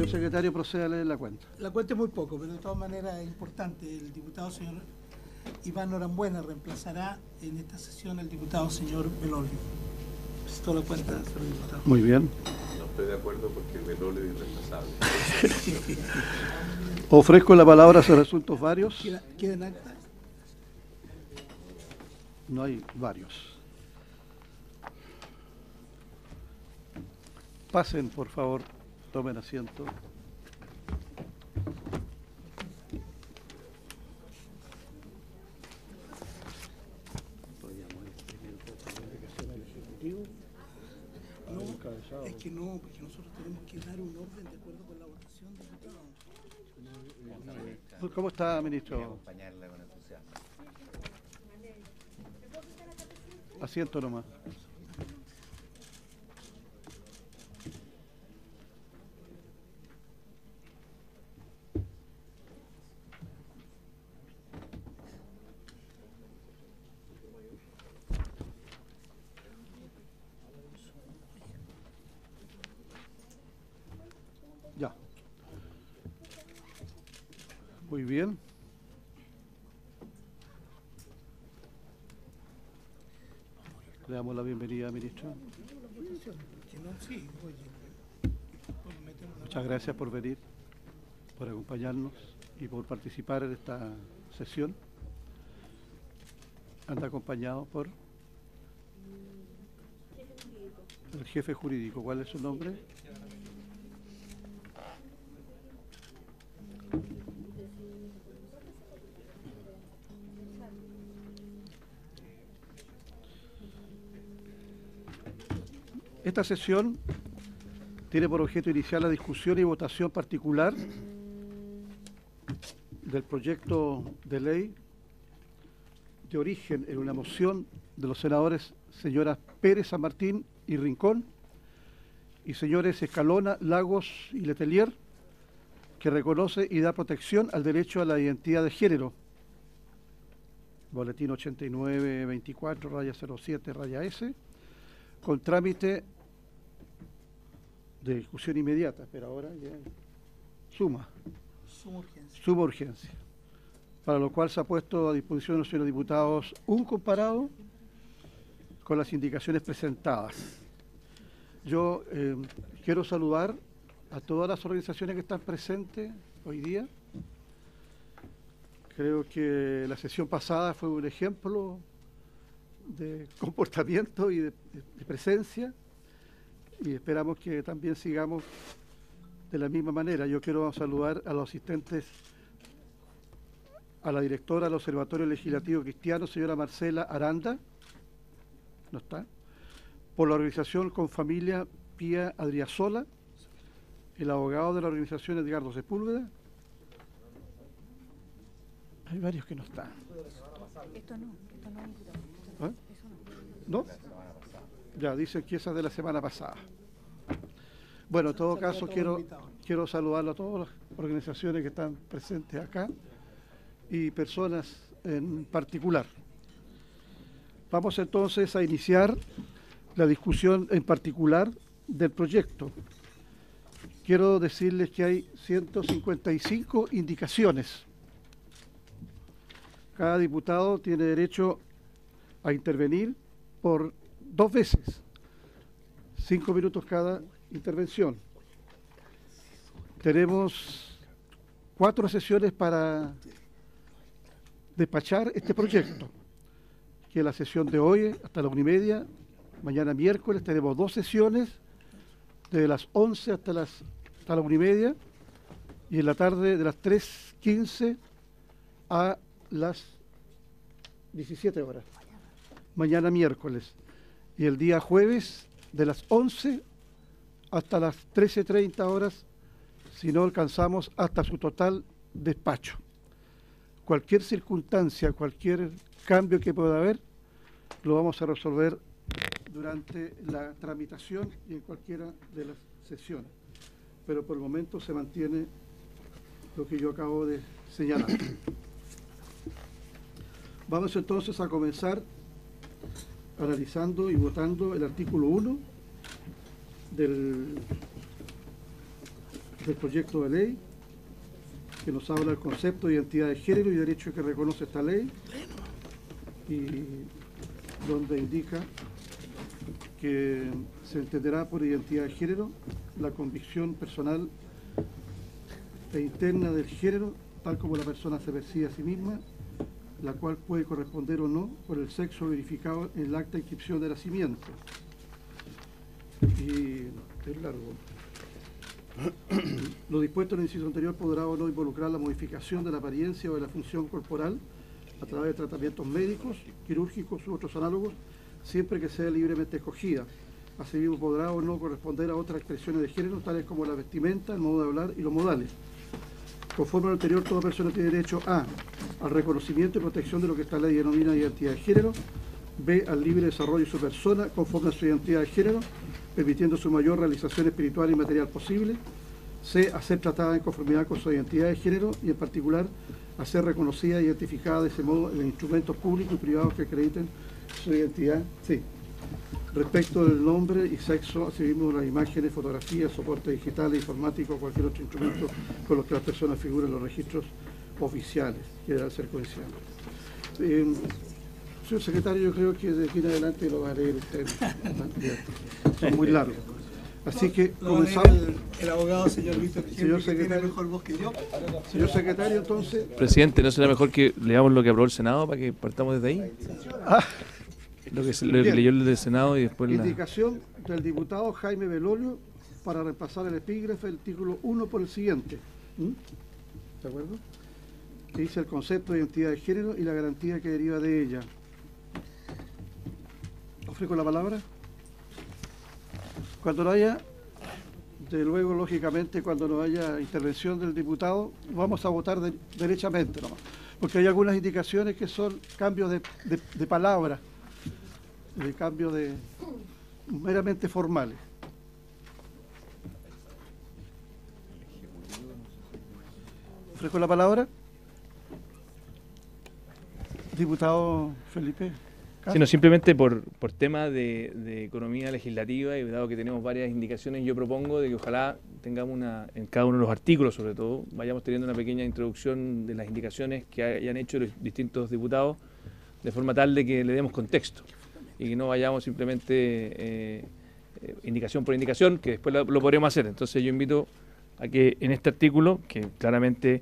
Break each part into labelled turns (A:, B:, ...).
A: Señor secretario, proceda a leer la cuenta.
B: La cuenta es muy poco, pero de todas maneras es importante. El diputado señor Iván Norambuena reemplazará en esta sesión al diputado señor Belolio. Es toda la cuenta, señor diputado.
A: Muy bien.
C: No estoy de acuerdo porque el Belolio es irreemplazable.
A: Ofrezco la palabra sobre asuntos varios.
B: ¿Queda en acta?
A: No hay varios. Pasen, por favor, tomen asiento.
B: No, es que no, porque nosotros tenemos que dar un orden de acuerdo con la votación, diputado.
A: ¿Cómo está, ministro?
D: Acompañarla con entusiasmo.
A: Asiento nomás. Ya. Muy bien. Le damos la bienvenida, ministro. Muchas gracias por venir, por acompañarnos y por participar en esta sesión. Anda acompañado por el jefe jurídico. ¿Cuál es su nombre? Esta sesión tiene por objeto iniciar la discusión y votación particular del proyecto de ley de origen en una moción de los senadores señoras Pérez, San Martín y Rincón y señores Escalona, Lagos y Letelier, que reconoce y da protección al derecho a la identidad de género. Boletín 8924-07-S, con trámite de discusión inmediata, pero ahora ya suma urgencia, para lo cual se ha puesto a disposición de los señores diputados un comparado con las indicaciones presentadas. Yo quiero saludar a todas las organizaciones que están presentes hoy día. Creo que la sesión pasada fue un ejemplo de comportamiento y de presencia, y esperamos que también sigamos de la misma manera. Yo quiero saludar a los asistentes, a la directora del Observatorio Legislativo Cristiano, señora Marcela Aranda, no está, por la organización Con Familia Pía Adriasola, el abogado de la organización Edgardo Sepúlveda. Hay varios que no están.
E: Esto no,
A: ¿Ah? ¿No? Ya, dicen que esa es de la semana pasada. Bueno, en todo caso, quiero saludar a todas las organizaciones que están presentes acá y personas en particular. Vamos entonces a iniciar la discusión en particular del proyecto. Quiero decirles que hay 155 indicaciones. Cada diputado tiene derecho a intervenir por 2 veces, 5 minutos cada intervención. Tenemos 4 sesiones para despachar este proyecto, que es la sesión de hoy hasta las 1:30. Mañana miércoles tenemos 2 sesiones, desde las 11 hasta las 1:30, y en la tarde de las 3:15 a las 17 horas. Mañana miércoles. Y el día jueves de las 11 hasta las 13:30 horas, si no alcanzamos hasta su total despacho. Cualquier circunstancia, cualquier cambio que pueda haber, lo vamos a resolver durante la tramitación y en cualquiera de las sesiones. Pero por el momento se mantiene lo que yo acabo de señalar. Vamos entonces a comenzar analizando y votando el artículo 1 del del proyecto de ley, que nos habla del concepto de identidad de género y derecho que reconoce esta ley, y donde indica que se entenderá por identidad de género la convicción personal e interna del género, tal como la persona se percibe a sí misma, la cual puede corresponder o no con el sexo verificado en el acta de inscripción de nacimiento. Y es largo. Lo dispuesto en el inciso anterior podrá o no involucrar la modificación de la apariencia o de la función corporal a través de tratamientos médicos, quirúrgicos u otros análogos, siempre que sea libremente escogida. Asimismo podrá o no corresponder a otras expresiones de género, tales como la vestimenta, el modo de hablar y los modales. Conforme a lo anterior, toda persona tiene derecho a al reconocimiento y protección de lo que esta ley denomina identidad de género, b, al libre desarrollo de su persona conforme a su identidad de género, permitiendo su mayor realización espiritual y material posible, c, a ser tratada en conformidad con su identidad de género y en particular a ser reconocida e identificada de ese modo en los instrumentos públicos y privados que acrediten su identidad, sí. Respecto del nombre y sexo, asimismo las imágenes, fotografías, soportes digitales, informáticos o cualquier otro instrumento con los que las personas figuren en los registros oficiales, que deberán ser coincidentes. Señor secretario, yo creo que de aquí en adelante lo va a leer usted. Son muy largos. Así que comenzamos.
B: El abogado, señor Víctor,
A: señor secretario,
B: tiene mejor voz que yo.
A: Señor secretario, entonces.
D: Presidente, ¿no será mejor que leamos lo que aprobó el Senado para que partamos desde ahí? Lo que leyó el del Senado y después
A: indicación del diputado Jaime Belolio para reemplazar el epígrafe del título 1 por el siguiente. ¿De acuerdo? Que dice el concepto de identidad de género y la garantía que deriva de ella. ¿Ofrezco la palabra? Cuando no haya, de luego, lógicamente, cuando no haya intervención del diputado, vamos a votar derechamente nomás, porque hay algunas indicaciones que son cambios de palabra, cambios meramente formales. ¿Ofrezco la palabra? Diputado Felipe.
D: Sino simplemente por tema de economía legislativa y dado que tenemos varias indicaciones, yo propongo de que ojalá tengamos en cada uno de los artículos, sobre todo, vayamos teniendo una pequeña introducción de las indicaciones que hayan hecho los distintos diputados, de forma tal de que le demos contexto y que no vayamos simplemente indicación por indicación, que después lo podremos hacer. Entonces yo invito a que en este artículo, que claramente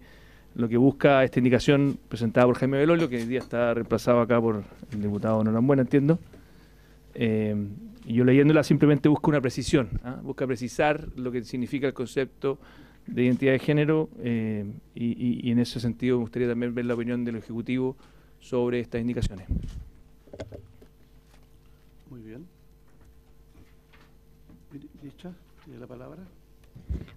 D: lo que busca esta indicación presentada por Jaime Belolio, que hoy día está reemplazado acá por el diputado Norambuena, entiendo, y yo leyéndola simplemente busco una precisión, busca precisar lo que significa el concepto de identidad de género, y en ese sentido me gustaría también ver la opinión del Ejecutivo sobre estas indicaciones.
A: Muy bien. Licha, tiene la palabra.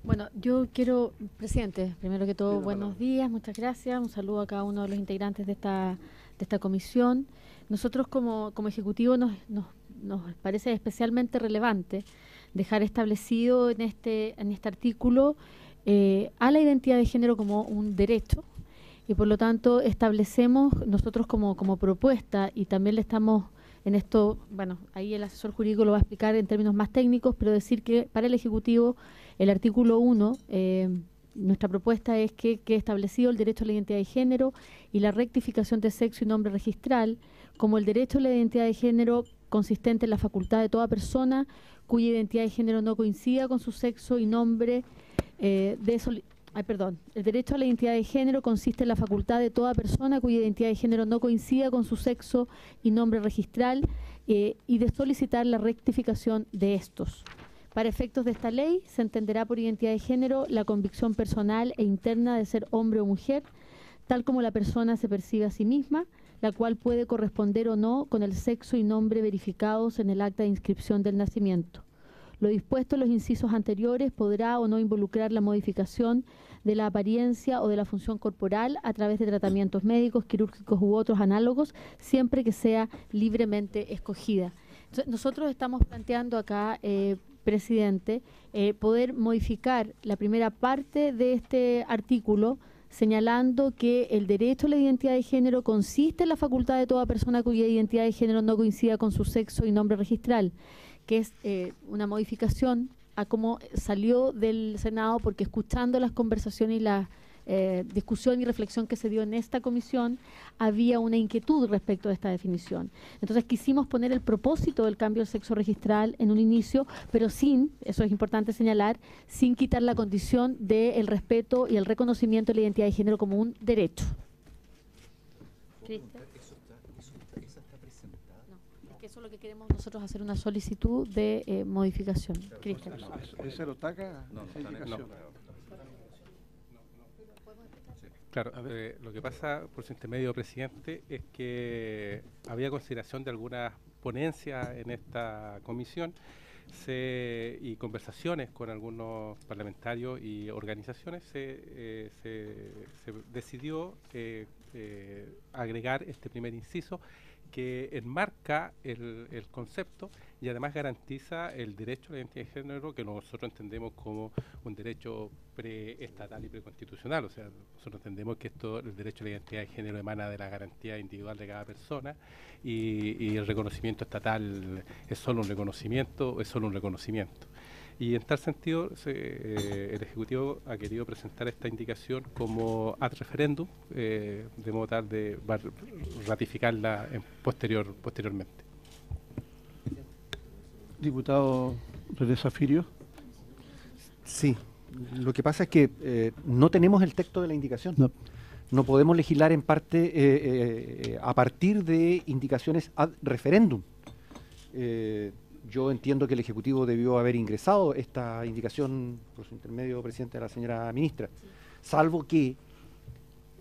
E: Bueno, yo quiero, presidente, primero que todo, buenos días, muchas gracias, un saludo a cada uno de los integrantes de esta comisión. Nosotros como Ejecutivo nos parece especialmente relevante dejar establecido en este artículo a la identidad de género como un derecho, y por lo tanto establecemos nosotros como propuesta, y también le estamos en esto, bueno, ahí el asesor jurídico lo va a explicar en términos más técnicos, pero decir que para el Ejecutivo el artículo 1, nuestra propuesta es que quede establecido el derecho a la identidad de género y la rectificación de sexo y nombre registral como el derecho a la identidad de género consistente en la facultad de toda persona cuya identidad de género no coincida con su sexo y nombre el derecho a la identidad de género consiste en la facultad de toda persona cuya identidad de género no coincida con su sexo y nombre registral, y de solicitar la rectificación de estos. Para efectos de esta ley, se entenderá por identidad de género la convicción personal e interna de ser hombre o mujer, tal como la persona se percibe a sí misma, la cual puede corresponder o no con el sexo y nombre verificados en el acta de inscripción del nacimiento. Lo dispuesto en los incisos anteriores podrá o no involucrar la modificación de la apariencia o de la función corporal a través de tratamientos médicos, quirúrgicos u otros análogos, siempre que sea libremente escogida. Entonces, nosotros estamos planteando acá, presidente, poder modificar la primera parte de este artículo, señalando que el derecho a la identidad de género consiste en la facultad de toda persona cuya identidad de género no coincida con su sexo y nombre registral, que es una modificación a cómo salió del Senado, porque escuchando las conversaciones y la discusión y reflexión que se dio en esta comisión, había una inquietud respecto de esta definición. Entonces quisimos poner el propósito del cambio del sexo registral en un inicio, pero sin, eso es importante señalar, sin quitar la condición del respeto y el reconocimiento de la identidad de género como un derecho. ¿Cristian? No, es que eso es lo que queremos nosotros, hacer una solicitud de modificación. Cristian.
A: ¿Ese lo ataca?
F: Claro, lo que pasa, por su intermedio, presidente, es que había consideración de algunas ponencias en esta comisión y conversaciones con algunos parlamentarios y organizaciones. Se decidió agregar este primer inciso que enmarca el concepto y además garantiza el derecho a la identidad de género, que nosotros entendemos como un derecho preestatal y preconstitucional. O sea, nosotros entendemos que el derecho a la identidad de género emana de la garantía individual de cada persona y el reconocimiento estatal es solo un reconocimiento, Y en tal sentido, el Ejecutivo ha querido presentar esta indicación como ad referendum, de modo tal de ratificarla posteriormente.
A: Diputado René Zafirio.
G: Sí, lo que pasa es que no tenemos el texto de la indicación. No podemos legislar en parte a partir de indicaciones ad referendum. Yo entiendo que el Ejecutivo debió haber ingresado esta indicación por su intermedio, presidente, a la señora ministra, salvo que,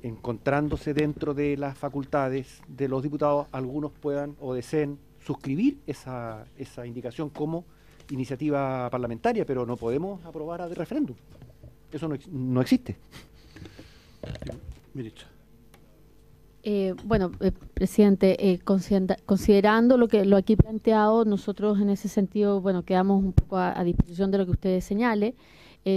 G: encontrándose dentro de las facultades de los diputados, algunos puedan o deseen suscribir esa indicación como iniciativa parlamentaria, pero no podemos aprobar ad referéndum. Eso no existe.
A: Ministra.
E: Presidente, considerando lo aquí planteado, nosotros en ese sentido, quedamos un poco a disposición de lo que usted señale.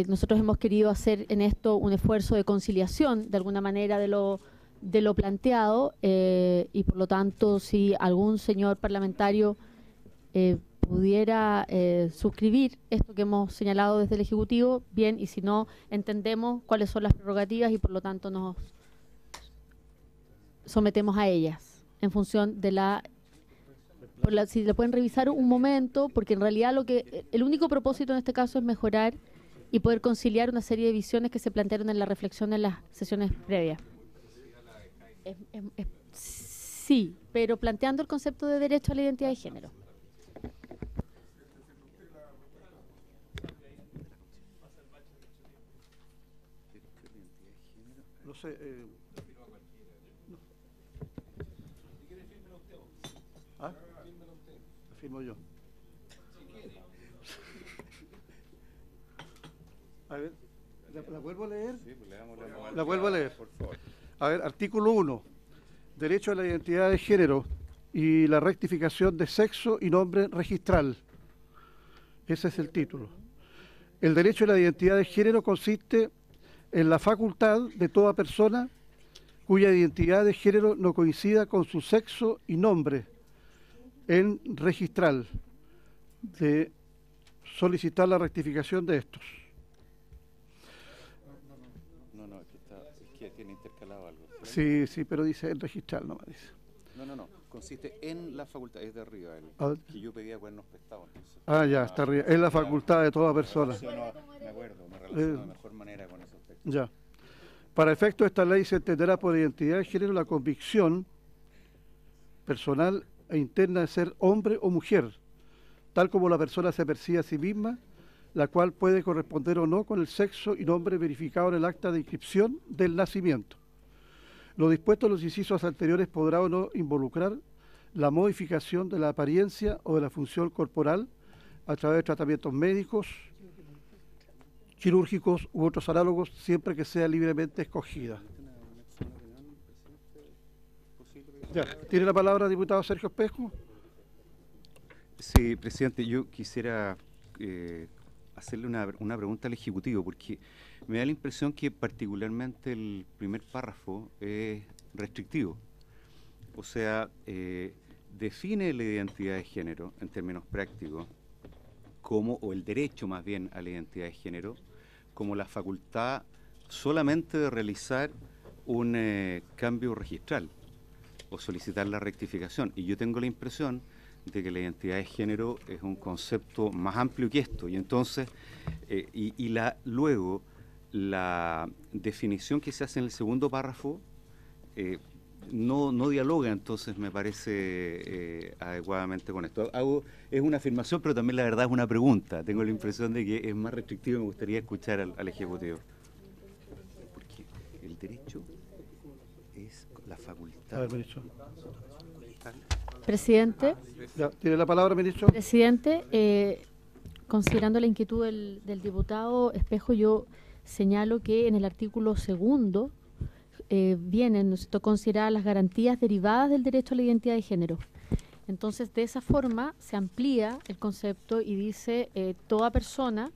E: Nosotros hemos querido hacer en esto un esfuerzo de conciliación, de alguna manera, de lo planteado, y por lo tanto, si algún señor parlamentario pudiera suscribir esto que hemos señalado desde el Ejecutivo, bien, y si no, entendemos cuáles son las prerrogativas y por lo tanto nos sometemos a ellas en función de si le pueden revisar un momento, porque en realidad el único propósito en este caso es mejorar y poder conciliar una serie de visiones que se plantearon en la reflexión en las sesiones previas. Sí, pero planteando el concepto de derecho a la identidad de género.
A: No sé. ¿Ah? Lo firmo yo. A ver, ¿la vuelvo a leer?
C: Sí, pues leámosla.
A: La vuelvo a leer.
C: Por favor.
A: A ver, artículo 1. Derecho a la identidad de género y la rectificación de sexo y nombre registral. Ese es el título. El derecho a la identidad de género consiste en la facultad de toda persona cuya identidad de género no coincida con su sexo y nombre en registral, de solicitar la rectificación de estos.
C: No, es que tiene intercalado algo.
A: Sí, pero dice en registral, no me dice.
C: No, consiste en la facultad, es de arriba, que yo pedía cuernos prestados.
A: Ya, está arriba. Es la facultad de toda persona.
C: Me acuerdo, me relaciono de mejor manera con esos textos.
A: Ya. Para efecto de esta ley se entenderá por identidad de género la convicción personal e interna de ser hombre o mujer, tal como la persona se percibe a sí misma, la cual puede corresponder o no con el sexo y nombre verificado en el acta de inscripción del nacimiento. Lo dispuesto en los incisos anteriores podrá o no involucrar la modificación de la apariencia o de la función corporal a través de tratamientos médicos, quirúrgicos u otros análogos, siempre que sea libremente escogida. Ya, ¿tiene la palabra el diputado Sergio Espejo?
H: Sí, presidente, yo quisiera hacerle una pregunta al Ejecutivo, porque me da la impresión que particularmente el primer párrafo es restrictivo. O sea, define la identidad de género en términos prácticos o el derecho más bien a la identidad de género, como la facultad solamente de realizar un cambio registral o solicitar la rectificación. Y yo tengo la impresión de que la identidad de género es un concepto más amplio que esto. Y entonces, luego, la definición que se hace en el segundo párrafo no dialoga, entonces me parece adecuadamente con esto. Es una afirmación, pero también la verdad es una pregunta. Tengo la impresión de que es más restrictivo y me gustaría escuchar al Ejecutivo. Porque el derecho es la facultad.
A: A ver, ministro.
E: Presidente.
A: Ya, tiene la palabra, ministro.
E: Presidente, considerando la inquietud del diputado Espejo, yo señalo que en el artículo 2 vienen, ¿no es cierto?, consideradas las garantías derivadas del derecho a la identidad de género. Entonces, de esa forma se amplía el concepto y dice toda persona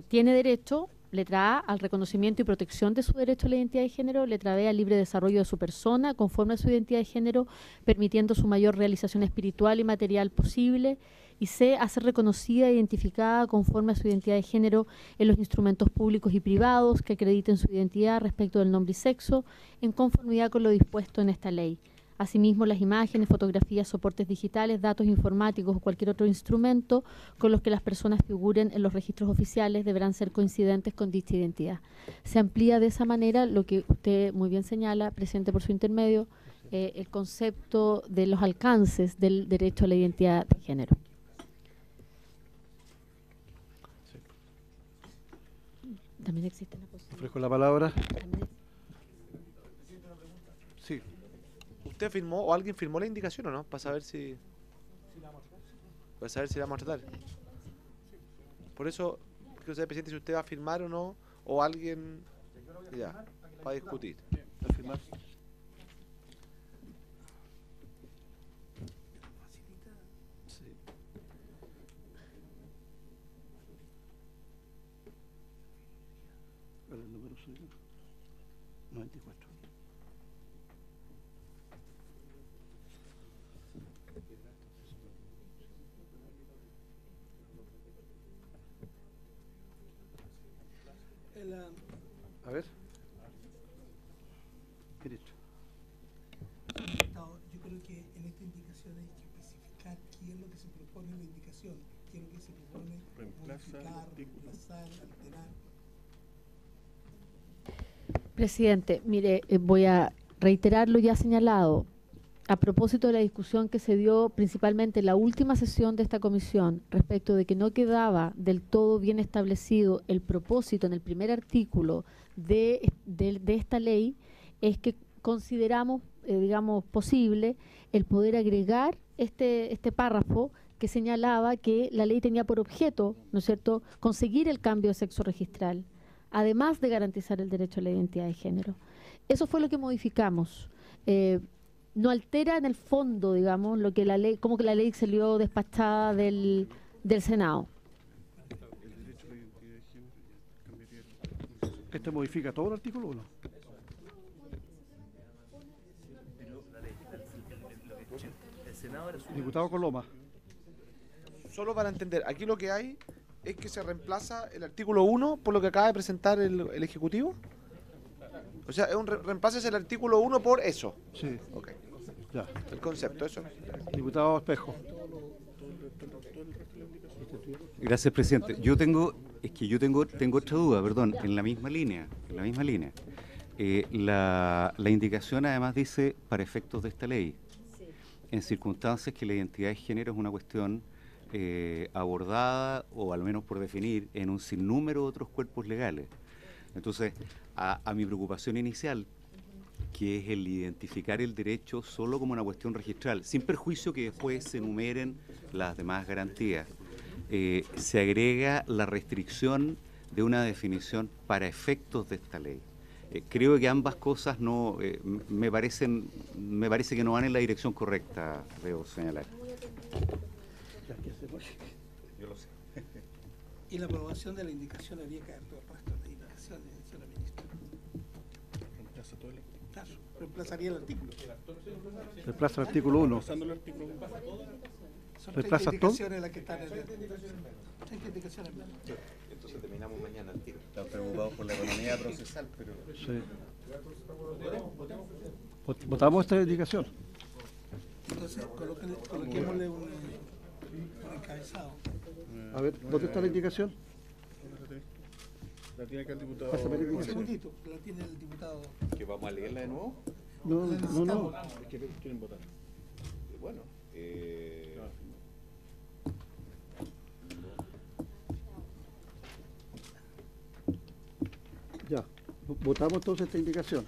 E: tiene derecho, letra A, al reconocimiento y protección de su derecho a la identidad de género, letra B, al libre desarrollo de su persona conforme a su identidad de género, permitiendo su mayor realización espiritual y material posible, y C, a ser reconocida e identificada conforme a su identidad de género en los instrumentos públicos y privados que acrediten su identidad respecto del nombre y sexo, en conformidad con lo dispuesto en esta ley. Asimismo, las imágenes, fotografías, soportes digitales, datos informáticos o cualquier otro instrumento con los que las personas figuren en los registros oficiales deberán ser coincidentes con dicha identidad. Se amplía de esa manera lo que usted muy bien señala, presidente, por su intermedio, el concepto de los alcances del derecho a la identidad de género. También existe la posibilidad.
A: Ofrezco la palabra. Sí.
I: ¿Usted firmó o alguien firmó la indicación o no? Para saber si la vamos a tratar. Por eso, quiero saber, presidente, si usted va a firmar o no, o alguien, ya, para discutir.
A: ¿Va a firmar? Sí. ¿Cuál es el número suyo? 94. A ver. Ministro.
B: Yo creo que en esta indicación hay que especificar qué es lo que se propone en la indicación, qué es lo que se propone modificar, reemplazar, alterar.
E: Presidente, mire, voy a reiterar lo ya señalado. A propósito de la discusión que se dio principalmente en la última sesión de esta comisión respecto de que no quedaba del todo bien establecido el propósito en el primer artículo de esta ley, es que consideramos, digamos, posible el poder agregar este párrafo que señalaba que la ley tenía por objeto, ¿no es cierto?, conseguir el cambio de sexo registral, además de garantizar el derecho a la identidad de género. Eso fue lo que modificamos. No altera en el fondo, digamos, lo que la ley, como que la ley salió despachada del Senado.
A: ¿Este modifica todo el artículo 1? Diputado Coloma.
I: Solo para entender, aquí lo que hay es que se reemplaza el artículo 1 por lo que acaba de presentar el Ejecutivo. O sea, es un reemplaces el artículo 1 por eso.
A: Sí.
I: Ok.
A: Ya.
I: El concepto, eso.
A: Diputado Espejo.
H: Gracias, presidente. Yo tengo otra duda, perdón, en la misma línea. La indicación además dice para efectos de esta ley, en circunstancias que la identidad de género es una cuestión abordada, o al menos por definir, en un sinnúmero de otros cuerpos legales. Entonces, a mi preocupación inicial, que es el identificar el derecho solo como una cuestión registral, sin perjuicio que después se enumeren las demás garantías, se agrega la restricción de una definición para efectos de esta ley. Creo que ambas cosas no me parece que no van en la dirección correcta, debo señalar. Yo lo sé.
B: Y la aprobación de la indicación habría que haber todo el resto de las indicaciones, señora ministra.
F: Reemplaza todo el
B: Claro, reemplazaría el artículo.
A: Reemplaza el artículo 1.
B: Son 30
A: ¿Reemplazas todo?
B: indicaciones las que están en el... 30 indicaciones en verde.
C: Entonces terminamos mañana al tiro. Estamos preocupados por la economía procesal, pero...
A: Sí. ¿Votamos esta indicación?
B: Entonces, coloquémosle un encabezado.
A: A ver, ¿dónde está la indicación?
J: La tiene acá el diputado.
A: Pásame la
B: Un
A: indicación.
B: segundito, la tiene el diputado.
C: ¿Que vamos a leerla de nuevo?
A: No, no, no.
J: Quieren votar.
C: Bueno,
A: Ya. Votamos entonces esta indicación.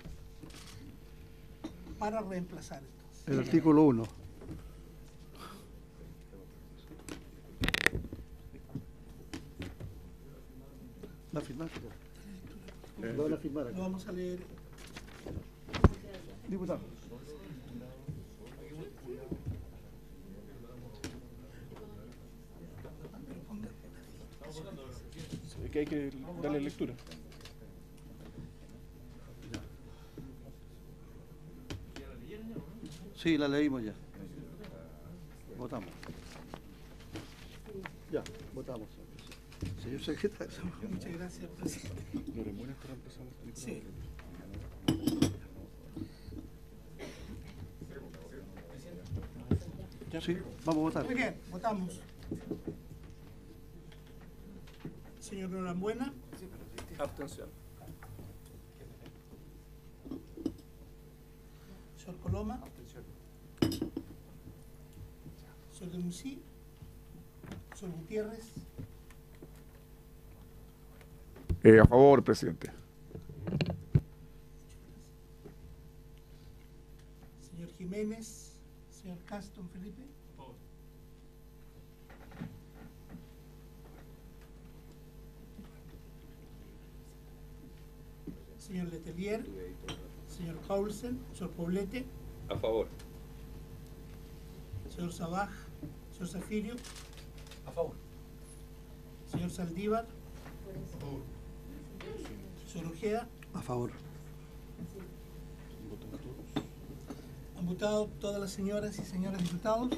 B: Para reemplazar entonces.
A: El artículo 1. ¿La firmaste? Lo van a firmar acá.
B: Lo vamos a leer.
A: Diputado.
J: Es que hay que darle lectura.
A: Sí, la leímos ya. Votamos. Ya, votamos. Señor secretario.
B: Muchas gracias, presidente.
J: Noremuena está reemplazando este diputado.
B: Sí.
A: Sí, vamos a votar.
B: Muy bien, votamos. Señor Norambuena.
J: Abstención.
B: Señor Coloma. Señor Demusí. Señor Gutiérrez.
J: A favor, presidente.
B: Señor Jiménez. Señor Castro Felipe. Señor Letelier. Señor Paulsen. Señor Poblete.
C: a favor.
B: Señor Sabaj. Señor Zafirio.
I: A favor.
B: Señor Saldívar. A favor. Señor Ojeda.
A: A favor.
B: ¿Han votado todas las señoras y señores diputados?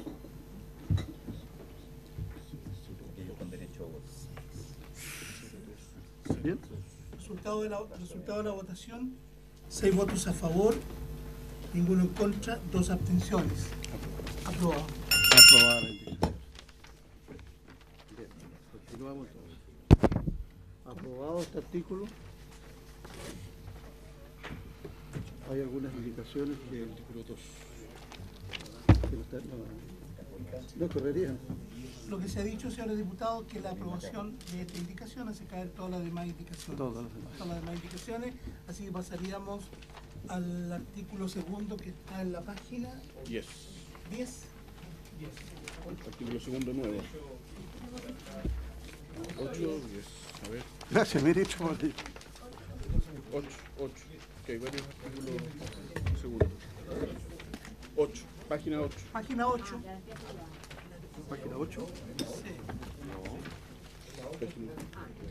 C: Aquellos con derecho a voto.
A: ¿Bien?
B: Resultado de la votación: 6 votos a favor, ninguno en contra, 2 abstenciones. Aprobado.
A: Aprobada la indicación. Bien, continuamos entonces. Aprobado este artículo. Hay algunas indicaciones que el artículo 2 no correrían.
B: Lo que se ha dicho, señores diputados, que la aprobación de esta indicación hace caer todas las demás indicaciones.
A: Todas las demás.
B: Todas las demás indicaciones. Así que pasaríamos al artículo segundo que está en la página
J: 10.
B: 10.
J: Artículo segundo nuevo. 8, 10. A ver.
A: Gracias, me he dicho.
J: 8. Que hay varios artículos segundo. 8. Página 8.
B: Página 8.
A: Página 8.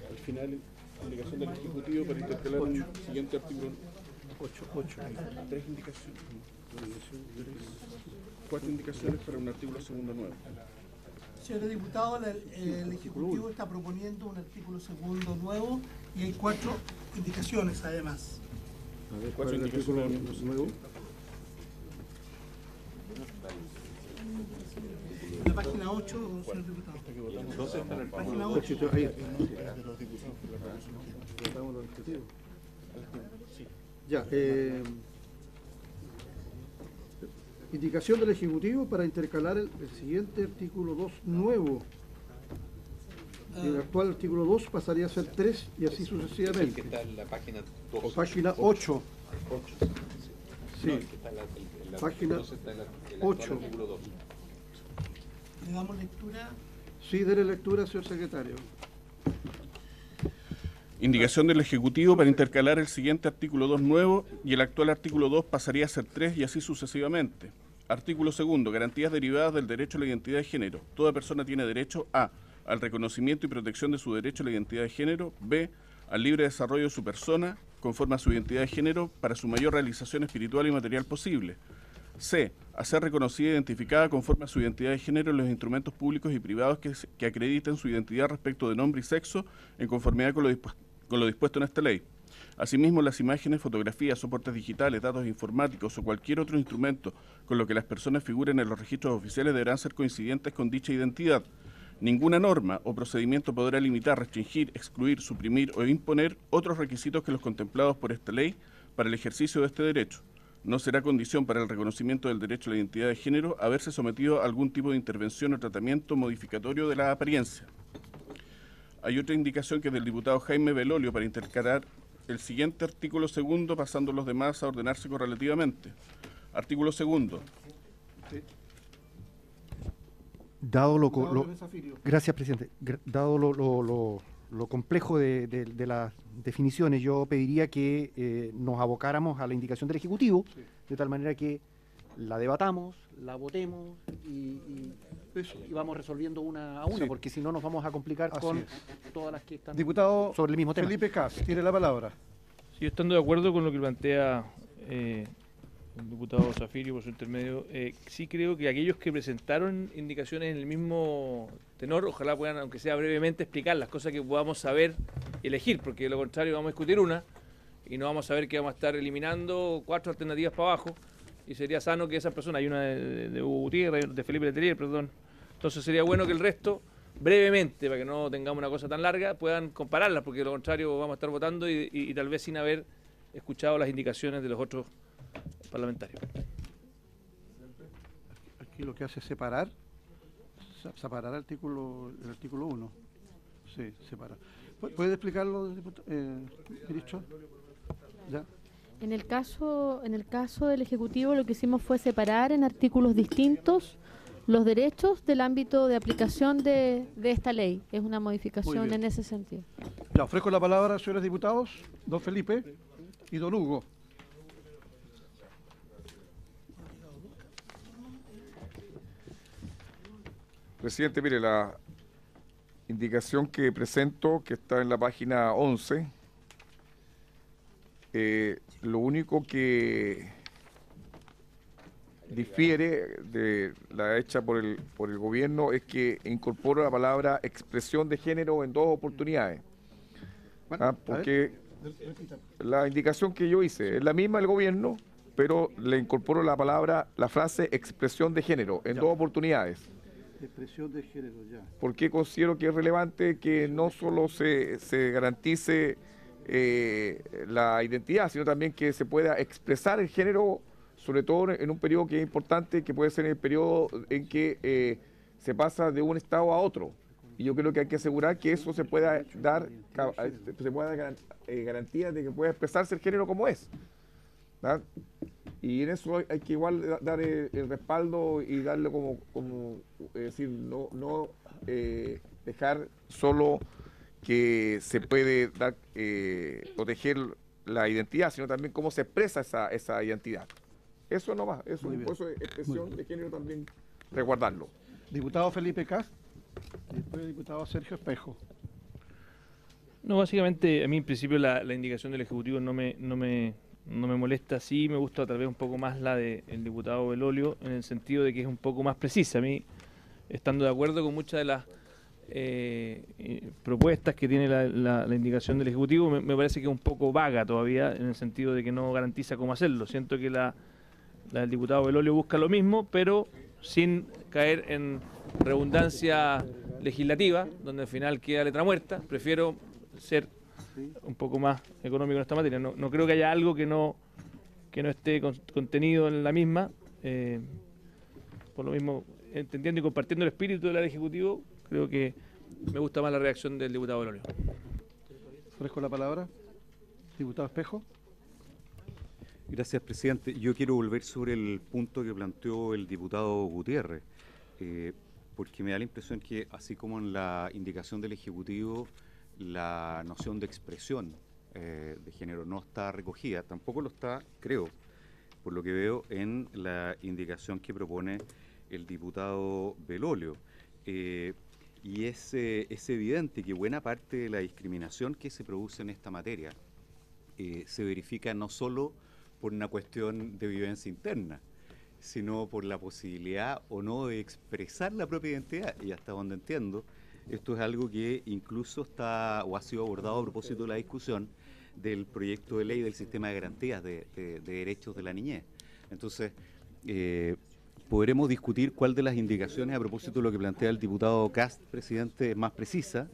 J: Al final, indicación del Ejecutivo para intercalar un siguiente artículo.
A: 8.
J: 3 indicaciones. 4 indicaciones para un artículo segundo nuevo.
B: Señores diputados, el Ejecutivo está proponiendo un artículo segundo nuevo y hay 4 indicaciones además.
A: A ver,
J: 4
A: ¿cuál es el artículo
J: indicaciones
A: nuevo?
B: La página 8, señor diputado.
C: ¿Dónde está el
B: Página
A: 8.
B: 8.
A: Ahí. Votamos los discutidos. Ya. Indicación del Ejecutivo para intercalar el siguiente artículo 2 nuevo. El actual artículo 2 pasaría a ser 3 y así
C: El que
A: sucesivamente.
C: está en la página 2.
A: Página 8. Sí.
C: No, el que está en la
A: Página
C: 2 está en el actual
A: 8.
C: artículo 2.
B: Le damos lectura.
A: Sí, dele lectura, señor secretario.
J: Indicación del Ejecutivo para intercalar el siguiente artículo 2 nuevo y el actual artículo 2 pasaría a ser 3 y así sucesivamente. Artículo segundo. Garantías derivadas del derecho a la identidad de género. Toda persona tiene derecho a. Al reconocimiento y protección de su derecho a la identidad de género. B. Al libre desarrollo de su persona, conforme a su identidad de género, para su mayor realización espiritual y material posible. C. A ser reconocida e identificada conforme a su identidad de género en los instrumentos públicos y privados que acrediten su identidad respecto de nombre y sexo en conformidad con lo dispuesto en esta ley. Asimismo, las imágenes, fotografías, soportes digitales, datos informáticos o cualquier otro instrumento con lo que las personas figuren en los registros oficiales deberán ser coincidentes con dicha identidad. Ninguna norma o procedimiento podrá limitar, restringir, excluir, suprimir o imponer otros requisitos que los contemplados por esta ley para el ejercicio de este derecho. No será condición para el reconocimiento del derecho a la identidad de género haberse sometido a algún tipo de intervención o tratamiento modificatorio de la apariencia. Hay otra indicación que es del diputado Jaime Belolio para intercalar el siguiente artículo segundo, pasando los demás a ordenarse correlativamente. Artículo segundo.
A: Sí.
G: Gracias, presidente. Dado lo complejo de las definiciones, yo pediría que nos abocáramos a la indicación del Ejecutivo, sí, de tal manera que la debatamos, la votemos y vamos resolviendo una a una, sí, porque si no nos vamos a complicar con todas las que están
A: diputado
G: sobre el mismo tema.
A: Felipe Cas, tiene la palabra.
D: Sí, yo estando de acuerdo con lo que plantea el diputado Zafirio por su intermedio, sí creo que aquellos que presentaron indicaciones en el mismo tenor, ojalá puedan, aunque sea brevemente, explicar las cosas que podamos saber y elegir, porque de lo contrario vamos a discutir una y no vamos a saber que vamos a estar eliminando 4 alternativas para abajo, y sería sano que esas personas, hay una de Hugo Gutiérrez, de Felipe Letelier, perdón, entonces sería bueno que el resto, brevemente, para que no tengamos una cosa tan larga, puedan compararlas, porque de lo contrario vamos a estar votando y tal vez sin haber escuchado las indicaciones de los otros parlamentarios.
A: Aquí lo que hace es separar el artículo 1. Sí, separa. ¿Puede explicarlo, ministro? ¿Ya?
E: En el caso del Ejecutivo lo que hicimos fue separar en artículos distintos los derechos del ámbito de aplicación de esta ley. Es una modificación en ese sentido.
A: Ya, ofrezco la palabra, señores diputados, don Felipe y don Hugo.
K: Presidente, mire, la indicación que presento, que está en la página 11, lo único que difiere de la hecha por el gobierno es que incorpora la palabra expresión de género en 2 oportunidades. Porque la indicación que yo hice es la misma del gobierno, pero le incorporo la frase expresión de género en 2 oportunidades.
A: Expresión de género, ya.
K: Porque considero que es relevante que no solo se garantice la identidad, sino también que se pueda expresar el género, sobre todo en un periodo que es importante, que puede ser el periodo en que se pasa de un estado a otro. Y yo creo que hay que asegurar que eso se pueda dar, garantía de que pueda expresarse el género como es, ¿verdad? Y en eso hay que igual dar el respaldo y darle como decir, no dejar solo que se puede dar, proteger la identidad, sino también cómo se expresa esa identidad. Eso nomás, eso es expresión de género también, resguardarlo.
A: Diputado Felipe Cas, después diputado Sergio Espejo.
D: No, básicamente a mí en principio la indicación del Ejecutivo no me molesta. Sí me gusta tal vez un poco más la del diputado Belolio, en el sentido de que es un poco más precisa. A mí, estando de acuerdo con muchas de las propuestas que tiene la indicación del Ejecutivo, me parece que es un poco vaga todavía, en el sentido de que no garantiza cómo hacerlo. Siento que la del diputado Belolio busca lo mismo, pero sin caer en redundancia legislativa, donde al final queda letra muerta. Prefiero ser un poco más económico en esta materia. No creo que haya algo que no esté contenido en la misma. Por lo mismo, entendiendo y compartiendo el espíritu del Ejecutivo, creo que me gusta más la reacción del diputado Belolio.
A: Ofrezco la palabra. Diputado Espejo.
H: Gracias, presidente. Yo quiero volver sobre el punto que planteó el diputado Gutiérrez, porque me da la impresión que, así como en la indicación del Ejecutivo, la noción de expresión de género no está recogida, tampoco lo está, creo, por lo que veo, en la indicación que propone el diputado Belolio. Y es evidente que buena parte de la discriminación que se produce en esta materia se verifica no solo por una cuestión de vivencia interna, sino por la posibilidad o no de expresar la propia identidad. Y hasta donde entiendo, esto es algo que incluso está o ha sido abordado a propósito de la discusión del proyecto de ley del sistema de garantías de derechos de la niñez. Entonces, podremos discutir cuál de las indicaciones a propósito de lo que plantea el diputado Cast, presidente, es más precisa,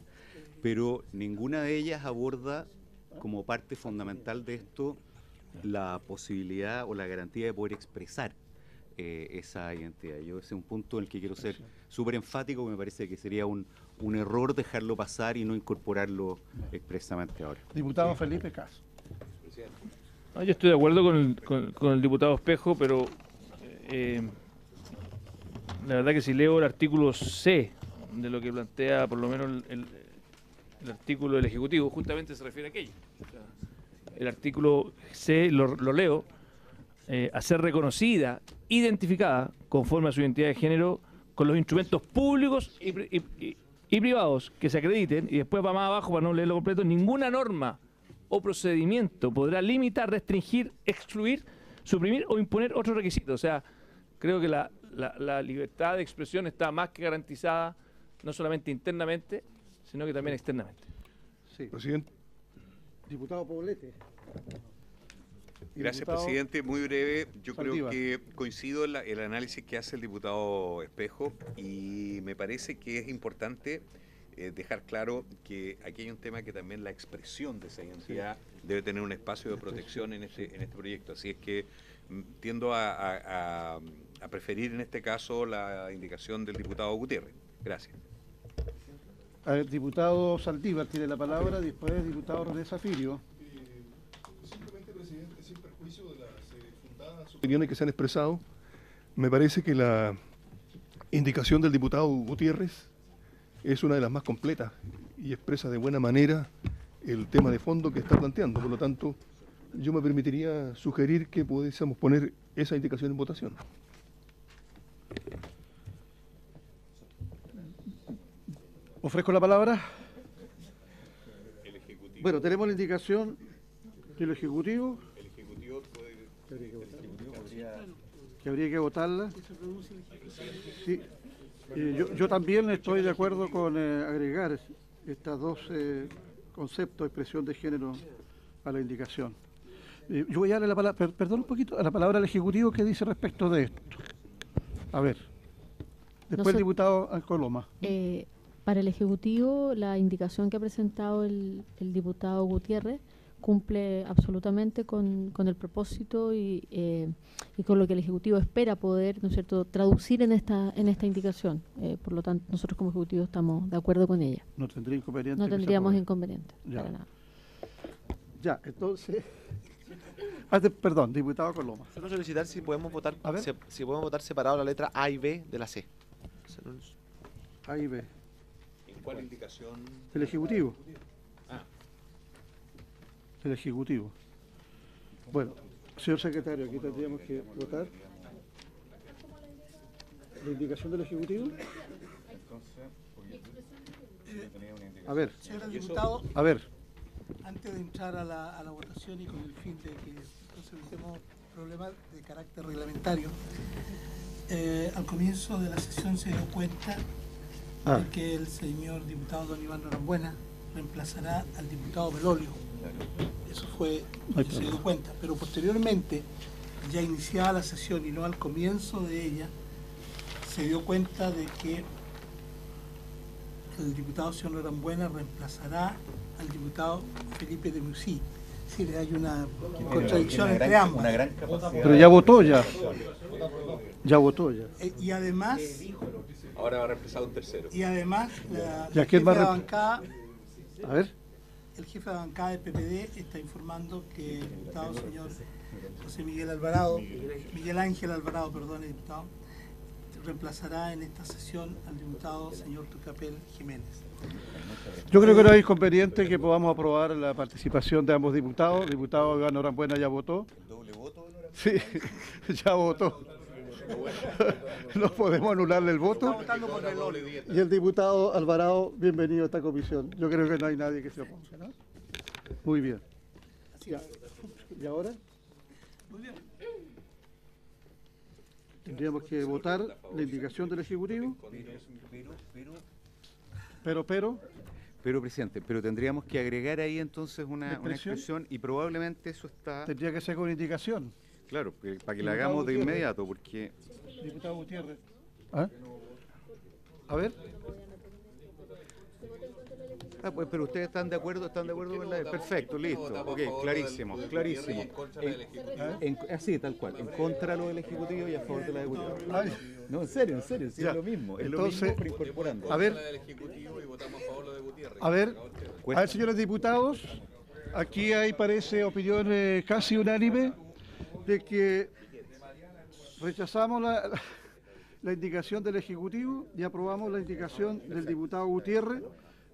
H: pero ninguna de ellas aborda como parte fundamental de esto la posibilidad o la garantía de poder expresar esa identidad. Yo ese es un punto en el que quiero ser súper enfático, me parece que sería un error dejarlo pasar y no incorporarlo expresamente ahora.
A: Diputado Felipe Cas.
D: Yo estoy de acuerdo con el diputado Espejo, pero la verdad que si leo el artículo C de lo que plantea por lo menos el artículo del Ejecutivo, justamente se refiere a aquello. O sea, el artículo C lo leo, a ser reconocida, identificada, conforme a su identidad de género, con los instrumentos públicos y privados que se acrediten, y después va más abajo para no leerlo completo, ninguna norma o procedimiento podrá limitar, restringir, excluir, suprimir o imponer otros requisitos. O sea, creo que la libertad de expresión está más que garantizada, no solamente internamente, sino que también externamente.
A: Sí.
J: Presidente.
A: Diputado Poblete.
L: Gracias,
A: Diputado
L: presidente. Muy breve. Yo
A: Saldívar.
L: creo que coincido en el análisis que hace el diputado Espejo y me parece que es importante dejar claro que aquí hay un tema que también la expresión de esa identidad debe tener un espacio de protección en este proyecto. Así es que tiendo a preferir en este caso la indicación del diputado Gutiérrez. Gracias.
A: A ver, diputado Saldívar tiene la palabra, después diputado René Zafirio.
J: Simplemente, presidente, sin perjuicio de las fundadas opiniones que se han expresado, me parece que la indicación del diputado Gutiérrez es una de las más completas y expresa de buena manera el tema de fondo que está planteando. Por lo tanto, yo me permitiría sugerir que pudiésemos poner esa indicación en votación.
A: Ofrezco la palabra. Bueno, tenemos la indicación del Ejecutivo.
L: El Ejecutivo
A: que habría que votarla. Sí. Yo también estoy de acuerdo con agregar estos dos conceptos, expresión de género, a la indicación. Yo voy a darle la palabra, perdón un poquito, a la palabra al Ejecutivo que dice respecto de esto. A ver. Después el diputado Alcoloma.
E: Para el Ejecutivo, la indicación que ha presentado el diputado Gutiérrez cumple absolutamente con el propósito y con lo que el Ejecutivo espera poder, ¿no es cierto?, traducir en esta indicación. Por lo tanto, nosotros como Ejecutivo estamos de acuerdo con ella.
A: No tendría inconveniente.
E: No tendríamos inconveniente,
A: ya.
E: para nada.
A: Ya, entonces... perdón, diputado Coloma.
I: Solo solicitar si podemos votar, si podemos votar separado la letra A y B de la C.
A: A y B.
L: ¿En cuál indicación?
A: El Ejecutivo. El Ejecutivo. Bueno, señor secretario, aquí tendríamos que votar la indicación del Ejecutivo. A ver.
B: Señor diputado,
A: a ver.
B: Antes de entrar a la votación y con el fin de que no se evitemos problemas de carácter reglamentario, al comienzo de la sesión se dio cuenta de que el señor diputado don Iván Norambuena reemplazará al diputado Belolio. Eso fue, se dio cuenta, pero posteriormente, ya iniciada la sesión y no al comienzo de ella, se dio cuenta de que el diputado señor Norambuena reemplazará al diputado Felipe de Musí. Es decir, hay una contradicción entre ambos.
A: Pero ya votó ya. Ya votó ya.
B: Y además...
L: Ahora va a reemplazar un tercero.
B: Y además,
A: ¿Ya quién va a
B: bancada...
A: A ver.
B: El jefe de bancada del PPD está informando que el diputado señor José Miguel Alvarado, Miguel Ángel Alvarado, perdón, el diputado, reemplazará en esta sesión al diputado señor Tucapel Jiménez.
A: Yo creo que no es inconveniente que podamos aprobar la participación de ambos diputados. El diputado Iván Norambuena ya votó.
L: ¿Doble voto?
A: Sí, ya votó. No podemos anularle el voto. Y el diputado Alvarado, bienvenido a esta comisión. Yo creo que no hay nadie que se oponga, ¿no? Muy bien. Ya. ¿Y ahora?
B: Muy bien.
A: Tendríamos que votar la indicación del Ejecutivo.
H: Pero, presidente, pero tendríamos que agregar ahí entonces una expresión y probablemente eso está...
A: Tendría que ser con indicación.
H: Claro, para que la hagamos de inmediato, porque...
A: Diputado Gutiérrez. ¿Ah? A ver.
H: Pues, pero ustedes están de acuerdo con la... Perfecto, listo. Ok, clarísimo. Así, tal cual. En contra de lo del Ejecutivo y a favor de la diputado. No, en serio, sí, es lo mismo. Es
A: entonces,
H: lo mismo, pero incorporando.
A: A ver, señores diputados, aquí hay, parece, opinión casi unánime de que rechazamos la indicación del Ejecutivo y aprobamos la indicación del diputado Gutiérrez,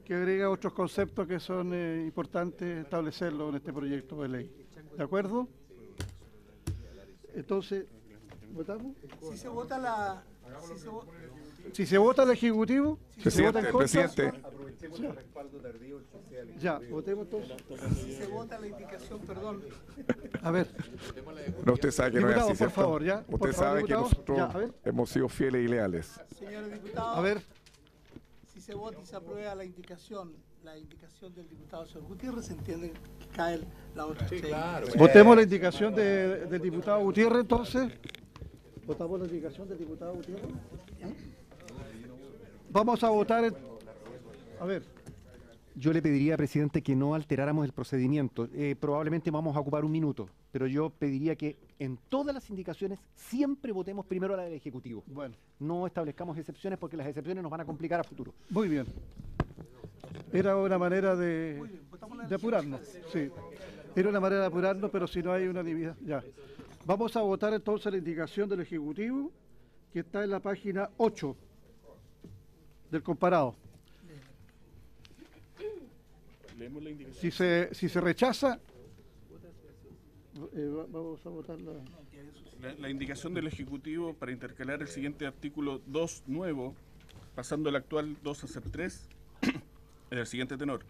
A: que agrega otros conceptos que son importantes establecerlos en este proyecto de ley. ¿De acuerdo? Entonces, ¿votamos?
B: Si se vota la...
A: Si se vota el Ejecutivo, si se vota en contra... Ya, votemos todos.
B: Si se vota la indicación, perdón.
A: A ver.
K: No, usted sabe que
A: diputado,
K: no es así, ¿cierto?
A: por favor, ya.
K: Usted sabe que nosotros hemos sido fieles y leales.
B: Señores diputados,
A: a ver.
B: Si se vota y se aprueba la indicación del diputado señor Gutiérrez, se entiende que cae la otra.
L: Sí, claro.
A: Votemos la indicación del diputado Gutiérrez, entonces. ¿Votamos la indicación del diputado Gutiérrez? Vamos a votar. A ver.
G: Yo le pediría, presidente, que no alteráramos el procedimiento. Probablemente vamos a ocupar un minuto, pero yo pediría que en todas las indicaciones siempre votemos primero la del Ejecutivo.
A: Bueno.
G: No establezcamos excepciones porque las excepciones nos van a complicar a futuro.
A: Muy bien. Era una manera de apurarnos. Sí. Era una manera de apurarnos, pero si no hay unanimidad. Ya. Vamos a votar entonces la indicación del Ejecutivo, que está en la página 8 del comparado. Si se rechaza, vamos a votar
J: la indicación del Ejecutivo para intercalar el siguiente artículo 2 nuevo, pasando el actual 2 a ser 3, en el siguiente tenor.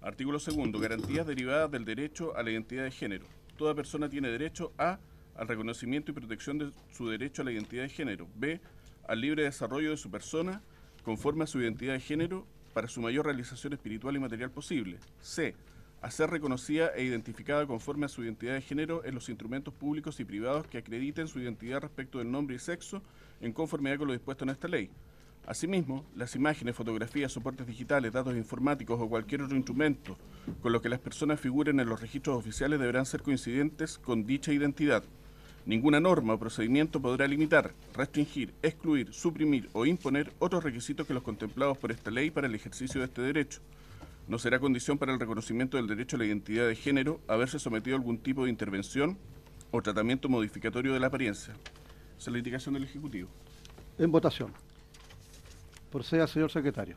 J: Artículo 2. Garantías derivadas del derecho a la identidad de género. Toda persona tiene derecho a al reconocimiento y protección de su derecho a la identidad de género. B. Al libre desarrollo de su persona conforme a su identidad de género para su mayor realización espiritual y material posible. C. A ser reconocida e identificada conforme a su identidad de género en los instrumentos públicos y privados que acrediten su identidad respecto del nombre y sexo en conformidad con lo dispuesto en esta ley. Asimismo, las imágenes, fotografías, soportes digitales, datos informáticos o cualquier otro instrumento con los que las personas figuren en los registros oficiales deberán ser coincidentes con dicha identidad. Ninguna norma o procedimiento podrá limitar, restringir, excluir, suprimir o imponer otros requisitos que los contemplados por esta ley para el ejercicio de este derecho. No será condición para el reconocimiento del derecho a la identidad de género haberse sometido a algún tipo de intervención o tratamiento modificatorio de la apariencia. Esa es la indicación del Ejecutivo.
A: En votación. Proceda, señor secretario.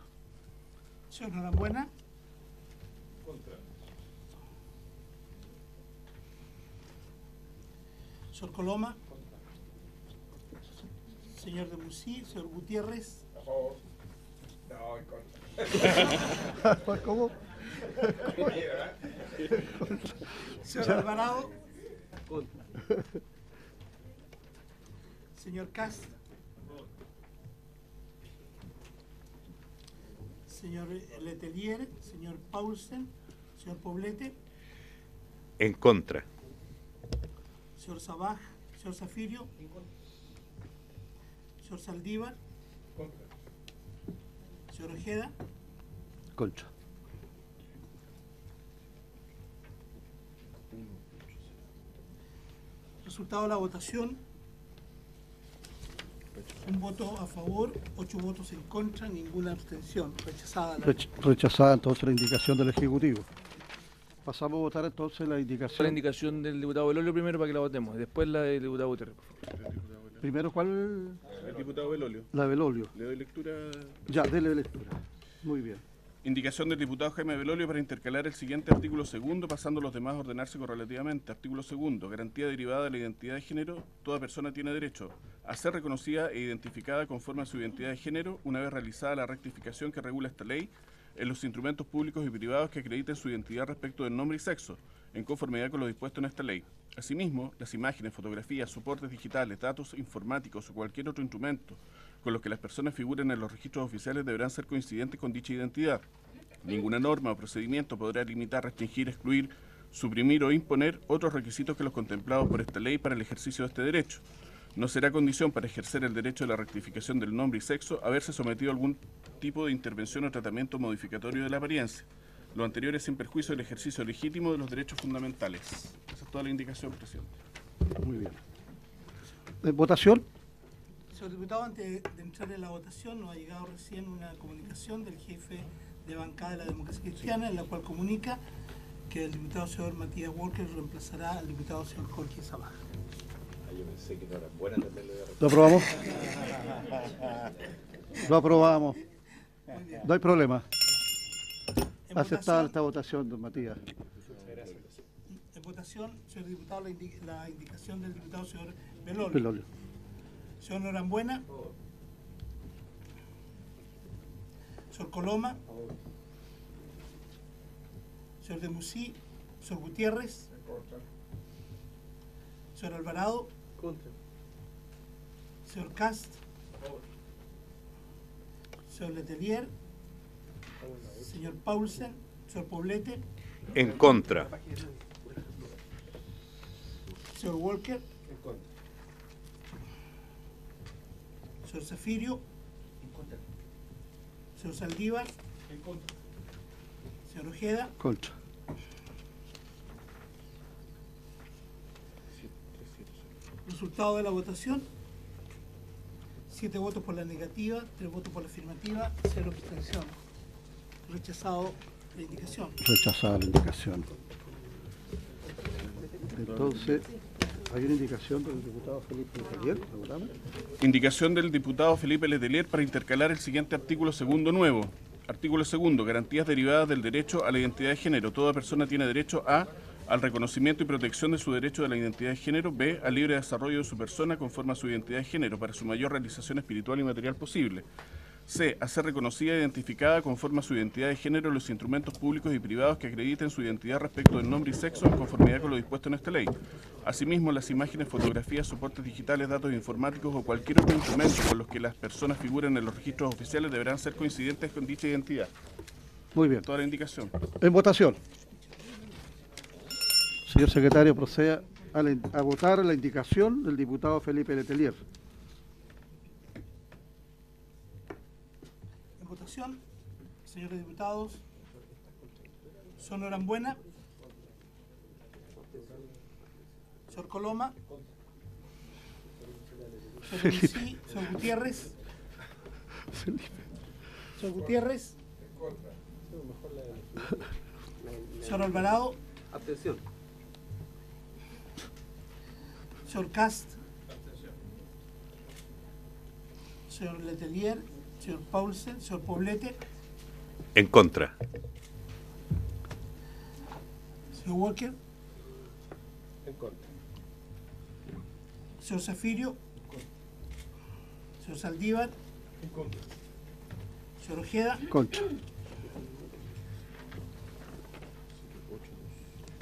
B: Señor Norambuena.
J: Contra.
B: Señor Coloma. Señor de Musí, señor Gutiérrez.
K: A favor. No, en
A: contra. ¿Cómo?
B: Señor Alvarado. Contra. Señor Cast. Señor Letelier, señor Paulsen, señor Poblete.
L: En contra.
B: Señor Sabaj, señor Zafirio. Señor Saldívar.
K: contra.
B: Señor Ojeda.
A: Contra.
B: Resultado de la votación. Un voto a favor, 8 votos en contra, ninguna abstención. Rechazada.
A: Rechazada entonces la indicación del Ejecutivo. Pasamos a votar entonces la indicación.
D: La indicación del diputado Belolio primero para que la votemos, después la del diputado Gutiérrez.
A: Primero, ¿cuál?
J: El diputado Belolio.
A: La Belolio.
J: Le doy lectura.
A: Ya, dele lectura. Muy bien.
J: Indicación del diputado Jaime Belolio para intercalar el siguiente artículo 2, pasando los demás a ordenarse correlativamente. Artículo 2. Garantía derivada de la identidad de género. Toda persona tiene derecho a ser reconocida e identificada conforme a su identidad de género una vez realizada la rectificación que regula esta ley en los instrumentos públicos y privados que acrediten su identidad respecto del nombre y sexo, en conformidad con lo dispuesto en esta ley. Asimismo, las imágenes, fotografías, soportes digitales, datos informáticos o cualquier otro instrumento con los que las personas figuren en los registros oficiales deberán ser coincidentes con dicha identidad. Ninguna norma o procedimiento podrá limitar, restringir, excluir, suprimir o imponer otros requisitos que los contemplados por esta ley para el ejercicio de este derecho. No será condición para ejercer el derecho de la rectificación del nombre y sexo haberse sometido a algún tipo de intervención o tratamiento modificatorio de la apariencia. Lo anterior es sin perjuicio del ejercicio legítimo de los derechos fundamentales. Esa es toda la indicación, presidente.
A: Muy bien. ¿Votación?
B: Señor diputado, antes de entrar en la votación, nos ha llegado recién una comunicación del jefe de bancada de la Democracia Cristiana, en la cual comunica que el diputado señor Matías Walker reemplazará al diputado señor Jorge Sabaja.
L: Yo pensé que no era buena también
A: ¿Lo aprobamos? Lo aprobamos. No hay problema. Aceptada esta votación, don Matías.
B: En votación, señor diputado, la indicación del diputado señor Belolio.
A: Belolio.
B: Señor Norambuena. Señor Coloma. Señor de Musí. Señor Gutiérrez. Señor Alvarado. Señor Cast. Señor Letelier. Señor Paulsen. Señor Poblete.
L: En contra.
B: Señor Walker. En contra. Señor Zafirio. En contra. Señor Saldívar. En contra. Señor Ojeda.
A: Contra.
B: Resultado de la votación: 7 votos por la negativa, 3 votos por la afirmativa, 0 abstención. Rechazado la indicación.
A: Rechazada la indicación. Entonces, hay una indicación del diputado Felipe Letelier. ¿La votamos?
J: Indicación del diputado Felipe Letelier para intercalar el siguiente artículo segundo nuevo. Artículo segundo. Garantías derivadas del derecho a la identidad de género. Toda persona tiene derecho a: al reconocimiento y protección de su derecho de la identidad de género. B, al libre desarrollo de su persona conforme a su identidad de género para su mayor realización espiritual y material posible. C, a ser reconocida e identificada conforme a su identidad de género en los instrumentos públicos y privados que acrediten su identidad respecto del nombre y sexo en conformidad con lo dispuesto en esta ley. Asimismo, las imágenes, fotografías, soportes digitales, datos informáticos o cualquier otro instrumento con los que las personas figuren en los registros oficiales deberán ser coincidentes con dicha identidad.
A: Muy bien.
J: Toda la indicación.
A: En votación. Señor secretario, proceda a votar la indicación del diputado Felipe Letelier.
B: En votación, señores diputados, señor Norambuena, señor Coloma, señor Musí, señor Gutiérrez, señor Gutiérrez, señor Alvarado,
M: abstención.
B: Señor Cast, señor Letelier, señor Paulsen, señor Poblete,
L: En contra.
B: señor Walker,
M: En contra.
B: señor Zafirio, señor Saldívar,
M: En contra.
B: señor Ojeda.
A: Contra.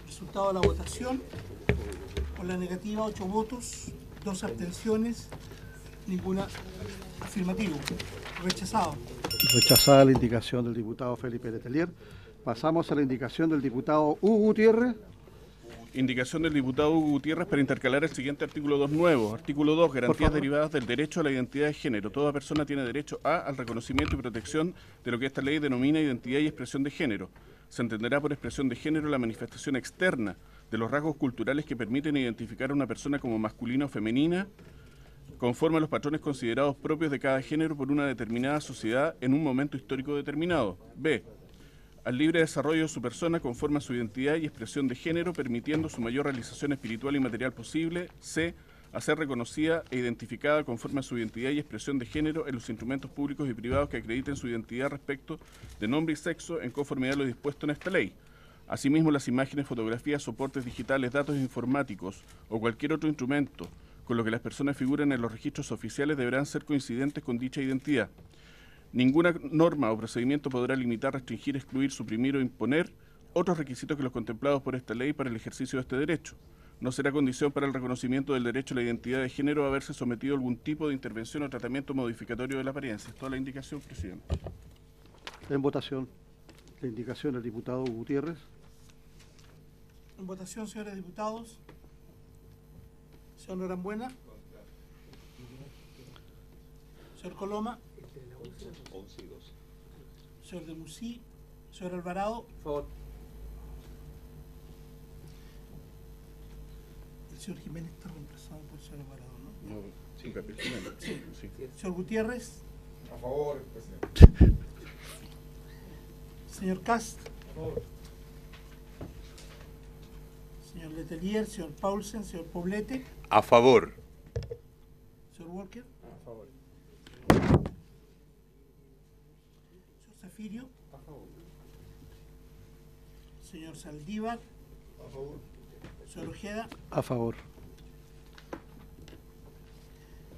B: Resultado de la votación: por la negativa 8 votos, 2 abstenciones, ninguna afirmativo. Rechazado.
A: Rechazada la indicación del diputado Felipe Letelier. Pasamos a la indicación del diputado Hugo Gutiérrez.
J: Indicación del diputado Hugo Gutiérrez para intercalar el siguiente artículo 2 nuevo. Artículo 2. Garantías derivadas del derecho a la identidad de género. Toda persona tiene derecho a: al reconocimiento y protección de lo que esta ley denomina identidad y expresión de género. Se entenderá por expresión de género la manifestación externa de los rasgos culturales que permiten identificar a una persona como masculina o femenina, conforme a los patrones considerados propios de cada género por una determinada sociedad en un momento histórico determinado. B, al libre desarrollo de su persona conforme a su identidad y expresión de género, permitiendo su mayor realización espiritual y material posible. C, a ser reconocida e identificada conforme a su identidad y expresión de género en los instrumentos públicos y privados que acrediten su identidad respecto de nombre y sexo en conformidad a lo dispuesto en esta ley. Asimismo, las imágenes, fotografías, soportes digitales, datos informáticos o cualquier otro instrumento con lo que las personas figuren en los registros oficiales deberán ser coincidentes con dicha identidad. Ninguna norma o procedimiento podrá limitar, restringir, excluir, suprimir o imponer otros requisitos que los contemplados por esta ley para el ejercicio de este derecho. No será condición para el reconocimiento del derecho a la identidad de género haberse sometido a algún tipo de intervención o tratamiento modificatorio de la apariencia. Toda la indicación, presidente.
A: En votación, la indicación del diputado Gutiérrez.
B: En votación, señores diputados. Señor Norambuena. Señor Coloma.
L: 11 y 12.
B: Señor de Musí. Señor Alvarado.
M: Por favor.
B: El señor Jiménez está reemplazado por el señor Alvarado, ¿no?
J: No, sí, Jiménez. Sí.
B: Señor Gutiérrez.
K: A favor, presidente.
B: Señor Cast. Señor Letelier, señor Paulsen, señor Poblete.
L: A favor.
B: Señor Walker.
M: A favor.
B: Señor Zafirio.
M: A favor.
B: Señor Saldívar.
K: A favor.
B: Señor Ojeda.
A: A favor.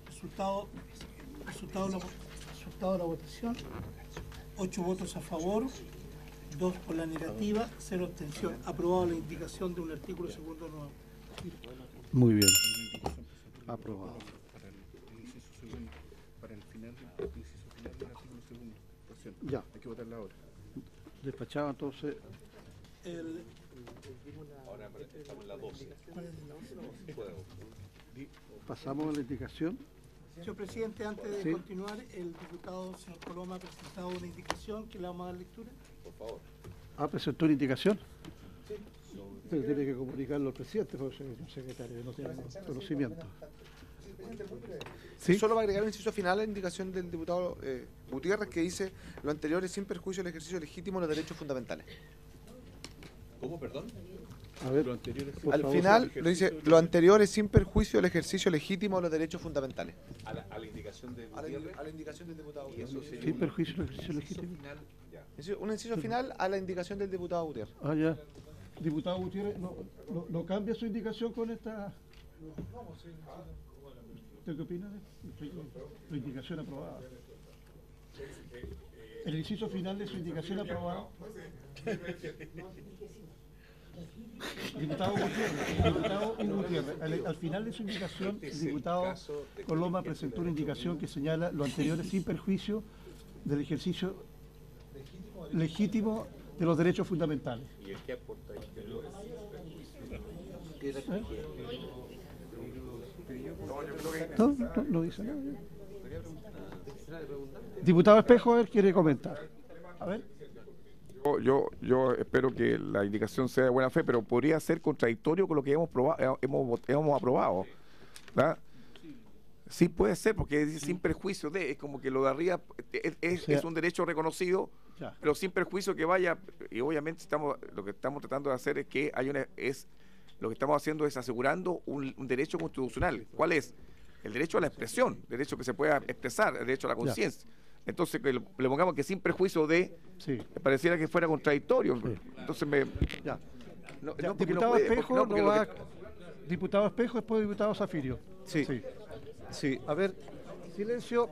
B: Resultado de la votación. 8 votos a favor, 2 por la negativa, 0 abstención. Aprobado la indicación de un artículo segundo nuevo.
A: Muy bien. Aprobado.
J: Para el final del inciso final del artículo segundo. Presidente.
A: Ya.
J: Hay que votarla ahora.
A: Despachado entonces.
L: Ahora estamos en la 12.
A: Pasamos a la indicación.
B: Señor presidente, antes de continuar, el diputado señor Coloma ha presentado una indicación que le vamos a dar lectura.
L: Por favor.
A: ¿Presentó una indicación? Sí. Pero tiene que comunicarlo al presidente, porque el secretario no tiene conocimiento.
I: ¿Sí? Solo va a agregar un inciso final a la indicación del diputado Gutiérrez, que dice: lo anterior es sin perjuicio del ejercicio legítimo de los derechos fundamentales.
L: ¿Cómo, perdón?
A: A ver,
I: al final lo dice: lo anterior es sin perjuicio del ejercicio legítimo de los derechos fundamentales.
L: A la indicación de
I: Gutiérrez. A la indicación del diputado Gutiérrez.
A: Sin perjuicio del ejercicio legítimo.
I: Un inciso final a la indicación del diputado Gutiérrez.
A: Ah, ya. Diputado Gutiérrez, ¿no cambia su indicación con esta? ¿Usted qué opina de su indicación aprobada? El inciso final de su indicación aprobada. Diputado Gutiérrez, al final de su indicación, el diputado Coloma presentó una indicación que señala lo anterior es sin perjuicio del ejercicio legítimo de los derechos fundamentales.
L: ¿Y el que aporta ahí?
A: No dice nada. Diputado Espejo, a ver, quiere comentar. A ver.
K: Yo espero que la indicación sea de buena fe, pero podría ser contradictorio con lo que hemos aprobado. ¿Verdad? Sí puede ser, porque dice sin perjuicio de, es como que lo de arriba es un derecho reconocido, pero sin perjuicio que vaya, y obviamente lo que estamos tratando de hacer es que lo que estamos haciendo es asegurando un derecho constitucional. ¿Cuál es? El derecho a la expresión, el derecho que se pueda expresar, el derecho a la conciencia. Entonces, que le pongamos que sin perjuicio de, me pareciera que fuera contradictorio. Sí. Entonces,
A: diputado Espejo, diputado Espejo, después diputado Zafirio.
H: Sí.
A: A ver, silencio,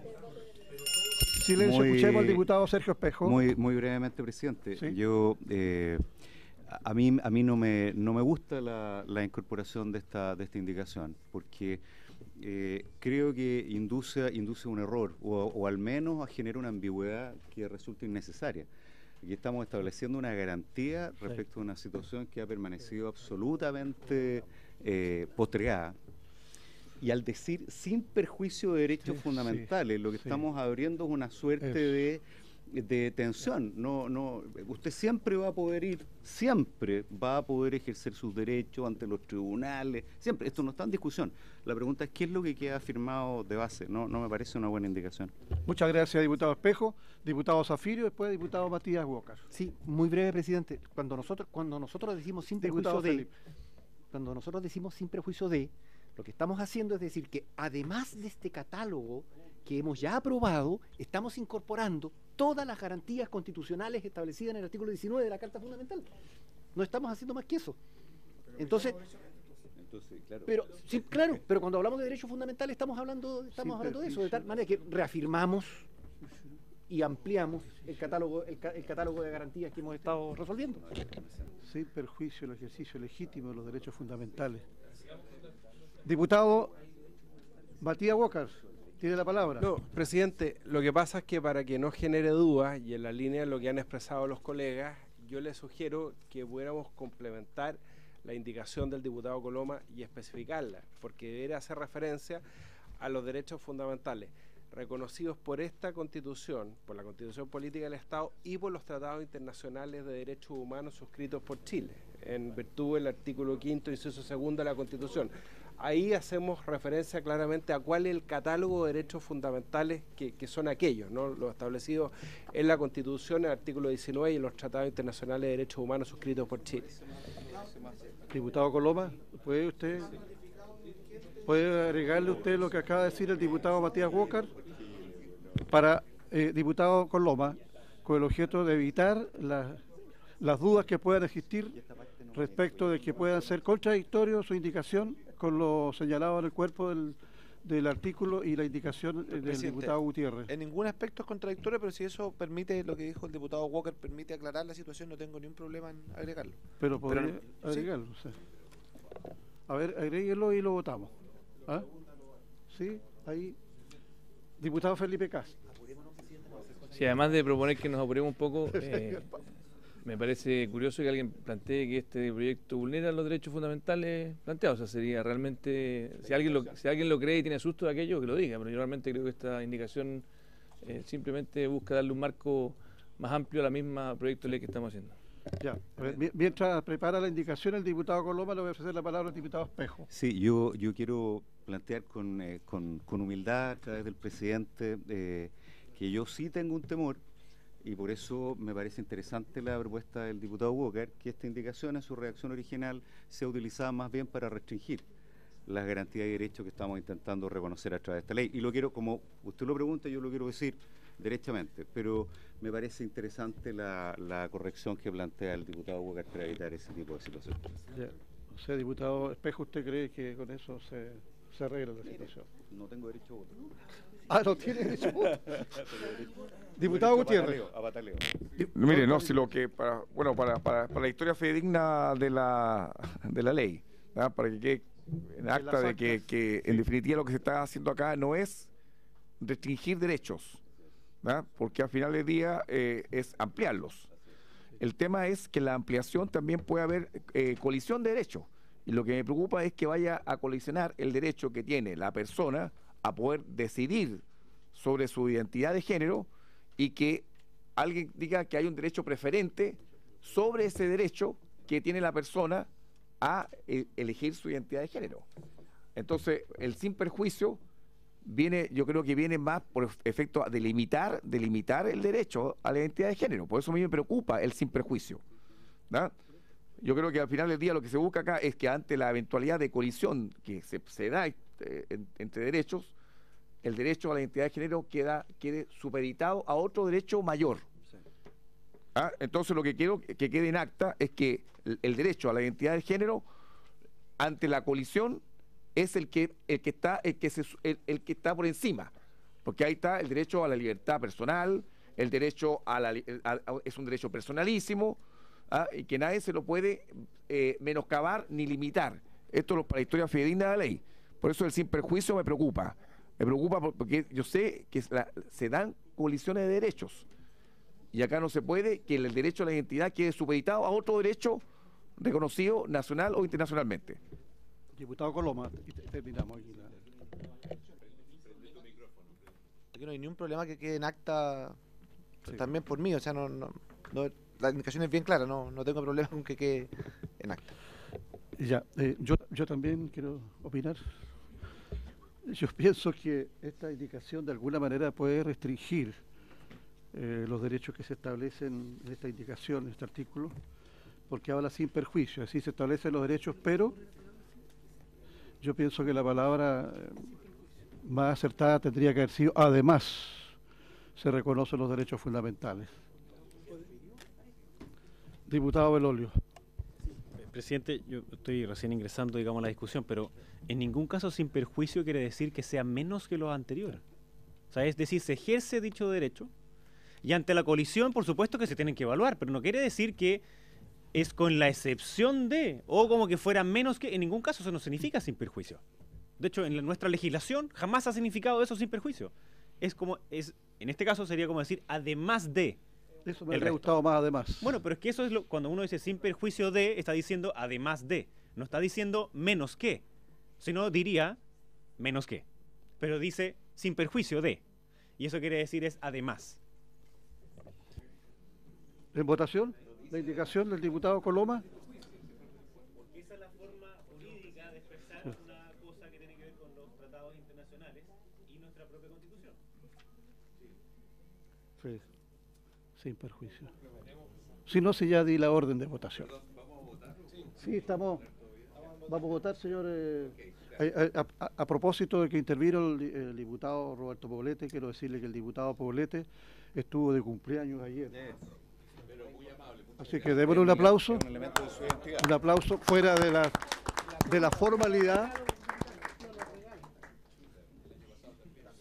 A: escuchemos al diputado Sergio Espejo.
H: Muy brevemente, presidente. ¿Sí? Yo, a mí no me gusta la incorporación de esta indicación, porque creo que induce un error, o al menos genera una ambigüedad que resulta innecesaria. Aquí estamos estableciendo una garantía respecto a una situación que ha permanecido absolutamente postergada. Y al decir sin perjuicio de derechos fundamentales, lo que estamos abriendo es una suerte de tensión. Usted siempre va a poder ejercer sus derechos ante los tribunales, siempre. Esto no está en discusión. La pregunta es qué es lo que queda firmado de base. No me parece una buena indicación.
A: Muchas gracias, diputado Espejo. Diputado Zafirio, después diputado Matías Walker.
G: Sí, muy breve, presidente. Cuando nosotros decimos sin perjuicio de, lo que estamos haciendo es decir que además de este catálogo que hemos ya aprobado, estamos incorporando todas las garantías constitucionales establecidas en el artículo 19 de la Carta Fundamental. No estamos haciendo más que eso. Entonces, claro. Pero cuando hablamos de derechos fundamentales estamos hablando de eso, de tal manera que reafirmamos y ampliamos el catálogo de garantías que hemos estado resolviendo.
A: Sin perjuicio del ejercicio legítimo de los derechos fundamentales. Diputado Matías Walker, tiene la palabra.
M: No, presidente, lo que pasa es que para que no genere dudas y en la línea de lo que han expresado los colegas, yo les sugiero que pudiéramos complementar la indicación del diputado Coloma y especificarla, porque debería hacer referencia a los derechos fundamentales reconocidos por esta Constitución, por la Constitución Política del Estado y por los tratados internacionales de derechos humanos suscritos por Chile, en virtud del artículo 5º, inciso 2 de la Constitución. Ahí hacemos referencia claramente a cuál es el catálogo de derechos fundamentales que son aquellos, ¿no? Los establecidos en la Constitución, el artículo 19 y en los tratados internacionales de derechos humanos suscritos por Chile.
A: Diputado Coloma, ¿puede agregarle usted lo que acaba de decir el diputado Matías Walker? Para diputado Coloma, con el objeto de evitar las dudas que puedan existir respecto de que puedan ser contradictorios su indicación con lo señalado en el cuerpo del artículo y la indicación del diputado Gutiérrez.
I: En ningún aspecto es contradictorio, pero si eso permite, lo que dijo el diputado Walker, permite aclarar la situación, no tengo ningún problema en agregarlo.
A: Pero podría agregarlo. ¿Sí? A ver, agréguelo y lo votamos. ¿Ah? Sí, ahí. Diputado Felipe Cas.
D: Sí, además de proponer que nos apuremos un poco, me parece curioso que alguien plantee que este proyecto vulnera los derechos fundamentales planteados. O sea, sería realmente, si alguien lo cree y tiene susto de aquello, que lo diga, pero yo realmente creo que esta indicación simplemente busca darle un marco más amplio a la misma proyecto de ley que estamos haciendo.
A: Ya, mientras prepara la indicación el diputado Coloma, le voy a ofrecer la palabra al diputado Espejo.
H: Sí, yo quiero plantear con humildad a través del presidente que yo sí tengo un temor, y por eso me parece interesante la propuesta del diputado Walker, que esta indicación en su redacción original sea utilizada más bien para restringir las garantías y derechos que estamos intentando reconocer a través de esta ley. Y lo quiero, como usted lo pregunta, yo lo quiero decir derechamente, pero me parece interesante la corrección que plantea el diputado Walker para evitar ese tipo de situaciones.
A: Ya. O sea, diputado Espejo, ¿usted cree que con eso se arregla la situación?
H: No tengo derecho a voto.
A: Ah, no tiene derecho a voto. Diputado Gutiérrez.
K: Mire, no, si lo que para la historia fidedigna de la ley, ¿verdad? Para que quede en acta de que en definitiva lo que se está haciendo acá no es restringir derechos, ¿verdad? Porque al final del día es ampliarlos. El tema es que la ampliación también puede haber colisión de derechos, y lo que me preocupa es que vaya a colisionar el derecho que tiene la persona a poder decidir sobre su identidad de género, y que alguien diga que hay un derecho preferente sobre ese derecho que tiene la persona a elegir su identidad de género. Entonces, el sin perjuicio yo creo que viene más por efecto de limitar el derecho a la identidad de género. Por eso a mí me preocupa el sin perjuicio, ¿verdad? Yo creo que al final del día lo que se busca acá es que ante la eventualidad de colisión que se da entre derechos, el derecho a la identidad de género quede supeditado a otro derecho mayor. ¿Ah? Entonces lo que quiero que quede en acta es que el derecho a la identidad de género ante la colisión es el que está por encima, porque ahí está el derecho a la libertad personal, el derecho es un derecho personalísimo, y que nadie se lo puede menoscabar ni limitar. Esto es para la historia fidedigna de la ley. Por eso el sin perjuicio me preocupa. Me preocupa porque yo sé que se dan colisiones de derechos, y acá no se puede que el derecho a la identidad quede supeditado a otro derecho reconocido nacional o internacionalmente.
A: Diputado Coloma, y terminamos aquí.
I: Aquí no hay ningún problema que quede en acta, sí. También por mí, o sea, la indicación es bien clara, no tengo problema con que quede en acta.
A: Ya, yo también quiero opinar. Yo pienso que esta indicación de alguna manera puede restringir los derechos que se establecen en esta indicación, en este artículo, porque habla sin perjuicio, así se establecen los derechos, pero yo pienso que la palabra más acertada tendría que haber sido además se reconocen los derechos fundamentales. Diputado Belolio.
N: Presidente, yo estoy recién ingresando, digamos, a la discusión, pero en ningún caso sin perjuicio quiere decir que sea menos que lo anterior. O sea, es decir, se ejerce dicho derecho Y ante la colisión, por supuesto que se tienen que evaluar, pero no quiere decir que es con la excepción de, o como que fuera menos que, en ningún caso eso no significa sin perjuicio. De hecho, en nuestra legislación jamás ha significado eso sin perjuicio. Es como, en este caso sería como decir, además de.
A: Eso me habría gustado más, además.
N: Bueno, pero es que eso es cuando uno dice sin perjuicio de, está diciendo además de. No está diciendo menos que, sino diría menos que. Pero dice sin perjuicio de. Y eso quiere decir es además.
A: ¿En votación? ¿La indicación del diputado Coloma?
N: Porque esa es la forma jurídica de expresar una cosa que tiene que ver con los tratados internacionales y nuestra propia Constitución.
A: Sí, sin perjuicio. Si no, si ya di la orden de votación. Sí, estamos. Vamos a votar, señor. A propósito de que intervino el diputado Roberto Poblete, quiero decirle que el diputado Poblete estuvo de cumpleaños ayer. Así que démosle un aplauso. Un aplauso fuera de la formalidad.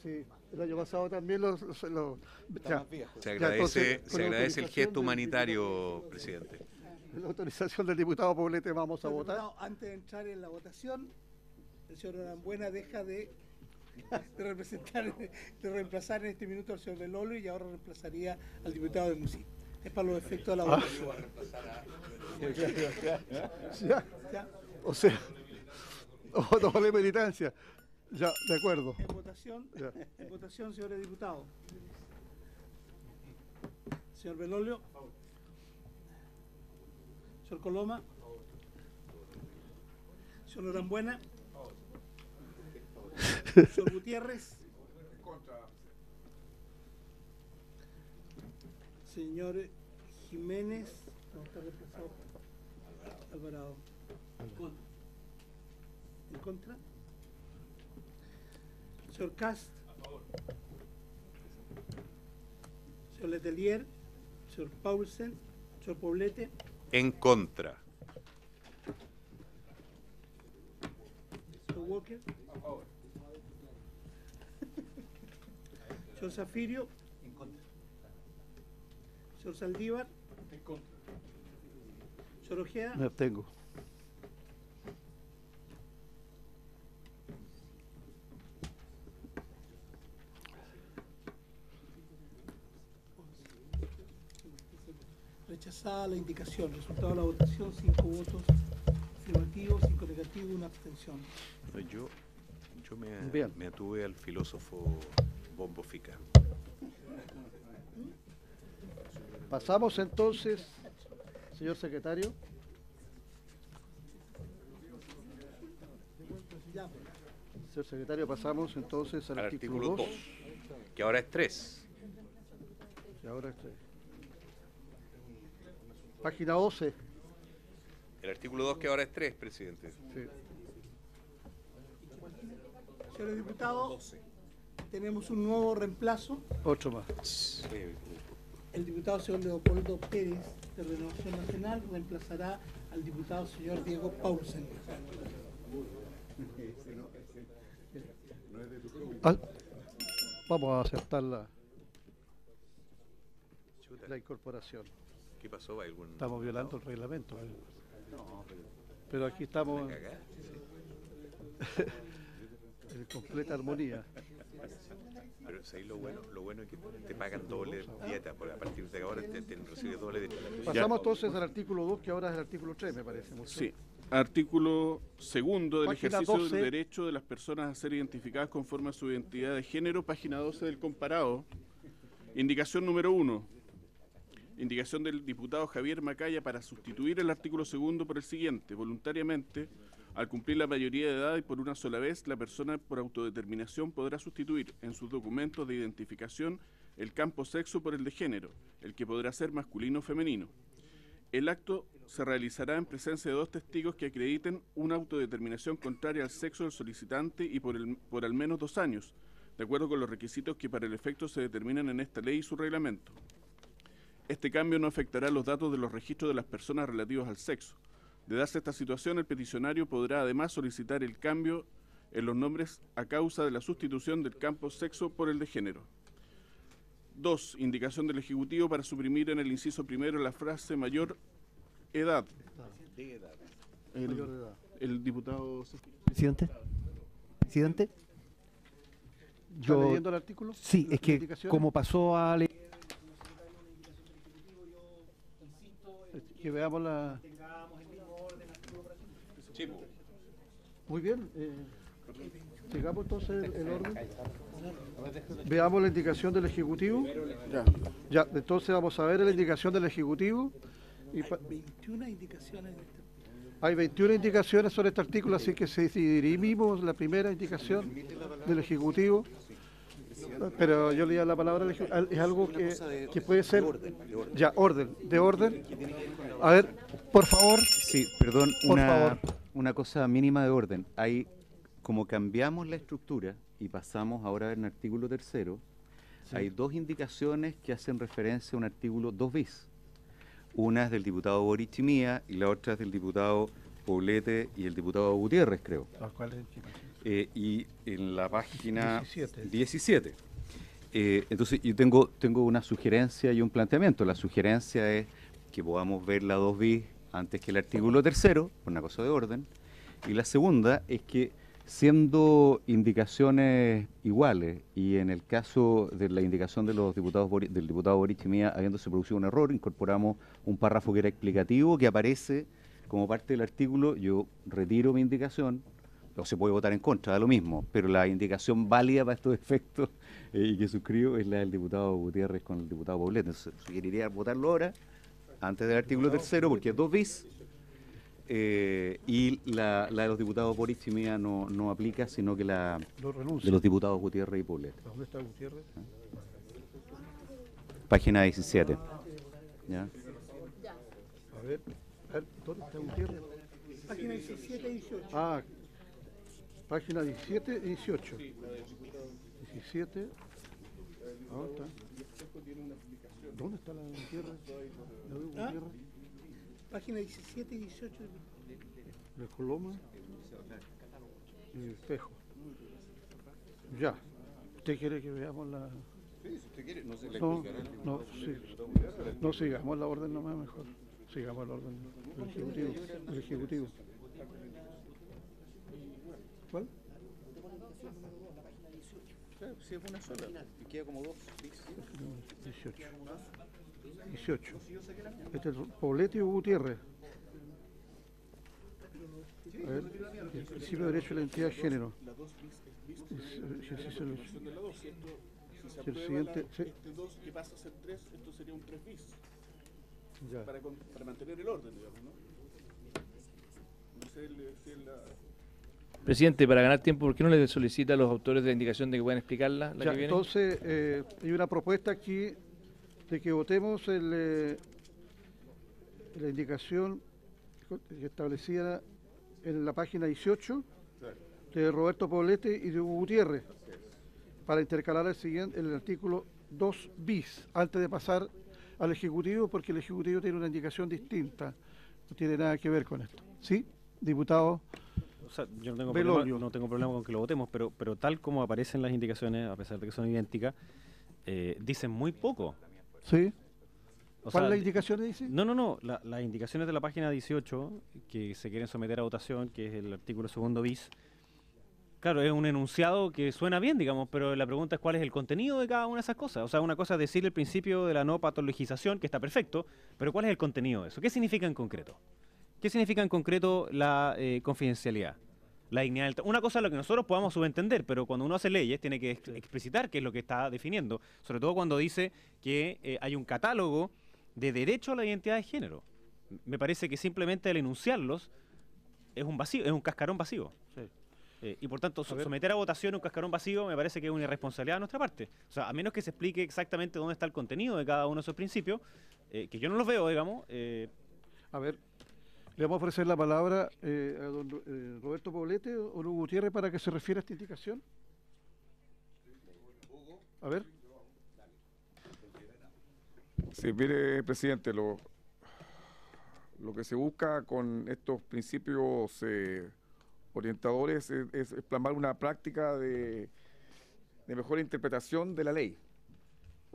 A: Sí, el año pasado también
L: se agradece el gesto humanitario, presidente.
A: La autorización del diputado Poblete vamos a votar.
B: Antes de entrar en la votación, el señor Norambuena deja de reemplazar en este minuto al señor Belolio y ahora reemplazaría al diputado de Musi. Es para los efectos de la votación.
A: O sea, doble militancia. Ya, de acuerdo.
B: En votación, señores diputados. Señor Belolio. Señor Coloma. Señor Norambuena. Señor Gutiérrez. Señor Jiménez. No está reemplazado. Alvarado. ¿En contra? Señor Cast. Señor Letelier. Señor Paulsen. Señor Poblete.
L: En contra.
B: Señor Walker. Señor Zafirio. En contra. Señor Saldívar. En contra. Señor Ojeda.
A: Me abstengo.
B: Rechazada la indicación. Resultado de la votación: 5 votos afirmativos, 5 negativos, 1 abstención.
L: Yo me atuve al filósofo Bombo Fica.
A: Pasamos entonces, señor secretario. Señor secretario, pasamos entonces al artículo 2.
L: Que ahora es 3.
A: Que ahora es 3. Página 12.
L: El artículo 2 que ahora es 3, presidente.
A: Sí.
B: Señores diputados, tenemos un nuevo reemplazo.
A: Otro más.
B: El diputado señor Leopoldo Pérez, de Renovación Nacional, reemplazará al diputado señor Diego Paulsen.
A: Vamos a aceptar la incorporación.
L: ¿Qué pasó?
A: Estamos violando el reglamento. Pero aquí estamos en completa armonía.
L: Pero ¿sabes lo bueno es que te pagan doble dieta, porque a partir de ahora te recibes doble dieta.
A: Pasamos entonces al artículo 2, que ahora es el artículo 3, me parece.
J: Sí. Artículo 2 del
A: Página
J: ejercicio
A: 12.
J: del derecho de las personas a ser identificadas conforme a su identidad de género, página 12 del comparado. Indicación número 1. Indicación del diputado Javier Macaya para sustituir el artículo 2 por el siguiente. Voluntariamente, al cumplir la mayoría de edad y por una sola vez, la persona por autodeterminación podrá sustituir en sus documentos de identificación el campo sexo por el de género, el que podrá ser masculino o femenino. El acto se realizará en presencia de 2 testigos que acrediten una autodeterminación contraria al sexo del solicitante y por al menos 2 años, de acuerdo con los requisitos que para el efecto se determinan en esta ley y su reglamento. Este cambio no afectará los datos de los registros de las personas relativos al sexo. De darse esta situación, el peticionario podrá además solicitar el cambio en los nombres a causa de la sustitución del campo sexo por el de género. 2. Indicación del Ejecutivo para suprimir en el inciso primero la frase mayor edad. El diputado...
G: Presidente. Presidente.
A: ¿Está leyendo el artículo?
G: Sí, es que como pasó a leer...
A: Que veamos la... Muy bien. Sigamos entonces el orden. Veamos la indicación del Ejecutivo. Ya, entonces vamos a ver la indicación del Ejecutivo.
B: Hay 21 indicaciones.
A: Hay 21 indicaciones sobre este artículo, así que si dirimimos la primera indicación del Ejecutivo, pero yo leía la palabra, es algo que puede ser... Ya, de orden. A ver, por favor.
H: Sí, perdón, una cosa mínima de orden. Hay, como cambiamos la estructura y pasamos ahora a ver un artículo tercero, hay dos indicaciones que hacen referencia a un artículo 2 bis. Una es del diputado Boric y mía, y la otra es del diputado Poblete y el diputado Gutiérrez, creo.
A: ¿Cuál es?
H: Y en la página
A: 17.
H: Entonces yo tengo una sugerencia y un planteamiento. La sugerencia es que podamos ver la 2 bis antes que el artículo tercero, por una cosa de orden. Y la segunda es que, siendo indicaciones iguales, y en el caso de la indicación de los diputados del diputado Boric y mía, habiéndose producido un error, incorporamos un párrafo que era explicativo, que aparece como parte del artículo. Yo retiro mi indicación, o se puede votar en contra, da lo mismo, pero la indicación válida para estos efectos y que suscribo es la del diputado Gutiérrez con el diputado Poblete. Entonces sugeriría votarlo ahora, antes del artículo tercero, porque es 2 bis. Y la de los diputados Boric y mía no aplica, sino que la de los diputados Gutiérrez y Poblete.
A: ¿Dónde está Gutiérrez?
H: Página 17. ¿Ya?
A: A ver, ¿dónde está Gutiérrez?
B: Página 17 y 18.
A: Ah, página 17 y 18. 17. ¿Dónde está? ¿Dónde está la Gutiérrez?
B: Página 17 y 18.
A: De Coloma y Espejo. Ya. ¿Usted quiere que veamos la...?
H: Sí, si usted quiere, no se le
A: no, sigamos la orden nomás mejor. Sigamos la orden del Ejecutivo. ¿Cuál?
H: Si es una sola, y queda como 2 bis.
A: 18. Este es Poblete y Gutiérrez. A ver, el principio de derecho a la identidad de género.
J: Si el siguiente, este 2 que pasa a ser 3, esto sería un 3 bis.
A: Ya.
J: Para mantener el orden, digamos, ¿no? No sé si es la...
D: Presidente, para ganar tiempo, ¿por qué no le solicita a los autores de la indicación de que puedan explicarla?
A: Ya, que viene? Entonces, hay una propuesta aquí de que votemos la indicación que establecida en la página 18 de Roberto Poblete y de Hugo Gutiérrez para intercalar el artículo 2 bis antes de pasar al Ejecutivo, porque el Ejecutivo tiene una indicación distinta, no tiene nada que ver con esto. ¿Sí, diputado?
N: O sea, yo no tengo problema con que lo votemos, pero tal como aparecen las indicaciones, a pesar de que son idénticas, dicen muy poco.
A: ¿Sí? ¿Cuál las indicaciones dice?
N: No. Las indicaciones de la página 18 que se quieren someter a votación, que es el artículo 2 bis, claro, es un enunciado que suena bien, digamos, pero la pregunta es cuál es el contenido de cada una de esas cosas. O sea, una cosa es decir el principio de la no patologización, que está perfecto, pero ¿cuál es el contenido de eso? ¿Qué significa en concreto? ¿Qué significa en concreto la confidencialidad? La dignidad del una cosa es lo que nosotros podamos subentender, pero cuando uno hace leyes tiene que explicitar qué es lo que está definiendo, sobre todo cuando dice que hay un catálogo de derecho a la identidad de género. Me parece que simplemente al enunciarlos es un vacío, es un cascarón vacío. Sí. Y por tanto, someter a votación un cascarón vacío me parece que es una irresponsabilidad de nuestra parte. O sea, a menos que se explique exactamente dónde está el contenido de cada uno de esos principios, que yo no los veo, digamos.
A: A ver, le vamos a ofrecer la palabra a don Roberto Poblete o Hugo Gutiérrez para que se refiera a esta indicación. A ver.
K: Sí, mire, presidente, lo que se busca con estos principios orientadores es plasmar una práctica de mejor interpretación de la ley.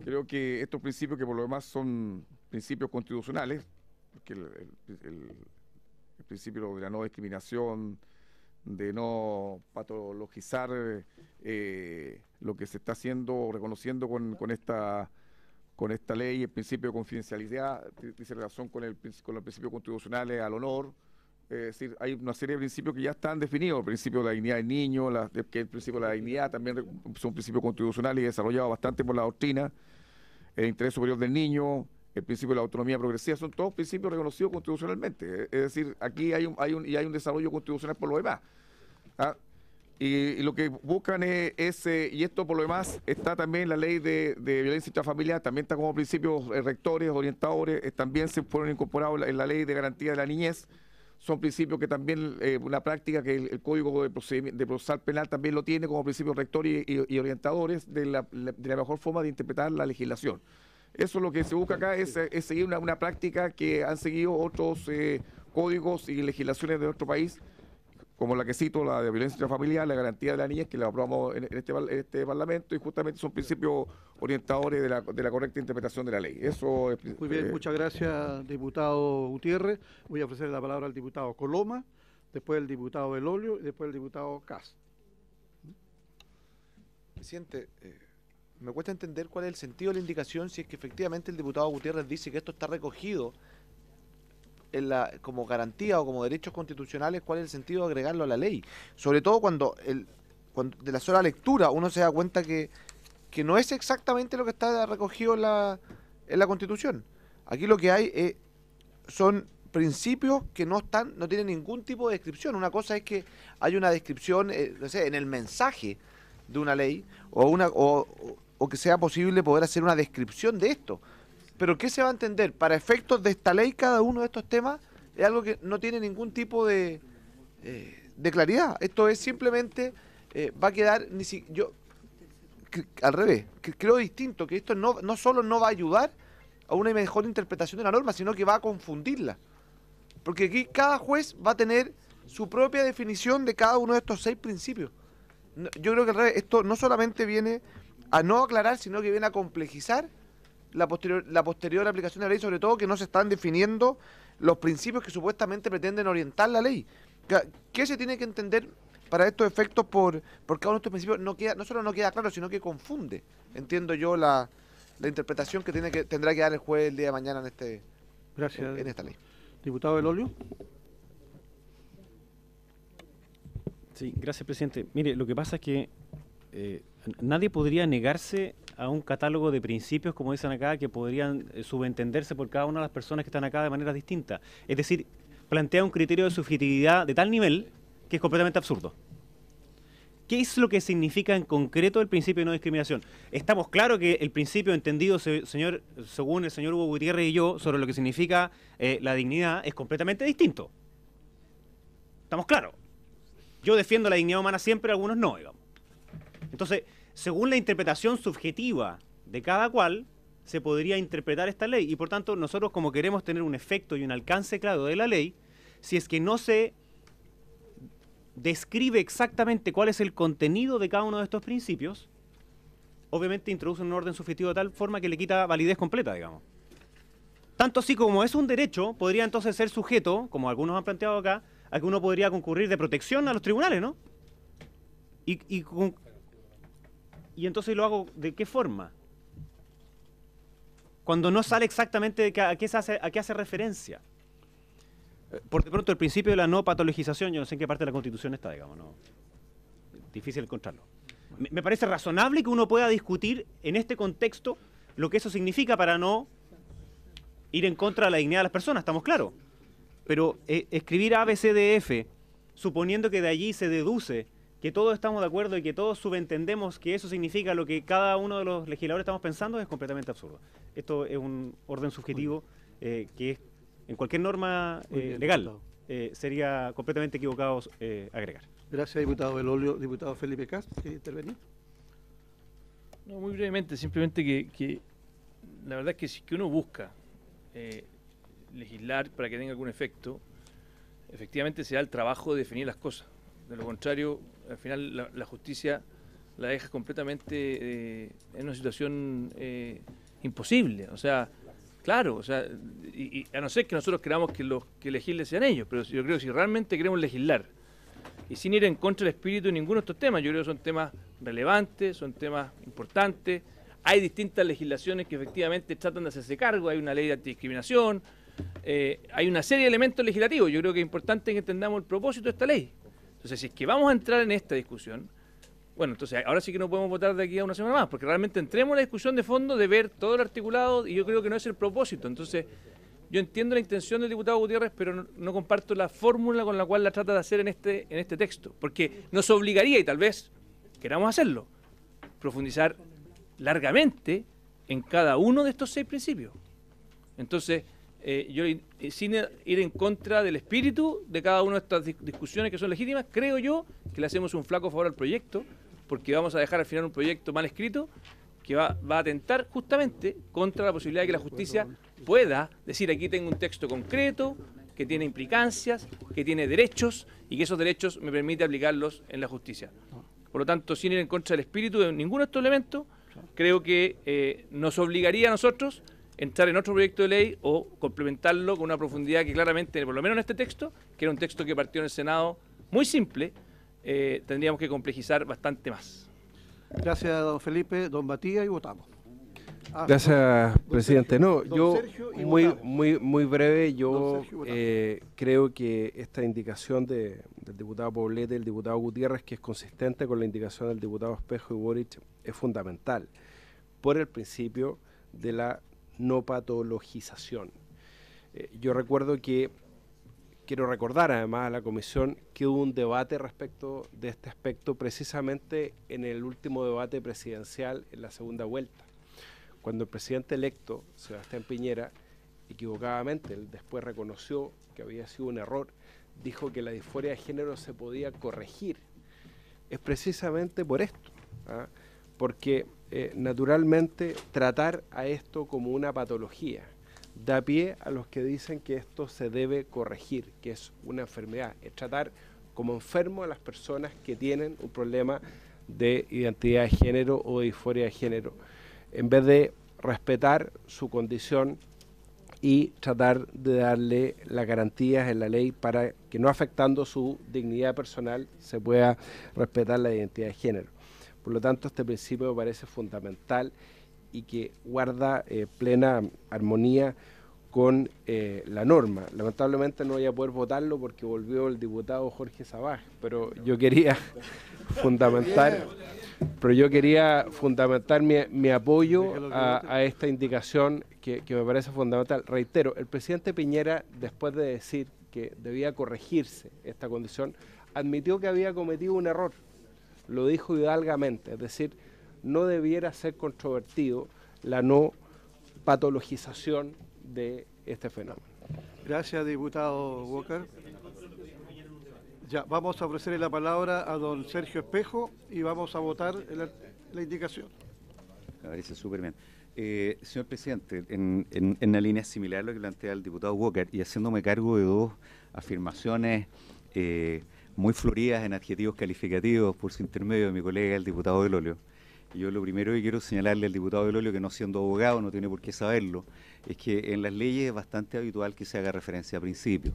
K: Creo que estos principios, que por lo demás son principios constitucionales, porque el principio de la no discriminación, de no patologizar lo que se está haciendo, reconociendo con esta ley, el principio de confidencialidad, dice relación con los principios constitucionales al honor. Es decir, hay una serie de principios que ya están definidos, el principio de la dignidad del niño, que el principio de la dignidad también son principios constitucionales y desarrollados bastante por la doctrina, el interés superior del niño, el principio de la autonomía progresiva, son todos principios reconocidos constitucionalmente. Es decir, aquí hay un desarrollo constitucional por lo demás. ¿Ah? Y lo que buscan es y esto por lo demás está también en la ley de violencia intrafamiliar, también está como principios rectores, orientadores, también se fueron incorporados en la ley de garantía de la niñez. Son principios que también, una práctica que el Código de Procesal Penal también lo tiene como principios rectores y orientadores de la mejor forma de interpretar la legislación. Eso es lo que se busca acá, es seguir una práctica que han seguido otros códigos y legislaciones de nuestro país, como la que cito, la de violencia intrafamiliar, la garantía de la niñez, que la aprobamos en este Parlamento, y justamente son principios orientadores de la correcta interpretación de la ley. Eso es,
A: muy bien, muchas gracias, diputado Gutiérrez. Voy a ofrecer la palabra al diputado Coloma, después el diputado Belolio y después el diputado Cas.
I: Presidente, me cuesta entender cuál es el sentido de la indicación si es que efectivamente el diputado Gutiérrez dice que esto está recogido como garantía o como derechos constitucionales. ¿Cuál es el sentido de agregarlo a la ley? Sobre todo cuando de la sola lectura uno se da cuenta que no es exactamente lo que está recogido en la Constitución. Aquí lo que hay son principios que no tienen ningún tipo de descripción. Una cosa es que hay una descripción, no sé, en el mensaje de una ley o que sea posible poder hacer una descripción de esto. Pero ¿qué se va a entender? Para efectos de esta ley, cada uno de estos temas es algo que no tiene ningún tipo de claridad. Esto es simplemente, va a quedar, al revés, creo distinto, que esto no solo no va a ayudar a una mejor interpretación de la norma, sino que va a confundirla. Porque aquí cada juez va a tener su propia definición de cada uno de estos 6 principios. Yo creo que al revés, esto no solamente viene a no aclarar, sino que viene a complejizar la posterior aplicación de la ley, sobre todo que no se están definiendo los principios que supuestamente pretenden orientar la ley. ¿Qué se tiene que entender para estos efectos por cada uno de estos principios? No solo no queda claro, sino que confunde, entiendo yo, la interpretación que tendrá que dar el juez el día de mañana en esta ley.
A: Diputado Belolio.
N: Sí, gracias, presidente. Mire, lo que pasa es que nadie podría negarse a un catálogo de principios, como dicen acá, que podrían subentenderse por cada una de las personas que están acá de manera distinta. Es decir, plantea un criterio de subjetividad de tal nivel que es completamente absurdo. ¿Qué es lo que significa en concreto el principio de no discriminación? Estamos claros que el principio entendido, según el señor Hugo Gutiérrez y yo, sobre lo que significa la dignidad, es completamente distinto. Estamos claros. Yo defiendo la dignidad humana siempre, algunos no, digamos. Entonces, según la interpretación subjetiva de cada cual, se podría interpretar esta ley. Y por tanto, nosotros, como queremos tener un efecto y un alcance claro de la ley, si es que no se describe exactamente cuál es el contenido de cada uno de estos principios, obviamente introduce un orden subjetivo de tal forma que le quita validez completa, digamos. Tanto así como es un derecho, podría entonces ser sujeto, como algunos han planteado acá, a que uno podría concurrir de protección a los tribunales, ¿no? Y entonces lo hago ¿de qué forma? Cuando no sale exactamente a qué hace referencia. Por de pronto el principio de la no patologización, yo no sé en qué parte de la Constitución está, digamos, no. Difícil encontrarlo. Me parece razonable que uno pueda discutir en este contexto lo que eso significa para no ir en contra de la dignidad de las personas, estamos claros. Pero escribir A, B, C, D, F, suponiendo que de allí se deduce que todos estamos de acuerdo y que todos subentendemos que eso significa lo que cada uno de los legisladores estamos pensando, es completamente absurdo. Esto es un orden subjetivo que es, en cualquier norma legal sería completamente equivocado agregar.
A: Gracias, diputado Belolio. Diputado Felipe Cas, ¿quiere intervenir?
D: No, muy brevemente, simplemente que la verdad es que si que uno busca legislar para que tenga algún efecto, efectivamente se da el trabajo de definir las cosas. De lo contrario, al final la justicia la deja completamente en una situación imposible. O sea, claro, o sea, y a no ser que nosotros creamos que los que legislen sean ellos, pero yo creo que si realmente queremos legislar, y sin ir en contra del espíritu de ninguno de estos temas, yo creo que son temas relevantes, son temas importantes. Hay distintas legislaciones que efectivamente tratan de hacerse cargo, hay una ley de antidiscriminación, hay una serie de elementos legislativos. Yo creo que es importante que entendamos el propósito de esta ley. Entonces, si es que vamos a entrar en esta discusión, bueno, entonces ahora sí que no podemos votar de aquí a una semana más, porque realmente entremos en la discusión de fondo de ver todo el articulado, y yo creo que no es el propósito. Entonces, yo entiendo la intención del diputado Gutiérrez, pero no comparto la fórmula con la cual la trata de hacer en este texto, porque nos obligaría, y tal vez queramos hacerlo, profundizar largamente en cada uno de estos 6 principios. Entonces, yo, sin ir en contra del espíritu de cada una de estas discusiones que son legítimas, creo yo que le hacemos un flaco favor al proyecto, porque vamos a dejar al final un proyecto mal escrito que va a atentar justamente contra la posibilidad de que la justicia pueda decir: aquí tengo un texto concreto, que tiene implicancias, que tiene derechos, y que esos derechos me permite aplicarlos en la justicia. Por lo tanto, sin ir en contra del espíritu de ninguno de estos elementos, creo que nos obligaría a nosotros entrar en otro proyecto de ley o complementarlo con una profundidad que claramente, por lo menos en este texto, que era un texto que partió en el Senado muy simple, tendríamos que complejizar bastante más.
A: Gracias, don Felipe. Don Matías, y votamos.
M: Gracias, presidente. No, yo
A: votamos.
M: muy breve. Yo creo que esta indicación del diputado Poblete y el diputado Gutiérrez, que es consistente con la indicación del diputado Espejo y Boric, es fundamental por el principio de la no patologización. Yo recuerdo que, quiero recordar además a la comisión, que hubo un debate respecto de este aspecto precisamente en el último debate presidencial en la segunda vuelta, cuando el presidente electo, Sebastián Piñera, equivocadamente, él después reconoció que había sido un error, dijo que la disforia de género se podía corregir. Es precisamente por esto, porque naturalmente tratar a esto como una patología da pie a los que dicen que esto se debe corregir, que es una enfermedad, es tratar como enfermo a las personas que tienen un problema de identidad de género o de disforia de género, en vez de respetar su condición y tratar de darle las garantías en la ley para que, no afectando su dignidad personal, se pueda respetar la identidad de género. Por lo tanto, este principio me parece fundamental y que guarda plena armonía con la norma. Lamentablemente no voy a poder votarlo porque volvió el diputado Jorge Sabaj, pero yo quería fundamentar mi apoyo a esta indicación que me parece fundamental. Reitero, el presidente Piñera, después de decir que debía corregirse esta condición, admitió que había cometido un error. Lo dijo hidalgamente, es decir, no debiera ser controvertido la no patologización de este fenómeno.
A: Gracias, diputado Walker. Ya, vamos a ofrecerle la palabra a don Sergio Espejo y vamos a votar la indicación.
H: Me parece súper bien. Señor presidente, en una línea similar a lo que plantea el diputado Walker, y haciéndome cargo de 2 afirmaciones muy floridas en adjetivos calificativos por su intermedio de mi colega, el diputado Del Olio. Y yo lo primero que quiero señalarle al diputado Del Olio, que no siendo abogado no tiene por qué saberlo, es que en las leyes es bastante habitual que se haga referencia a principios.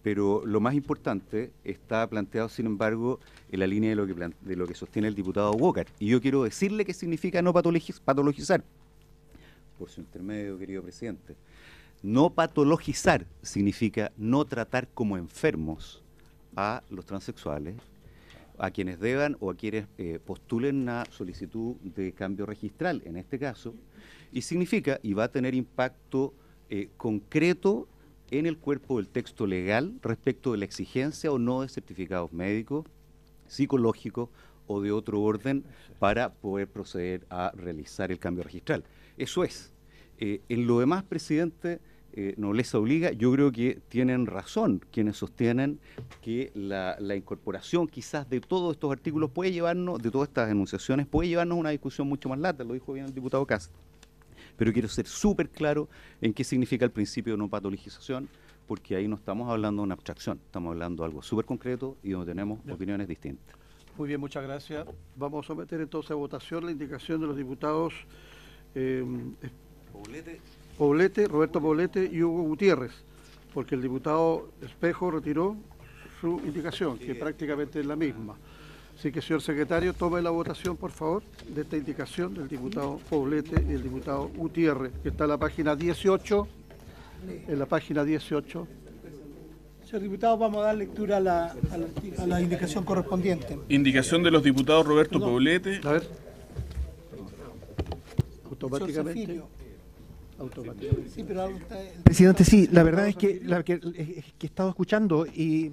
H: Pero lo más importante está planteado, sin embargo, en la línea de lo que sostiene el diputado Walker. Y yo quiero decirle qué significa no patologizar. Por su intermedio, querido presidente. No patologizar significa no tratar como enfermos a los transexuales, a quienes deban o a quienes postulen una solicitud de cambio registral, en este caso, y significa, y va a tener impacto concreto en el cuerpo del texto legal respecto de la exigencia o no de certificados médicos, psicológicos o de otro orden para poder proceder a realizar el cambio registral. Eso es. En lo demás, presidente, no les obliga. Yo creo que tienen razón quienes sostienen que la incorporación quizás de todos estos artículos puede llevarnos, de todas estas enunciaciones, puede llevarnos a una discusión mucho más larga, lo dijo bien el diputado Casa. Pero quiero ser súper claro en qué significa el principio de no patologización, porque ahí no estamos hablando de una abstracción, estamos hablando de algo súper concreto y donde tenemos opiniones distintas.
A: Muy bien, muchas gracias. Vamos a someter entonces a votación la indicación de los diputados Roberto Poblete y Hugo Gutiérrez, porque el diputado Espejo retiró su indicación, que prácticamente es la misma. Así que, señor secretario, tome la votación, por favor, de esta indicación del diputado Poblete y el diputado Gutiérrez, que está en la página 18. En la página 18.
B: Señor diputado, vamos a dar lectura a la indicación correspondiente.
J: Indicación de los diputados Roberto Poblete.
A: A ver. Automáticamente.
B: Sí, pero algo está...
G: Presidente, sí, la verdad es que he estado escuchando y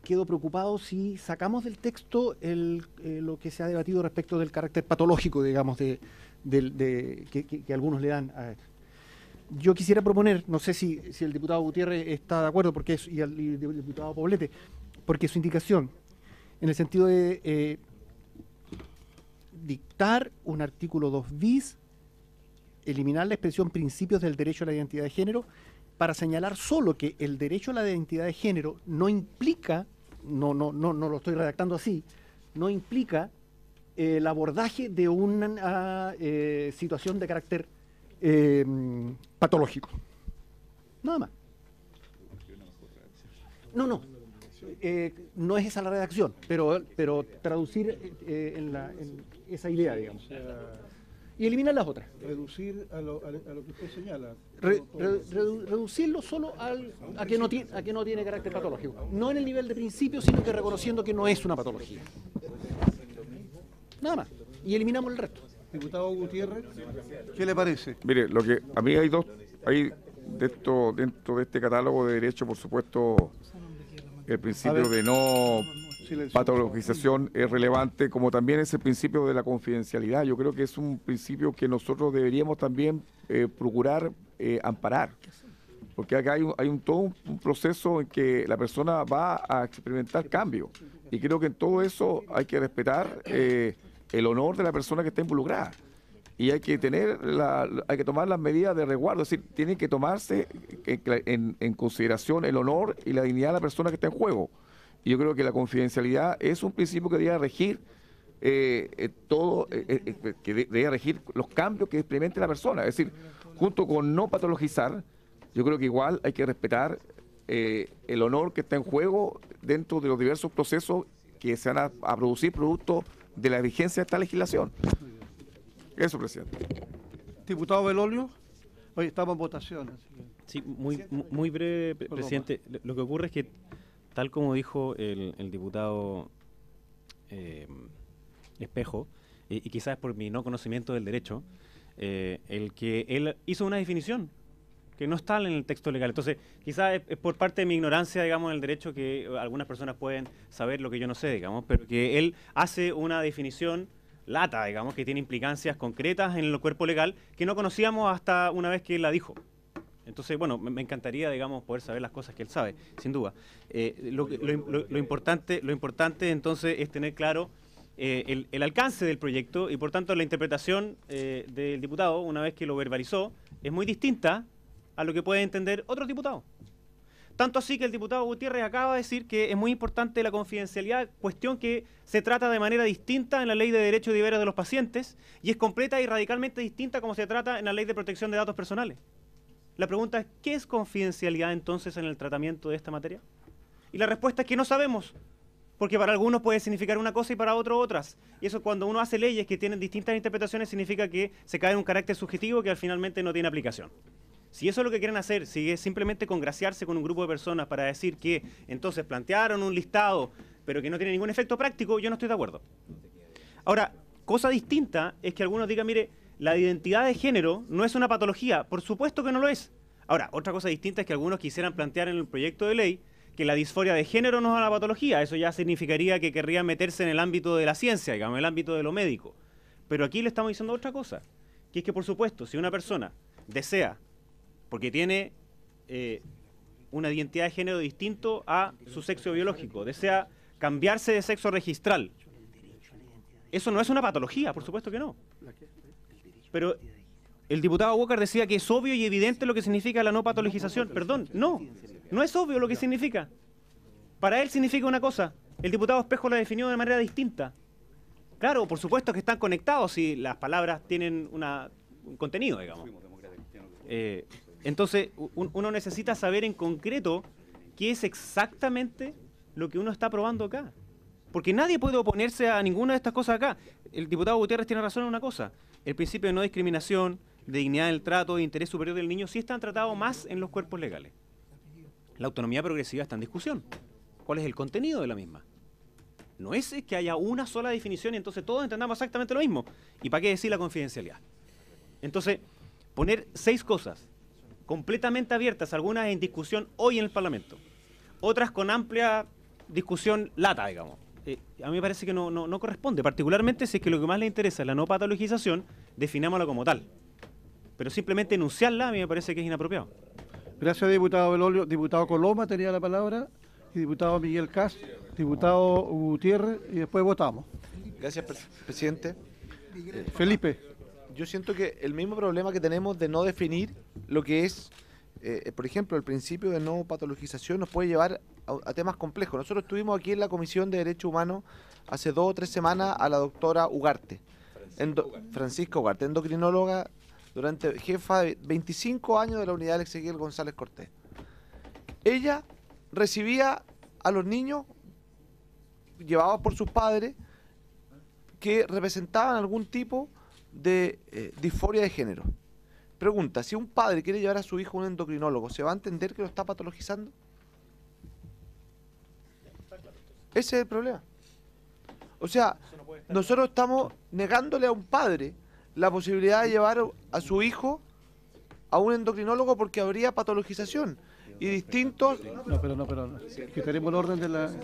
G: quedo preocupado si sacamos del texto lo que se ha debatido respecto del carácter patológico, digamos, que algunos le dan a esto. Yo quisiera proponer, no sé si el diputado Gutiérrez está de acuerdo y el diputado Poblete, porque su indicación, en el sentido de dictar un artículo 2 bis, eliminar la expresión principios del derecho a la identidad de género, para señalar solo que el derecho a la identidad de género no implica, no lo estoy redactando así, no implica el abordaje de una situación de carácter patológico. Nada más. No es esa la redacción, pero traducir en esa idea, digamos. Y eliminar las otras.
A: Reducir a lo que usted señala.
G: Reducirlo solo a que no tiene carácter patológico. No en el nivel de principio, sino que reconociendo que no es una patología. Nada más. Y eliminamos el resto.
A: Diputado Gutiérrez, ¿qué le parece?
K: Mire, lo que a mí hay dentro de este catálogo de derechos, por supuesto, el principio de no patologización es relevante, como también es el principio de la confidencialidad. Yo creo que es un principio que nosotros deberíamos también procurar amparar, porque acá hay todo un proceso en que la persona va a experimentar cambio, y creo que en todo eso hay que respetar el honor de la persona que está involucrada, y hay que tomar las medidas de resguardo, es decir, tiene que tomarse en consideración el honor y la dignidad de la persona que está en juego. Y yo creo que la confidencialidad es un principio que debe regir que debe regir los cambios que experimente la persona. Es decir, junto con no patologizar, yo creo que igual hay que respetar el honor que está en juego dentro de los diversos procesos que se van a producir producto de la vigencia de esta legislación. Eso, presidente.
A: Diputado Belolio, hoy estamos en votación. Así que...
N: Sí, muy breve, presidente. Lo que ocurre es que, tal como dijo el diputado Espejo, y quizás por mi no conocimiento del derecho, el que él hizo una definición que no está en el texto legal. Entonces, quizás es por parte de mi ignorancia, digamos, en el derecho, que algunas personas pueden saber lo que yo no sé, digamos, pero que él hace una definición lata, digamos, que tiene implicancias concretas en el cuerpo legal que no conocíamos hasta una vez que él la dijo. Entonces, bueno, me encantaría, digamos, poder saber las cosas que él sabe, sin duda. Lo importante entonces es tener claro el alcance del proyecto, y por tanto la interpretación del diputado, una vez que lo verbalizó, es muy distinta a lo que puede entender otros diputados. Tanto así que el diputado Gutiérrez acaba de decir que es muy importante la confidencialidad, cuestión que se trata de manera distinta en la Ley de Derechos y Deberes de los Pacientes, y es completa y radicalmente distinta como se trata en la Ley de Protección de Datos Personales. La pregunta es, ¿qué es confidencialidad entonces en el tratamiento de esta materia? Y la respuesta es que no sabemos, porque para algunos puede significar una cosa y para otros otras. Y eso, cuando uno hace leyes que tienen distintas interpretaciones, significa que se cae en un carácter subjetivo que finalmente no tiene aplicación. Si eso es lo que quieren hacer, si es simplemente congraciarse con un grupo de personas para decir que entonces plantearon un listado, pero que no tiene ningún efecto práctico, yo no estoy de acuerdo. Ahora, cosa distinta es que algunos digan, mire, la identidad de género no es una patología. Por supuesto que no lo es. Ahora, otra cosa distinta es que algunos quisieran plantear en el proyecto de ley que la disforia de género no es una patología. Eso ya significaría que querrían meterse en el ámbito de la ciencia, digamos, en el ámbito de lo médico. Pero aquí le estamos diciendo otra cosa, que es que, por supuesto, si una persona desea, porque tiene una identidad de género distinto a su sexo biológico, desea cambiarse de sexo registral, eso no es una patología, por supuesto que no. Pero el diputado Walker decía que es obvio y evidente lo que significa la no patologización. Perdón, no es obvio lo que significa. Para él significa una cosa, El diputado Espejo la definió de manera distinta. Claro, por supuesto que están conectados y las palabras tienen un contenido, digamos. Entonces, uno necesita saber en concreto qué es exactamente lo que uno está aprobando acá. Porque nadie puede oponerse a ninguna de estas cosas acá. El diputado Gutiérrez tiene razón en una cosa. El principio de no discriminación, de dignidad del trato, de interés superior del niño, sí están tratados más en los cuerpos legales. La autonomía progresiva está en discusión. ¿Cuál es el contenido de la misma? No es que haya una sola definición y entonces todos entendamos exactamente lo mismo. ¿Y para qué decir la confidencialidad? Entonces, poner 6 cosas completamente abiertas, algunas en discusión hoy en el Parlamento, otras con amplia discusión lata, digamos. A mí me parece que no corresponde, particularmente si es que lo que más le interesa es la no patologización, definámosla como tal. Pero simplemente enunciarla a mí me parece que es inapropiado.
A: Gracias, diputado Belolio. Diputado Coloma tenía la palabra, y diputado Miguel Cas, diputado Gutiérrez, y después votamos.
I: Gracias, presidente.
A: Felipe.
I: Yo siento que el mismo problema que tenemos de no definir lo que es, por ejemplo, el principio de no patologización nos puede llevar a temas complejos. Nosotros estuvimos aquí en la Comisión de Derechos Humanos hace 2 o 3 semanas a la doctora Ugarte, Francisca Ugarte, endocrinóloga, jefa de 25 años de la unidad Ezequiel González Cortés. Ella recibía a los niños llevados por sus padres que representaban algún tipo de disforia de género. Pregunta, si un padre quiere llevar a su hijo a un endocrinólogo, ¿se va a entender que lo está patologizando? Ese es el problema. O sea, nosotros estamos negándole a un padre la posibilidad de llevar a su hijo a un endocrinólogo porque habría patologización. Y distintos...
A: No, que tenemos el orden de la... Sí.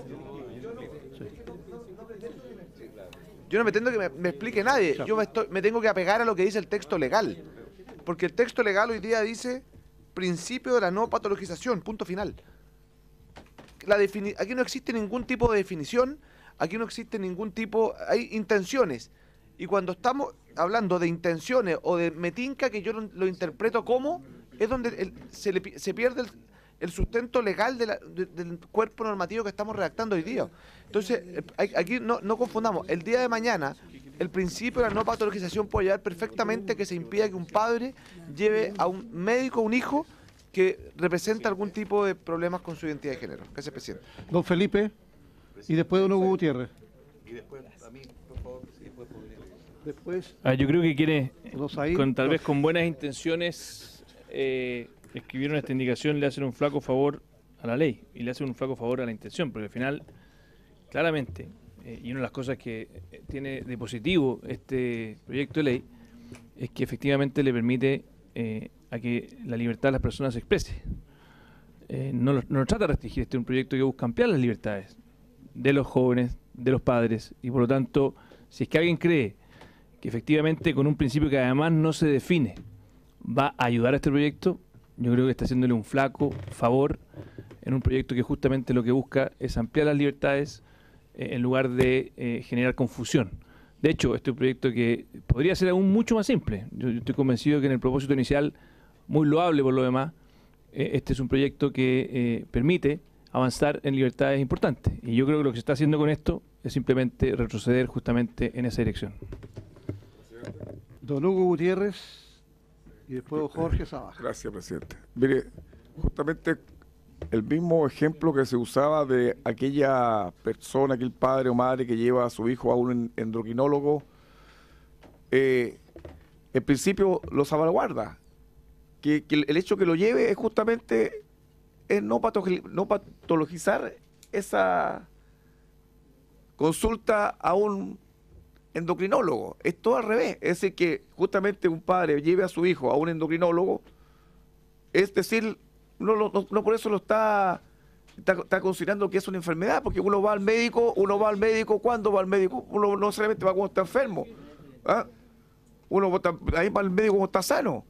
I: Yo no pretendo que me explique nadie. Yo me tengo que apegar a lo que dice el texto legal. Porque el texto legal hoy día dice principio de la no patologización, punto final. Aquí no existe ningún tipo de definición, aquí no existe ningún tipo... Hay intenciones. Y cuando estamos hablando de intenciones o de metinca, que yo lo interpreto como, es donde se pierde el sustento legal del cuerpo normativo que estamos redactando hoy día. Entonces, aquí no confundamos. El día de mañana, el principio de la no patologización puede llevar perfectamente que se impida que un padre lleve a un médico a un hijo que representa algún tipo de problemas con su identidad de género. Gracias, presidente.
A: Don Felipe, y después don Hugo Gutiérrez.
L: Y después, a mí, por favor,
A: después...
D: yo creo que quiere, tal vez con buenas intenciones, escribieron esta indicación, le hacen un flaco favor a la ley y le hacen un flaco favor a la intención, porque al final, claramente, y una de las cosas que tiene de positivo este proyecto de ley es que efectivamente le permite a que la libertad de las personas se exprese. No lo trata de restringir, este es un proyecto que busca ampliar las libertades de los jóvenes, de los padres, y por lo tanto, si es que alguien cree que efectivamente con un principio que además no se define va a ayudar a este proyecto, yo creo que está haciéndole un flaco favor en un proyecto que justamente lo que busca es ampliar las libertades en lugar de generar confusión. De hecho, este es un proyecto que podría ser aún mucho más simple. Yo estoy convencido que en el propósito inicial, muy loable por lo demás, este es un proyecto que permite avanzar en libertades importantes. Y yo creo que lo que se está haciendo con esto es simplemente retroceder justamente en esa dirección.
A: Don Hugo Gutiérrez y después Jorge Sabaja.
K: Gracias, presidente. Mire, justamente el mismo ejemplo que se usaba de aquella persona, aquel padre o madre que lleva a su hijo a un endocrinólogo, en principio lo salvaguarda. Que el hecho que lo lleve es justamente no patologizar esa consulta a un endocrinólogo. Es todo al revés. Es decir, que justamente un padre lleve a su hijo a un endocrinólogo, es decir, no por eso lo está considerando que es una enfermedad, porque uno va al médico, ¿cuándo va al médico? Uno no solamente va cuando está enfermo. ¿Ah? Uno ahí va al médico cuando está sano.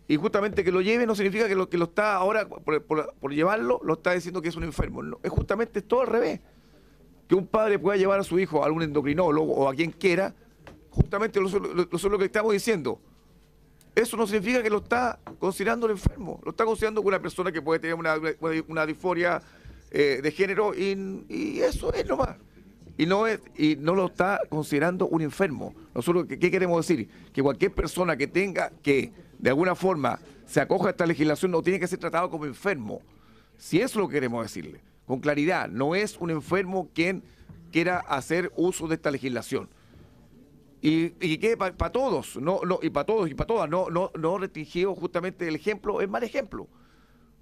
K: Y justamente que lo lleve no significa que lo está ahora, por llevarlo, lo está diciendo que es un enfermo. No, es justamente todo al revés. Que un padre pueda llevar a su hijo a algún endocrinólogo o a quien quiera, justamente eso es lo que estamos diciendo. Eso no significa que lo está considerando el enfermo. Lo está considerando como una persona que puede tener una disforia de género y eso es nomás. Y no lo está considerando un enfermo. Nosotros, ¿qué queremos decir? Que cualquier persona que tenga que, de alguna forma, se acoja a esta legislación no tiene que ser tratado como enfermo. Si eso es lo que queremos decirle, con claridad, no es un enfermo quien quiera hacer uso de esta legislación. Y que para todos, y para todos y para todas, no restringido justamente el ejemplo, es mal ejemplo.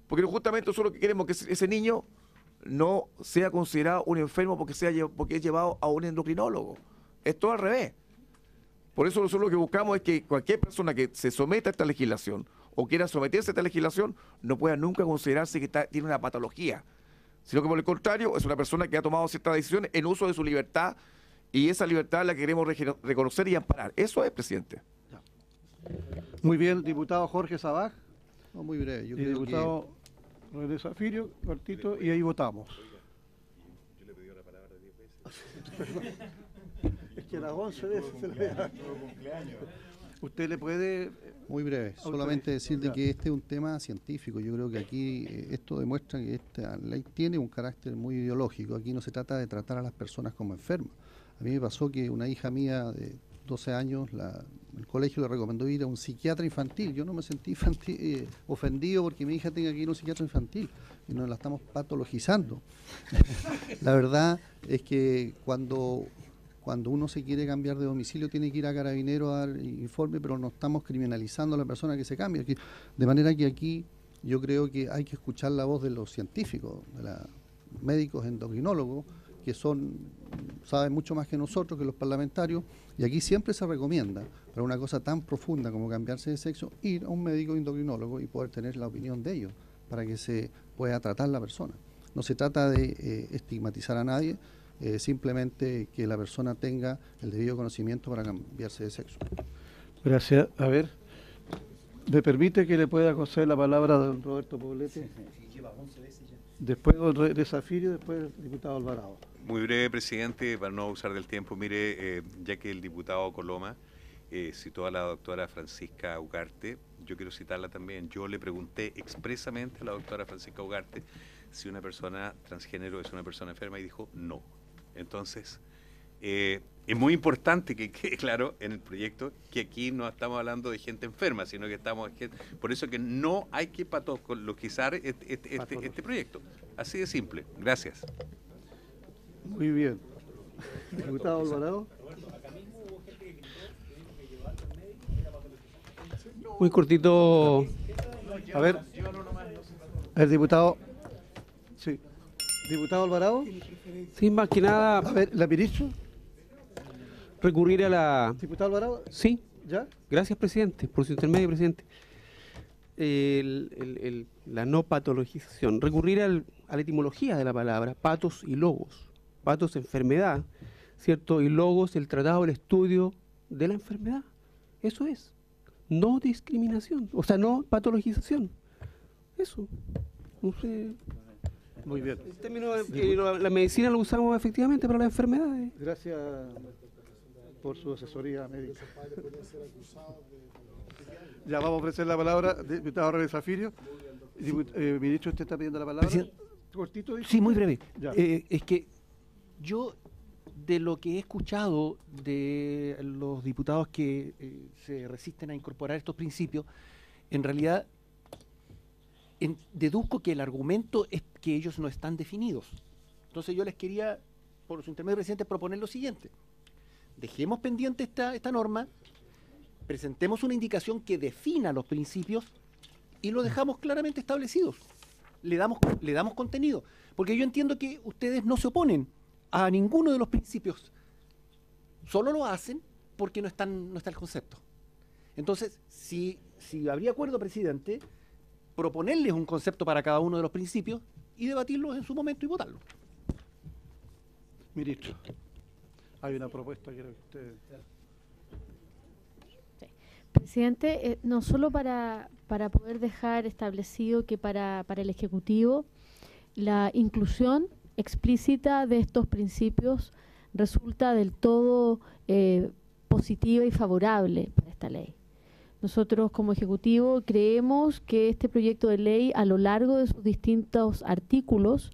K: Porque justamente eso es lo que queremos, que ese niño no sea considerado un enfermo porque es llevado a un endocrinólogo. Es todo al revés. Por eso nosotros lo que buscamos es que cualquier persona que se someta a esta legislación o quiera someterse a esta legislación no pueda nunca considerarse que tiene una patología, sino que por el contrario es una persona que ha tomado ciertas decisiones en uso de su libertad, y esa libertad la queremos reconocer y amparar. Eso es, presidente.
A: Muy bien, diputado Jorge Sabaj.
O: No, muy breve. Yo
A: y
O: creo
A: diputado René Zafirio, cortito, y ahí votamos.
L: Yo le pedí la palabra 10 veces.
A: Es que a las 11 veces se le da. Usted le puede...
O: Muy breve, solamente decirle que este es un tema científico. Yo creo que aquí esto demuestra que esta ley tiene un carácter muy ideológico. Aquí no se trata de tratar a las personas como enfermas. A mí me pasó que una hija mía de 12 años, el colegio le recomendó ir a un psiquiatra infantil. Yo no me sentí ofendido porque mi hija tenga que ir a un psiquiatra infantil y nos la estamos patologizando. La verdad es que cuando uno se quiere cambiar de domicilio tiene que ir a Carabineros a dar informe, pero no estamos criminalizando a la persona que se cambia. De manera que aquí yo creo que hay que escuchar la voz de los científicos, de los médicos endocrinólogos, que saben mucho más que nosotros, que los parlamentarios, y aquí siempre se recomienda, para una cosa tan profunda como cambiarse de sexo, ir a un médico endocrinólogo y poder tener la opinión de ellos, para que se pueda tratar la persona. No se trata de estigmatizar a nadie, simplemente que la persona tenga el debido conocimiento para cambiarse de sexo.
A: Gracias. A ver, ¿me permite que le pueda conceder la palabra a don Roberto Poblete? Después don René Zafirio, después el diputado Alvarado.
L: Muy breve, presidente, para no abusar del tiempo. Mire, ya que el diputado Coloma citó a la doctora Francisca Ugarte, yo quiero citarla también. Yo le pregunté expresamente a la doctora Francisca Ugarte si una persona transgénero es una persona enferma y dijo no. Entonces, es muy importante que quede claro en el proyecto que aquí no estamos hablando de gente enferma, sino que estamos... Por eso que no hay que patologizar este proyecto. Así de simple. Gracias.
A: Muy bien. Diputado Alvarado.
P: Muy cortito.
A: A ver, el diputado... Sí. Diputado Alvarado.
P: Sí, más que nada...
A: A ver, ¿la ministra?
P: Recurrir a la...
A: ¿Diputado Alvarado?
P: Sí.
A: ¿Ya?
P: Gracias, presidente, por su intermedio, presidente. La no patologización. Recurrir a la etimología de la palabra, patos y logos. Patos, enfermedad, ¿cierto? Y logos, el tratado, el estudio de la enfermedad. Eso es. No discriminación, o sea, no patologización. Eso. No sé...
A: Muy bien.
P: El término la medicina lo usamos efectivamente para las enfermedades.
A: Gracias por su asesoría médica. Ya vamos a ofrecer la palabra al diputado René Zafirio. Ministro, ¿usted está pidiendo la palabra? ¿Cortito?
G: Sí, muy breve.
A: Ya.
G: Es que yo, de lo que he escuchado de los diputados que se resisten a incorporar estos principios, en realidad... deduzco que el argumento es que ellos no están definidos. Entonces yo les quería, por su intermedio, presidente, proponer lo siguiente. Dejemos pendiente esta norma, presentemos una indicación que defina los principios y lo dejamos claramente establecidos. Le damos contenido. Porque yo entiendo que ustedes no se oponen a ninguno de los principios. Solo lo hacen porque no está el concepto. Entonces, si habría acuerdo, presidente, proponerles un concepto para cada uno de los principios y debatirlos en su momento y votarlos.
A: Ministro, hay una propuesta que usted...
E: Sí. Presidente, no solo para poder dejar establecido que para el Ejecutivo la inclusión explícita de estos principios resulta del todo positiva y favorable para esta ley. Nosotros como Ejecutivo creemos que este proyecto de ley a lo largo de sus distintos artículos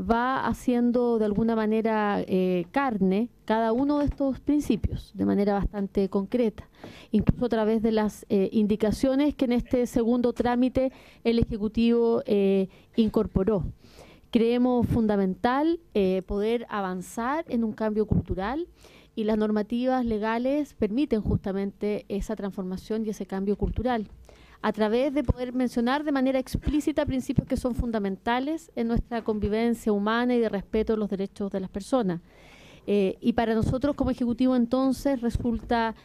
E: va haciendo de alguna manera carne cada uno de estos principios de manera bastante concreta, incluso a través de las indicaciones que en este segundo trámite el Ejecutivo incorporó. Creemos fundamental poder avanzar en un cambio cultural, y las normativas legales permiten justamente esa transformación y ese cambio cultural, a través de poder mencionar de manera explícita principios que son fundamentales en nuestra convivencia humana y de respeto de los derechos de las personas. Y para nosotros como Ejecutivo entonces resulta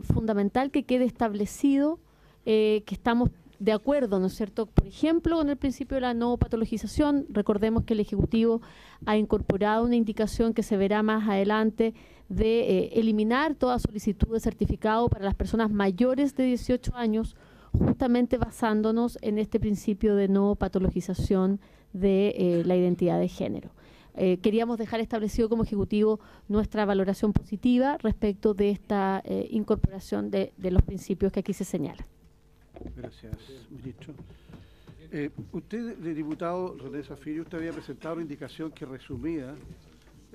E: fundamental que quede establecido que estamos de acuerdo, ¿no es cierto?, por ejemplo, con el principio de la no patologización. Recordemos que el Ejecutivo ha incorporado una indicación que se verá más adelante de eliminar toda solicitud de certificado para las personas mayores de 18 años, justamente basándonos en este principio de no patologización de la identidad de género. Queríamos dejar establecido como Ejecutivo nuestra valoración positiva respecto de esta incorporación de los principios que aquí se señalan.
A: Gracias, ministro. Usted, diputado René Zafiri, usted había presentado una indicación que resumía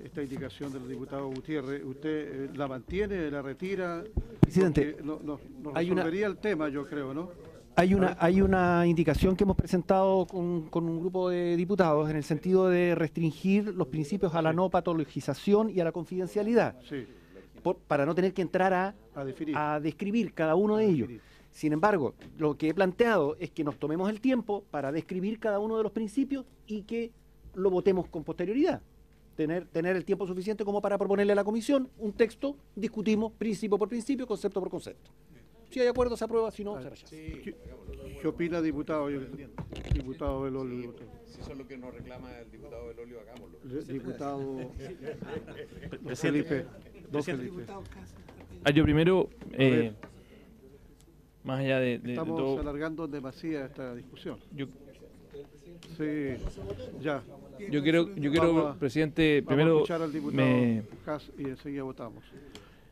A: esta indicación del diputado Gutiérrez. ¿Usted la mantiene, la retira?
G: Presidente,
A: no resolvería el tema, yo creo, ¿no?
G: Hay una indicación que hemos presentado con un grupo de diputados en el sentido de restringir los principios a la no patologización y a la confidencialidad, para no tener que entrar a describir cada uno de ellos. Sin embargo, lo que he planteado es que nos tomemos el tiempo para describir cada uno de los principios y que lo votemos con posterioridad. Tener el tiempo suficiente como para proponerle a la comisión un texto, discutimos principio por principio, concepto por concepto. Si hay acuerdo, se aprueba, si no, se rechaza.
A: ¿Qué opina, diputado? Diputado Belolio.
L: Si eso es lo que nos reclama el diputado Belolio, hagámoslo.
A: Diputado
D: Felipe.
A: Don Felipe.
D: Yo primero, más allá de
A: estamos
D: todo,
A: alargando demasiado esta discusión. Sí, ya.
D: Yo quiero, presidente, primero
A: y enseguida votamos.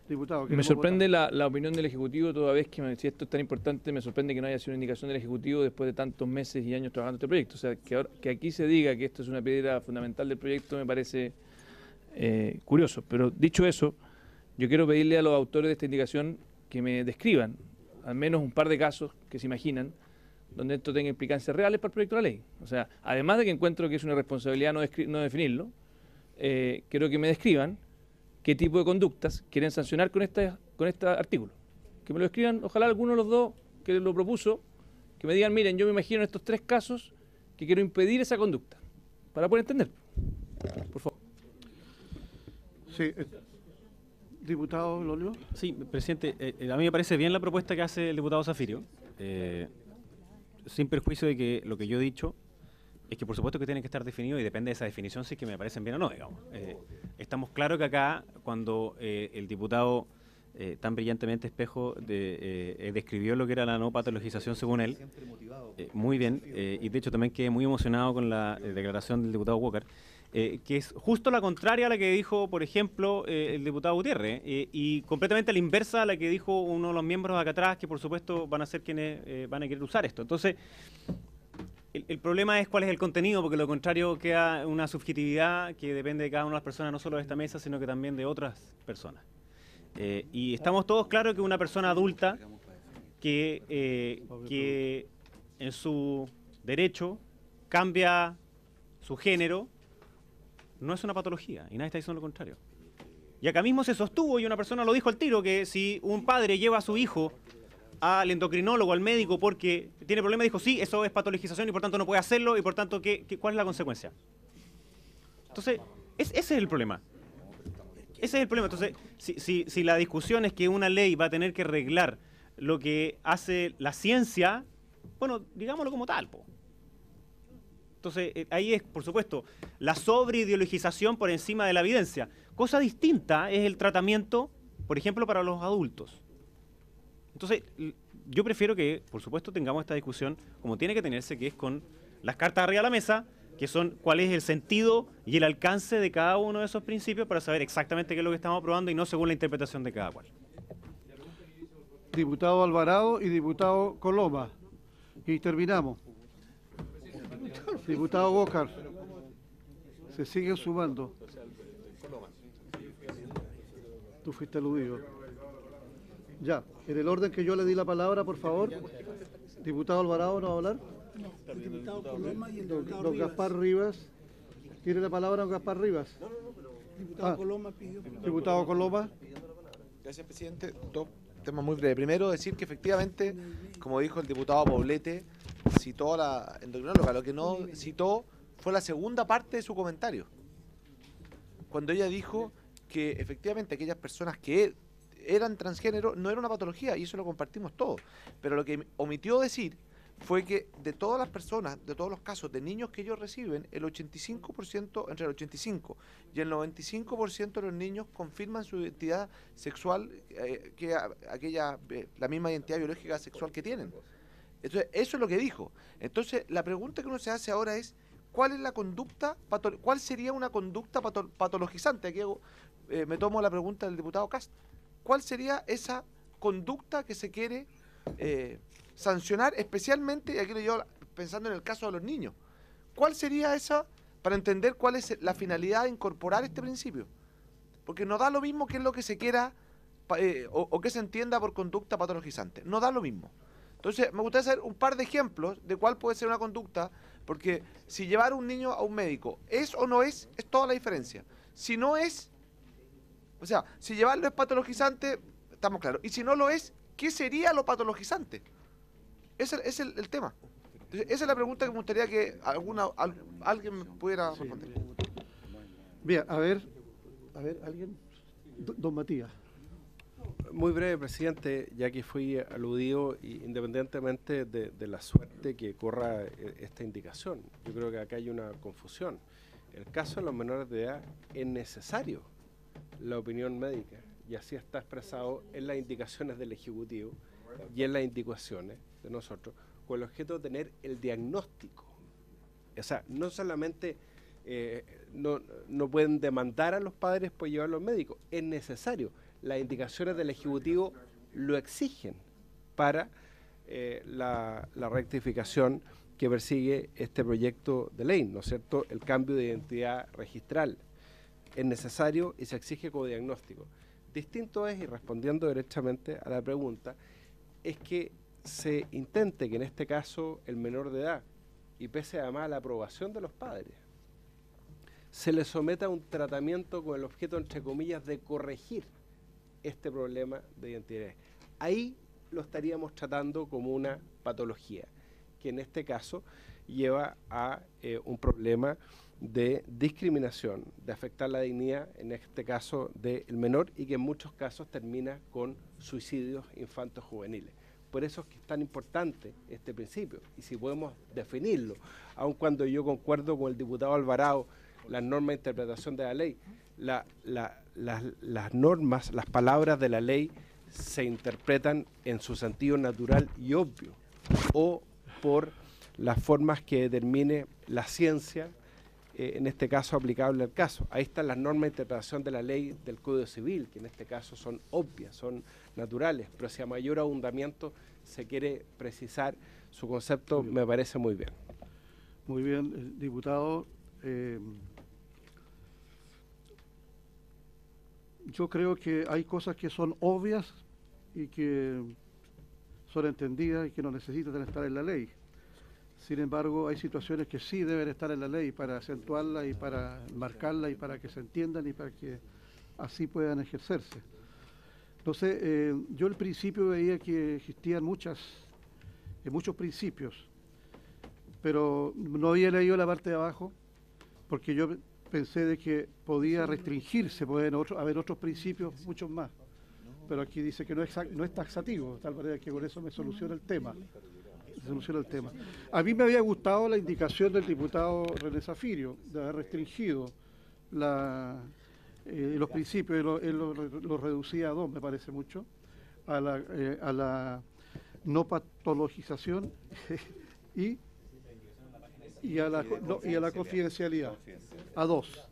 A: Diputado,
D: me sorprende la opinión del Ejecutivo, toda vez que si esto es tan importante, me sorprende que no haya sido una indicación del Ejecutivo después de tantos meses y años trabajando este proyecto. O sea, que aquí se diga que esto es una piedra fundamental del proyecto me parece curioso. Pero dicho eso, yo quiero pedirle a los autores de esta indicación que me describan al menos un par de casos que se imaginan donde esto tenga implicancias reales para el proyecto de la ley. O sea, además de que encuentro que es una responsabilidad no definirlo, quiero que me describan qué tipo de conductas quieren sancionar con este artículo. Que me lo escriban, ojalá alguno de los dos que lo propuso, que me digan, miren, yo me imagino en estos 3 casos que quiero impedir esa conducta, para poder entender. Por favor.
A: Sí, diputado Belolio.
N: Sí, presidente, a mí me parece bien la propuesta que hace el diputado Zafirio, sin perjuicio de que lo que yo he dicho es que por supuesto que tiene que estar definido y depende de esa definición si es que me parecen bien o no, digamos. Estamos claros que acá, cuando el diputado tan brillantemente Espejo describió lo que era la no patologización según él, muy bien, y de hecho también quedé muy emocionado con la declaración del diputado Walker, que es justo la contraria a la que dijo, por ejemplo, el diputado Gutiérrez, y completamente a la inversa a la que dijo uno de los miembros acá atrás, que por supuesto van a ser quienes van a querer usar esto. Entonces, el problema es cuál es el contenido, porque lo contrario queda una subjetividad que depende de cada una de las personas, no solo de esta mesa, sino que también de otras personas. Y estamos todos claros que una persona adulta que en su derecho cambia su género, no es una patología, y nadie está diciendo lo contrario. Y acá mismo se sostuvo, y una persona lo dijo al tiro, que si un padre lleva a su hijo al endocrinólogo, al médico, porque tiene problemas, dijo, sí, eso es patologización y por tanto no puede hacerlo, y por tanto, ¿cuál es la consecuencia? Entonces, ese es el problema. Ese es el problema. Entonces, si la discusión es que una ley va a tener que arreglar lo que hace la ciencia, bueno, digámoslo como tal, po. Entonces, ahí es, por supuesto, la sobreideologización por encima de la evidencia. Cosa distinta es el tratamiento, por ejemplo, para los adultos. Entonces, yo prefiero que, por supuesto, tengamos esta discusión como tiene que tenerse, que es con las cartas arriba de la mesa, que son cuál es el sentido y el alcance de cada uno de esos principios para saber exactamente qué es lo que estamos aprobando y no según la interpretación de cada cual.
A: Diputado Alvarado y diputado Coloma. Y terminamos. Diputado Walker. Se siguen sumando. Tú fuiste aludido. Ya, en el orden que yo le di la palabra, por favor. Diputado Alvarado, ¿no va a hablar?
B: No, el diputado Coloma y el diputado
A: Don
B: Rivas.
A: Gaspar Rivas. ¿Tiene la palabra don Gaspar Rivas?
B: Diputado Coloma pidió.
A: Diputado Coloma.
I: Gracias, presidente. Dos temas muy breves. Primero, decir que efectivamente, como dijo el diputado Poblete, citó a la endocrinóloga. Lo que no citó fue la segunda parte de su comentario. Cuando ella dijo que efectivamente aquellas personas que eran transgénero no era una patología, y eso lo compartimos todos. Pero lo que omitió decir fue que de todas las personas, de todos los casos de niños que ellos reciben, el 85%, entre el 85 y el 95% de los niños confirman su identidad sexual, la misma identidad biológica sexual que tienen. Entonces, eso es lo que dijo. Entonces, la pregunta que uno se hace ahora es, ¿cuál es la conducta, cuál sería una conducta patologizante? Aquí me tomo la pregunta del diputado Cast. ¿Cuál sería esa conducta que se quiere sancionar, especialmente, y aquí yo pensando en el caso de los niños? ¿Cuál sería esa, para entender cuál es la finalidad de incorporar este principio? Porque no da lo mismo qué es lo que se quiera o que se entienda por conducta patologizante. No da lo mismo. Entonces, me gustaría hacer un par de ejemplos de cuál puede ser una conducta, porque si llevar a un niño a un médico es o no es toda la diferencia. Si no es, o sea, si llevarlo es patologizante, estamos claros. Y si no lo es, ¿qué sería lo patologizante? Ese es el tema. Entonces, esa es la pregunta que me gustaría que alguien me pudiera responder.
A: Bien, a ver, alguien. Don Matías.
M: Muy breve, presidente, ya que fui aludido, independientemente de la suerte que corra esta indicación. Yo creo que acá hay una confusión. En el caso de los menores de edad es necesario la opinión médica, y así está expresado en las indicaciones del Ejecutivo y en las indicaciones de nosotros, con el objeto de tener el diagnóstico. O sea, no solamente no pueden demandar a los padres por llevarlos al médico, es necesario. Las indicaciones del Ejecutivo lo exigen para la rectificación que persigue este proyecto de ley, ¿no es cierto?, el cambio de identidad registral. Es necesario y se exige como diagnóstico. Distinto es, y respondiendo derechamente a la pregunta, es que se intente que en este caso el menor de edad, y pese además a la aprobación de los padres, se le someta a un tratamiento con el objeto, entre comillas, de corregir este problema de identidad. Ahí lo estaríamos tratando como una patología, que en este caso lleva a un problema de discriminación, de afectar la dignidad, en este caso del menor, y que en muchos casos termina con suicidios infantos juveniles. Por eso es que es tan importante este principio, y si podemos definirlo, aun cuando yo concuerdo con el diputado Alvarado, las normas de interpretación de la ley, las normas, las palabras de la ley se interpretan en su sentido natural y obvio, o por las formas que determine la ciencia, en este caso aplicable al caso. Ahí están las normas de interpretación de la ley del Código Civil, que en este caso son obvias, son naturales, pero si a mayor abundamiento se quiere precisar su concepto, me parece muy bien.
A: Muy bien, diputado. Yo creo que hay cosas que son obvias y que son entendidas y que no necesitan estar en la ley. Sin embargo, hay situaciones que sí deben estar en la ley para acentuarlas y para marcarlas y para que se entiendan y para que así puedan ejercerse. Entonces, yo al principio veía que existían muchos principios, pero no había leído la parte de abajo porque yo pensé de que podía restringirse, pueden haber otros principios, muchos más. Pero aquí dice que no es taxativo, de tal manera que con eso me soluciona el tema. A mí me había gustado la indicación del diputado René Zafirio de haber restringido los principios, él lo reducía a 2, me parece mucho, a la no patologización y a la confidencialidad, a dos,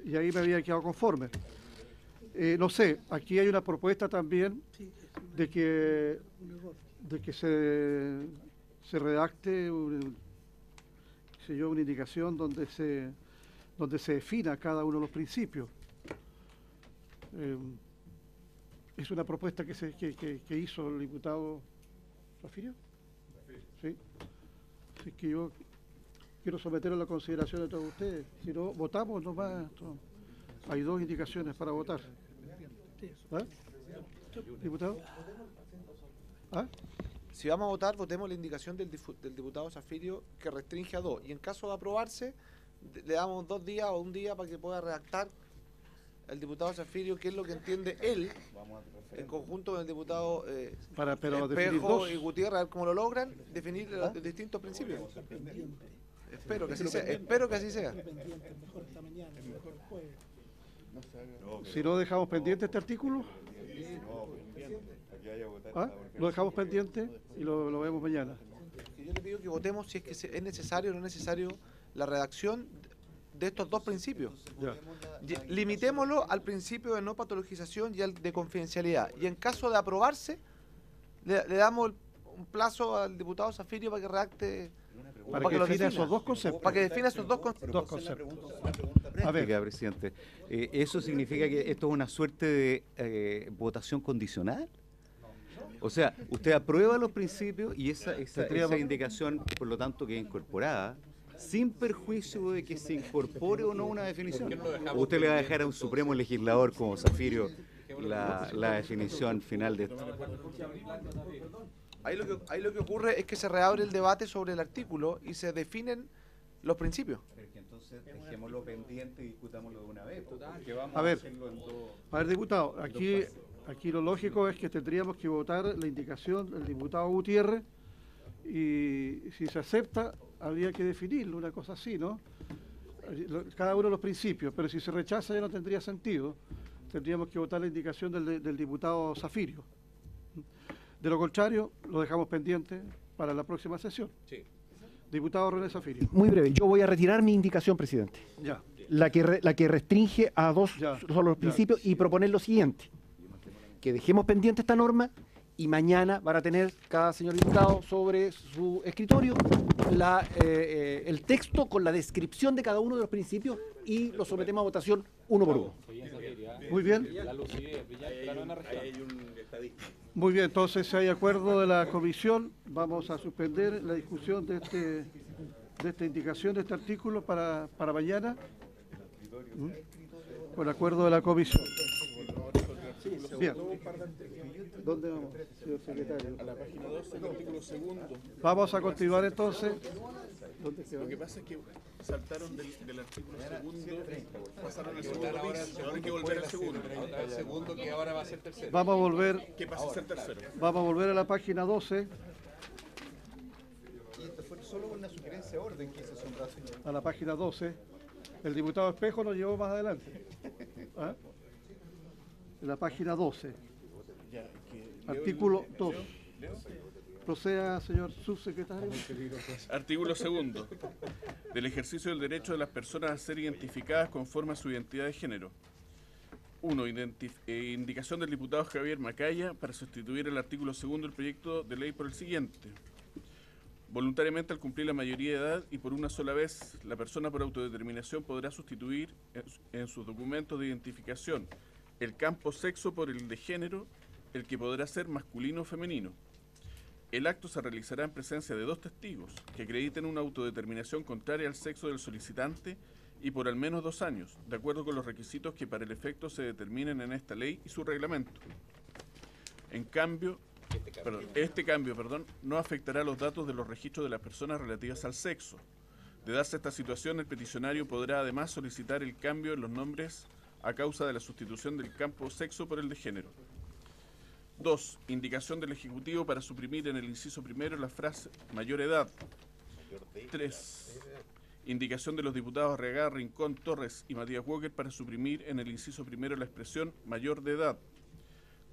A: y ahí me había quedado conforme. No sé, aquí hay una propuesta también de que se redacte una indicación donde se donde se defina cada uno de los principios. Es una propuesta que hizo el diputado Zafirio. Sí. Así que yo quiero someterlo a la consideración de todos ustedes. Si no, votamos nomás. Hay 2 indicaciones para votar. ¿Ah? ¿Diputado? ¿Ah?
I: Si vamos a votar, votemos la indicación del diputado Zafirio que restringe a 2. Y en caso de aprobarse, le damos 2 días o 1 día para que pueda redactar el diputado Zafirio qué es lo que entiende él, en conjunto con el diputado Espejo y Gutiérrez, a ver cómo lo logran, definir los distintos principios. Espero que así sea. Espero que así sea.
A: Si no dejamos pendiente este artículo, lo dejamos pendiente y lo vemos mañana.
I: Yo le pido que votemos si es que es necesario o no es necesario la redacción de estos 2 principios. Limitémoslo al principio de no patologización y al de confidencialidad. Y en caso de aprobarse, le damos un plazo al diputado Zafirio para que redacte...
A: Para que defina esos 2 conceptos.
I: Para que defina esos 2 conceptos.
H: A ver, presidente, ¿eso significa que esto es una suerte de votación condicional? O sea, usted aprueba los principios y esa indicación, por lo tanto, queda incorporada, sin perjuicio de que se incorpore o no una definición. ¿O usted le va a dejar a un supremo legislador como Zafirio la definición final de esto?
I: Ahí lo que ocurre es que se reabre el debate sobre el artículo y se definen los principios.
H: Entonces dejémoslo pendiente y discutámoslo de una vez.
A: A ver, diputado, aquí lo lógico es que tendríamos que votar la indicación del diputado Gutiérrez y si se acepta habría que definirlo, una cosa así, ¿no? Cada uno de los principios, pero si se rechaza ya no tendría sentido. Tendríamos que votar la indicación del diputado Zafirio. De lo contrario, lo dejamos pendiente para la próxima sesión.
L: Sí.
A: Diputado René Zafirio.
G: Muy breve, yo voy a retirar mi indicación, presidente.
A: Ya.
G: La que restringe a 2 solo los principios y proponer lo siguiente. Que dejemos pendiente esta norma y mañana van a tener cada señor diputado sobre su escritorio el texto con la descripción de cada uno de los principios y lo sometemos a votación uno por uno.
A: Muy bien. Muy bien, entonces si hay acuerdo de la comisión, vamos a suspender la discusión de esta indicación, de este artículo para mañana, con acuerdo de la comisión. Bien. ¿Dónde vamos, señor secretario?
J: A la página 12, el artículo 2.
A: Vamos a continuar entonces.
J: Lo que pasa es que saltaron del artículo 2, pasaron al segundo piso, ahora hay que volver al segundo.
L: Al segundo que ahora va a ser tercero.
A: Vamos a volver.
J: ¿Qué pasa a ser tercero?
A: Vamos a volver a la página 12.
H: Y esto fue solo una sugerencia de orden que hizo hace un rato.
A: A la página 12. El diputado Espejo nos llevó más adelante. ¿Ah? En la página 12. Artículo 2. Proceda, señor subsecretario.
J: Artículo 2. Del ejercicio del derecho de las personas a ser identificadas conforme a su identidad de género. 1. Indicación del diputado Javier Macaya para sustituir el artículo 2 del proyecto de ley por el siguiente. Voluntariamente, al cumplir la mayoría de edad y por una sola vez, la persona por autodeterminación podrá sustituir en sus documentos de identificación el campo sexo por el de género, el que podrá ser masculino o femenino. El acto se realizará en presencia de 2 testigos que acrediten una autodeterminación contraria al sexo del solicitante y por al menos 2 años, de acuerdo con los requisitos que para el efecto se determinen en esta ley y su reglamento. En cambio, este cambio no afectará los datos de los registros de las personas relativas al sexo. De darse esta situación, el peticionario podrá además solicitar el cambio en los nombres a causa de la sustitución del campo sexo por el de género. 2. Indicación del Ejecutivo para suprimir en el inciso primero la frase mayor edad. 3. Indicación de los diputados Arriagada, Rincón, Torres y Matías Walker para suprimir en el inciso primero la expresión mayor de edad.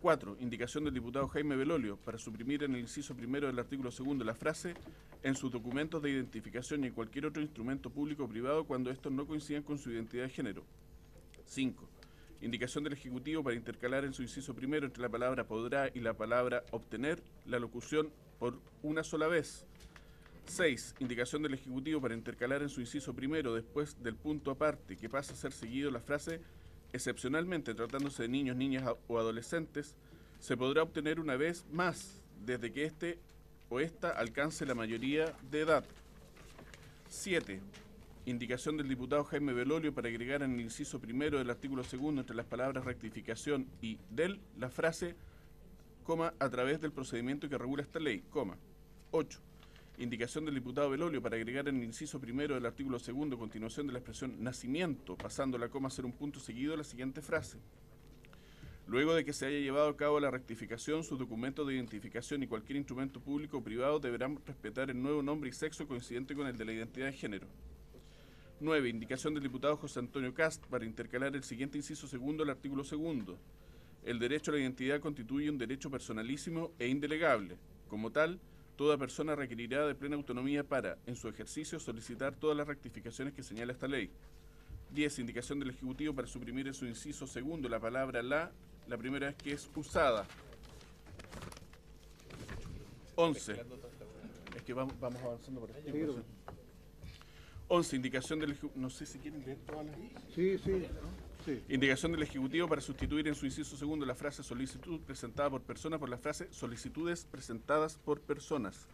J: 4. Indicación del diputado Jaime Belolio para suprimir en el inciso primero del artículo 2 la frase en sus documentos de identificación y en cualquier otro instrumento público o privado cuando estos no coincidan con su identidad de género. 5. Indicación del Ejecutivo para intercalar en su inciso primero entre la palabra podrá y la palabra obtener la locución por una sola vez. 6. Indicación del Ejecutivo para intercalar en su inciso primero, después del punto aparte, que pasa a ser seguido la frase excepcionalmente tratándose de niños, niñas o adolescentes, se podrá obtener una vez más desde que éste o ésta alcance la mayoría de edad. 7. Indicación del diputado Jaime Belolio para agregar en el inciso primero del artículo segundo entre las palabras rectificación y del la frase, coma, a través del procedimiento que regula esta ley, coma. 8. Indicación del diputado Belolio para agregar en el inciso primero del artículo segundo, continuación de la expresión nacimiento, pasando la coma a ser un punto seguido la siguiente frase. Luego de que se haya llevado a cabo la rectificación, sus documentos de identificación y cualquier instrumento público o privado deberán respetar el nuevo nombre y sexo coincidente con el de la identidad de género. 9. Indicación del diputado José Antonio Cast para intercalar el siguiente inciso segundo al artículo segundo. El derecho a la identidad constituye un derecho personalísimo e indelegable. Como tal, toda persona requerirá de plena autonomía para, en su ejercicio, solicitar todas las rectificaciones que señala esta ley. 10. Indicación del Ejecutivo para suprimir en su inciso segundo la palabra la primera vez que es usada. 11. Es que vamos avanzando por aquí. 11. Indicación del Ejecutivo. No sé si quieren leer todas las.
A: Sí.
J: Indicación del Ejecutivo para sustituir en su inciso segundo la frase solicitud presentada por persona por la frase solicitudes presentadas por personas.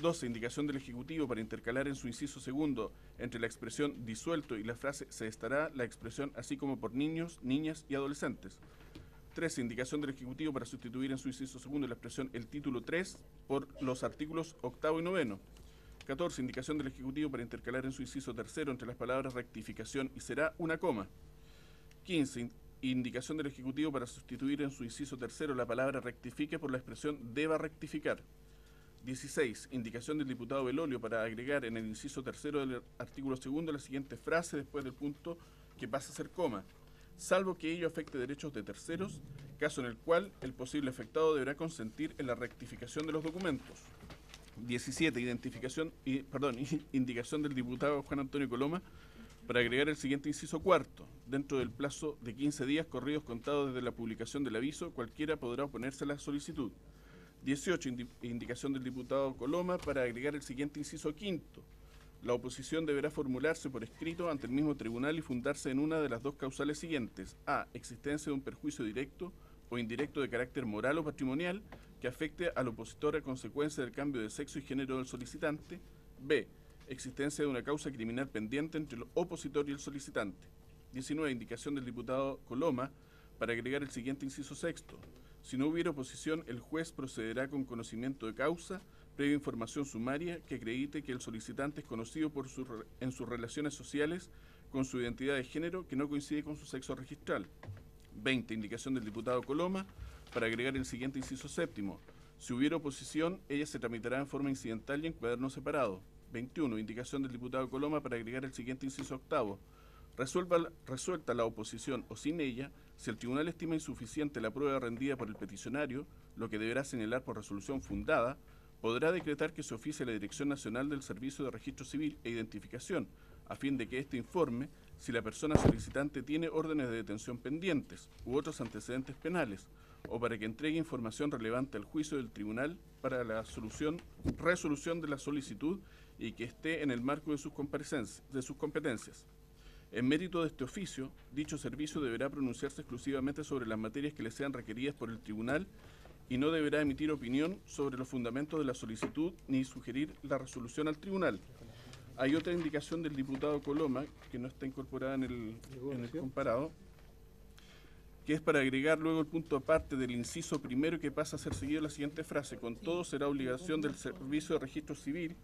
J: 12. Indicación del Ejecutivo para intercalar en su inciso segundo entre la expresión disuelto y la frase se estará la expresión así como por niños, niñas y adolescentes. 13. Indicación del Ejecutivo para sustituir en su inciso segundo la expresión el título 3 por los artículos 8º y 9º. 14. Indicación del Ejecutivo para intercalar en su inciso tercero entre las palabras rectificación y será una coma. 15. Indicación del Ejecutivo para sustituir en su inciso tercero la palabra rectifique por la expresión deba rectificar. 16. Indicación del diputado Belolio para agregar en el inciso tercero del artículo segundo la siguiente frase después del punto que pasa a ser coma, salvo que ello afecte derechos de terceros, caso en el cual el posible afectado deberá consentir en la rectificación de los documentos. 17. Indicación del diputado Juan Antonio Coloma para agregar el siguiente inciso cuarto. Dentro del plazo de 15 días corridos contados desde la publicación del aviso, cualquiera podrá oponerse a la solicitud. 18. Indicación del diputado Coloma para agregar el siguiente inciso quinto. La oposición deberá formularse por escrito ante el mismo tribunal y fundarse en una de las dos causales siguientes. A. Existencia de un perjuicio directo o indirecto de carácter moral o patrimonial que afecte al opositor a consecuencia del cambio de sexo y género del solicitante. B. Existencia de una causa criminal pendiente entre el opositor y el solicitante. 19. Indicación del diputado Coloma para agregar el siguiente inciso sexto. Si no hubiera oposición, el juez procederá con conocimiento de causa, previa información sumaria que acredite que el solicitante es conocido en sus relaciones sociales con su identidad de género que no coincide con su sexo registral. 20. Indicación del diputado Coloma para agregar el siguiente inciso séptimo. Si hubiera oposición, ella se tramitará en forma incidental y en cuaderno separado. 21. Indicación del diputado Coloma para agregar el siguiente inciso octavo. Resuelta la oposición o sin ella, si el tribunal estima insuficiente la prueba rendida por el peticionario, lo que deberá señalar por resolución fundada, podrá decretar que se oficie a la Dirección Nacional del Servicio de Registro Civil e Identificación, a fin de que éste informe si la persona solicitante tiene órdenes de detención pendientes u otros antecedentes penales, o para que entregue información relevante al juicio del tribunal para la resolución de la solicitud y que esté en el marco de sus competencias. En mérito de este oficio, dicho servicio deberá pronunciarse exclusivamente sobre las materias que le sean requeridas por el tribunal y no deberá emitir opinión sobre los fundamentos de la solicitud ni sugerir la resolución al tribunal. Hay otra indicación del diputado Coloma, que no está incorporada en el comparado, que es para agregar luego el punto aparte del inciso primero que pasa a ser seguido la siguiente frase. Con todo, será obligación del Servicio de Registro Civil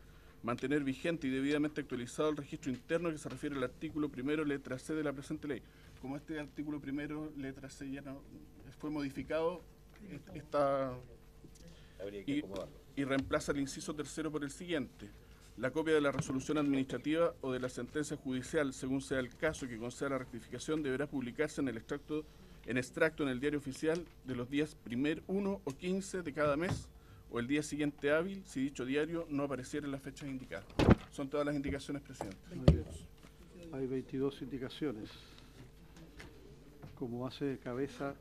J: mantener vigente y debidamente actualizado el registro interno que se refiere al artículo primero, letra C de la presente ley. Como este artículo primero, letra C, ya no fue modificado, y reemplaza el inciso tercero por el siguiente. La copia de la resolución administrativa o de la sentencia judicial, según sea el caso que conceda la rectificación, deberá publicarse en extracto en el diario oficial de los días 1 o 15 de cada mes o el día siguiente hábil, si dicho diario no apareciera en las fechas indicadas. Son todas las indicaciones, presidente.
A: Hay 22 indicaciones. Como hace cabeza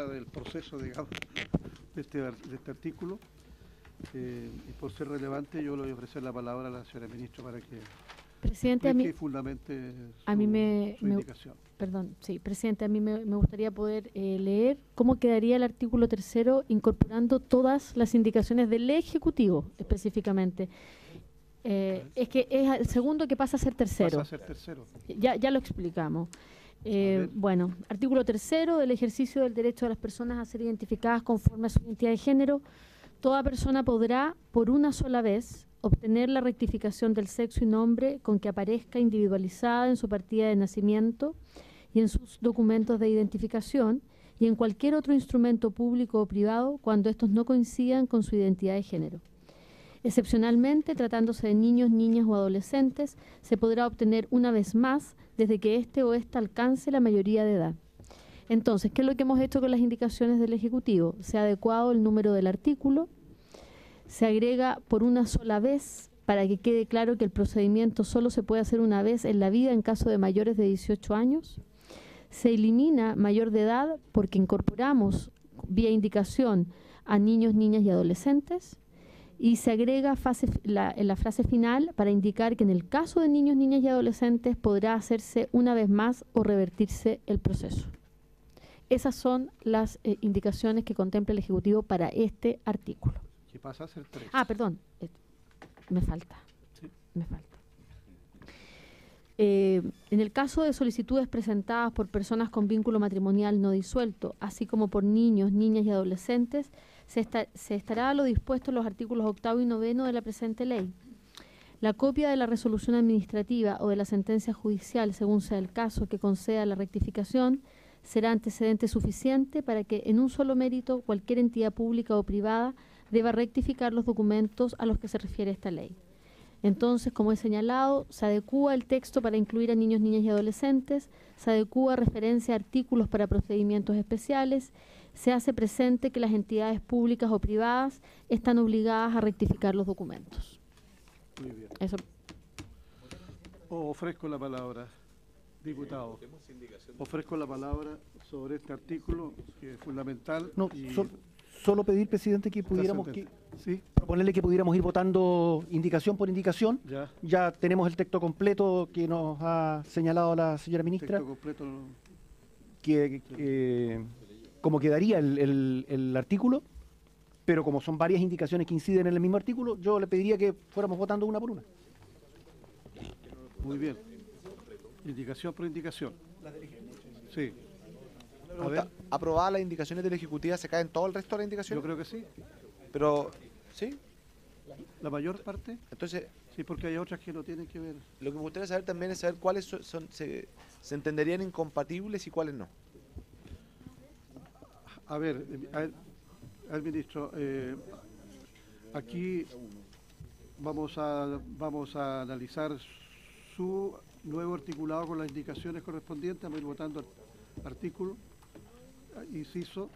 A: del proceso, digamos, de este artículo, Y por ser relevante, yo le voy a ofrecer la palabra a la señora ministra para que
E: Presidente,
A: fundamente su indicación.
E: Perdón, sí, presidente, a mí me gustaría poder leer cómo quedaría el artículo 3º incorporando todas las indicaciones del Ejecutivo específicamente. Es que es el segundo que pasa a ser tercero.
A: Pasa a ser tercero.
E: Ya lo explicamos. Bueno, artículo 3º del ejercicio del derecho de las personas a ser identificadas conforme a su identidad de género. Toda persona podrá, por una sola vez, obtener la rectificación del sexo y nombre con que aparezca individualizada en su partida de nacimiento y en sus documentos de identificación y en cualquier otro instrumento público o privado cuando estos no coincidan con su identidad de género. Excepcionalmente, tratándose de niños, niñas o adolescentes, se podrá obtener una vez más desde que éste o ésta alcance la mayoría de edad. Entonces, ¿qué es lo que hemos hecho con las indicaciones del Ejecutivo? Se ha adecuado el número del artículo, se agrega por una sola vez para que quede claro que el procedimiento solo se puede hacer una vez en la vida en caso de mayores de 18 años. Se elimina mayor de edad porque incorporamos vía indicación a niños, niñas y adolescentes. Y se agrega en la frase final para indicar que en el caso de niños, niñas y adolescentes podrá hacerse una vez más o revertirse el proceso. Esas son las indicaciones que contempla el Ejecutivo para este artículo.
A: Que pasa a ser 3.
E: Ah, perdón, me falta.
A: Sí.
E: Me falta. En el caso de solicitudes presentadas por personas con vínculo matrimonial no disuelto, así como por niños, niñas y adolescentes, se estará a lo dispuesto en los artículos 8º y 9º de la presente ley. La copia de la resolución administrativa o de la sentencia judicial, según sea el caso, que conceda la rectificación, será antecedente suficiente para que en un solo mérito cualquier entidad pública o privada deba rectificar los documentos a los que se refiere esta ley. Entonces, como he señalado, se adecúa el texto para incluir a niños, niñas y adolescentes, se adecúa referencia a artículos para procedimientos especiales, se hace presente que las entidades públicas o privadas están obligadas a rectificar los documentos.
A: Muy bien.
E: Eso.
A: Ofrezco la palabra, diputado. Ofrezco la palabra sobre este artículo que es fundamental.
G: No, solo pedir, presidente, que pudiéramos
A: ¿sí?
G: proponerle que pudiéramos ir votando indicación por indicación. Ya tenemos el texto completo que nos ha señalado la señora ministra.
A: Texto completo.
G: Como quedaría el artículo, pero como son varias indicaciones que inciden en el mismo artículo, yo le pediría que fuéramos votando una por una.
A: Muy bien. Indicación por indicación. Sí.
I: ¿Aprobadas las indicaciones de la Ejecutiva se caen todo el resto de las indicaciones?
A: Yo creo que sí.
I: Pero, ¿sí?
A: ¿La mayor parte?
I: Entonces,
A: sí, porque hay otras que no tienen que ver.
I: Lo que me gustaría saber también es saber cuáles se entenderían incompatibles y cuáles no.
A: A ver, al ministro, aquí vamos a analizar su nuevo articulado con las indicaciones correspondientes. Vamos a ir votando artículo, inciso.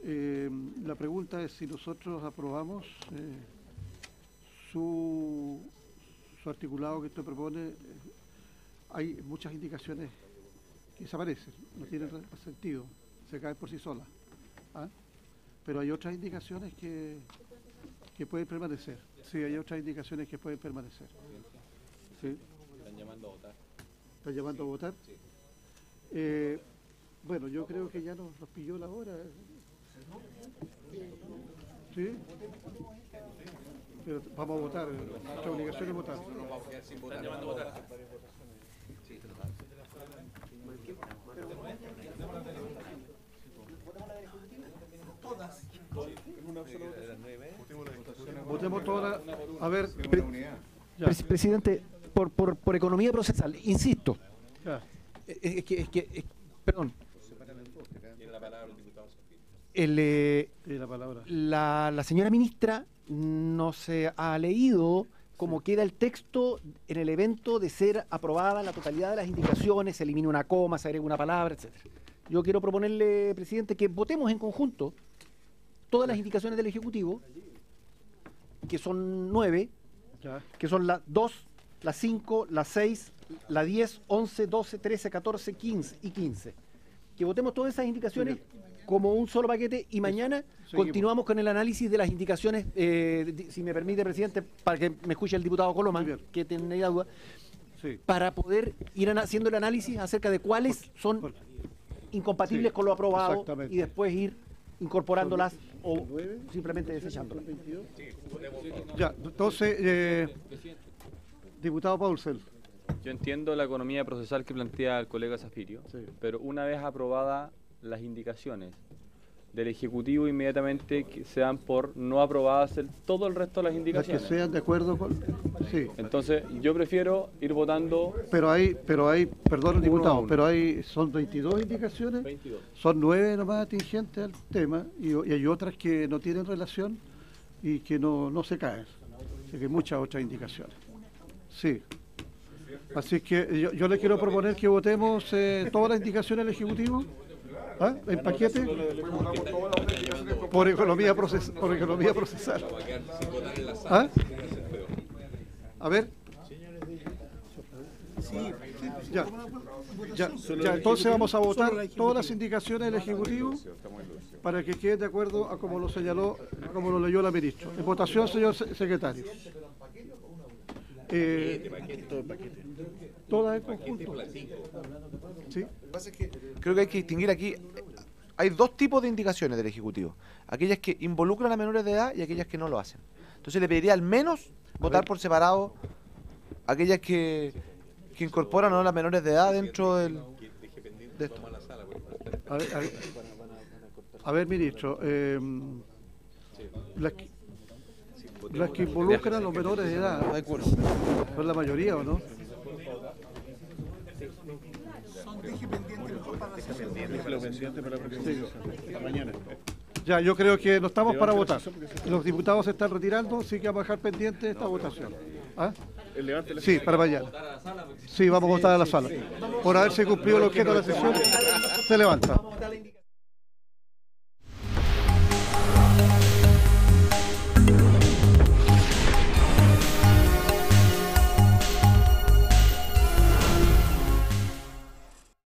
A: La pregunta es si nosotros aprobamos su articulado que usted propone. Hay muchas indicaciones que desaparecen, no tienen sentido, se caen por sí solas. ¿Ah? Pero hay otras indicaciones que pueden permanecer. Sí, hay otras indicaciones que pueden permanecer. ¿Sí?
C: Están llamando a votar.
A: ¿Están llamando a votar?
C: Sí.
A: Bueno, yo creo que ya nos pilló la hora. ¿Sí? Pero vamos a votar. Nuestra obligación es votar.
C: No vamos a quedar sin votar. Están llamando a votar. Sí.
B: Todas.
A: Votemos todas. A ver,
G: presidente, por economía procesal, insisto. Perdón. La señora ministra no se ha leído cómo queda el texto en el evento de ser aprobada la totalidad de las indicaciones, se elimina una coma, se agrega una palabra, etc. Yo quiero proponerle, presidente, que votemos en conjunto todas las indicaciones del Ejecutivo, que son 9, que son la 2, la 5, la 6, la 10, 11, 12, 13, 14, 15 y 15. Que votemos todas esas indicaciones como un solo paquete y mañana continuamos con el análisis de las indicaciones, si me permite, presidente, para que me escuche el diputado Coloma, que tenía duda, para poder ir haciendo el análisis acerca de cuáles son incompatibles con lo aprobado y después ir incorporándolas o simplemente desechándolas.
A: Ya, entonces, diputado Paulsen.
Q: Yo entiendo la economía procesal que plantea el colega Zafirio, pero una vez aprobadas las indicaciones del Ejecutivo, inmediatamente se dan por no aprobadas todo el resto de las indicaciones.
A: Las que sean de acuerdo con... Sí.
Q: Entonces, yo prefiero ir votando...
A: Pero hay, perdón, diputado, pero son 22 indicaciones, 22. Son 9 nomás atingentes al tema, y hay otras que no tienen relación y que no se caen. Así que hay muchas otras indicaciones. Sí. Así que yo le quiero proponer que votemos todas las indicaciones del Ejecutivo. ¿Ah? ¿En paquete? Por economía procesal. ¿Ah? A ver. Ya, entonces vamos a votar todas las indicaciones del Ejecutivo para que queden de acuerdo a como lo señaló, como lo leyó la ministra. En votación, señor secretario. Todas en conjunto. ¿Sí?
I: Lo que pasa es que creo que hay que distinguir aquí. Hay dos tipos de indicaciones del Ejecutivo: aquellas que involucran a menores de edad y aquellas que no lo hacen. Entonces le pediría al menos votar por separado aquellas que incorporan a las menores de edad dentro de esto.
A: A ver, ministro, las que involucran a los menores de edad, ¿son la mayoría o no? Ya, yo creo que no estamos para votar. Los diputados se están retirando, así que vamos a dejar pendiente esta votación. ¿Ah? Sí, para mañana. Sí, vamos a votar a la sala. Por haberse cumplido el objeto de la sesión, se levanta.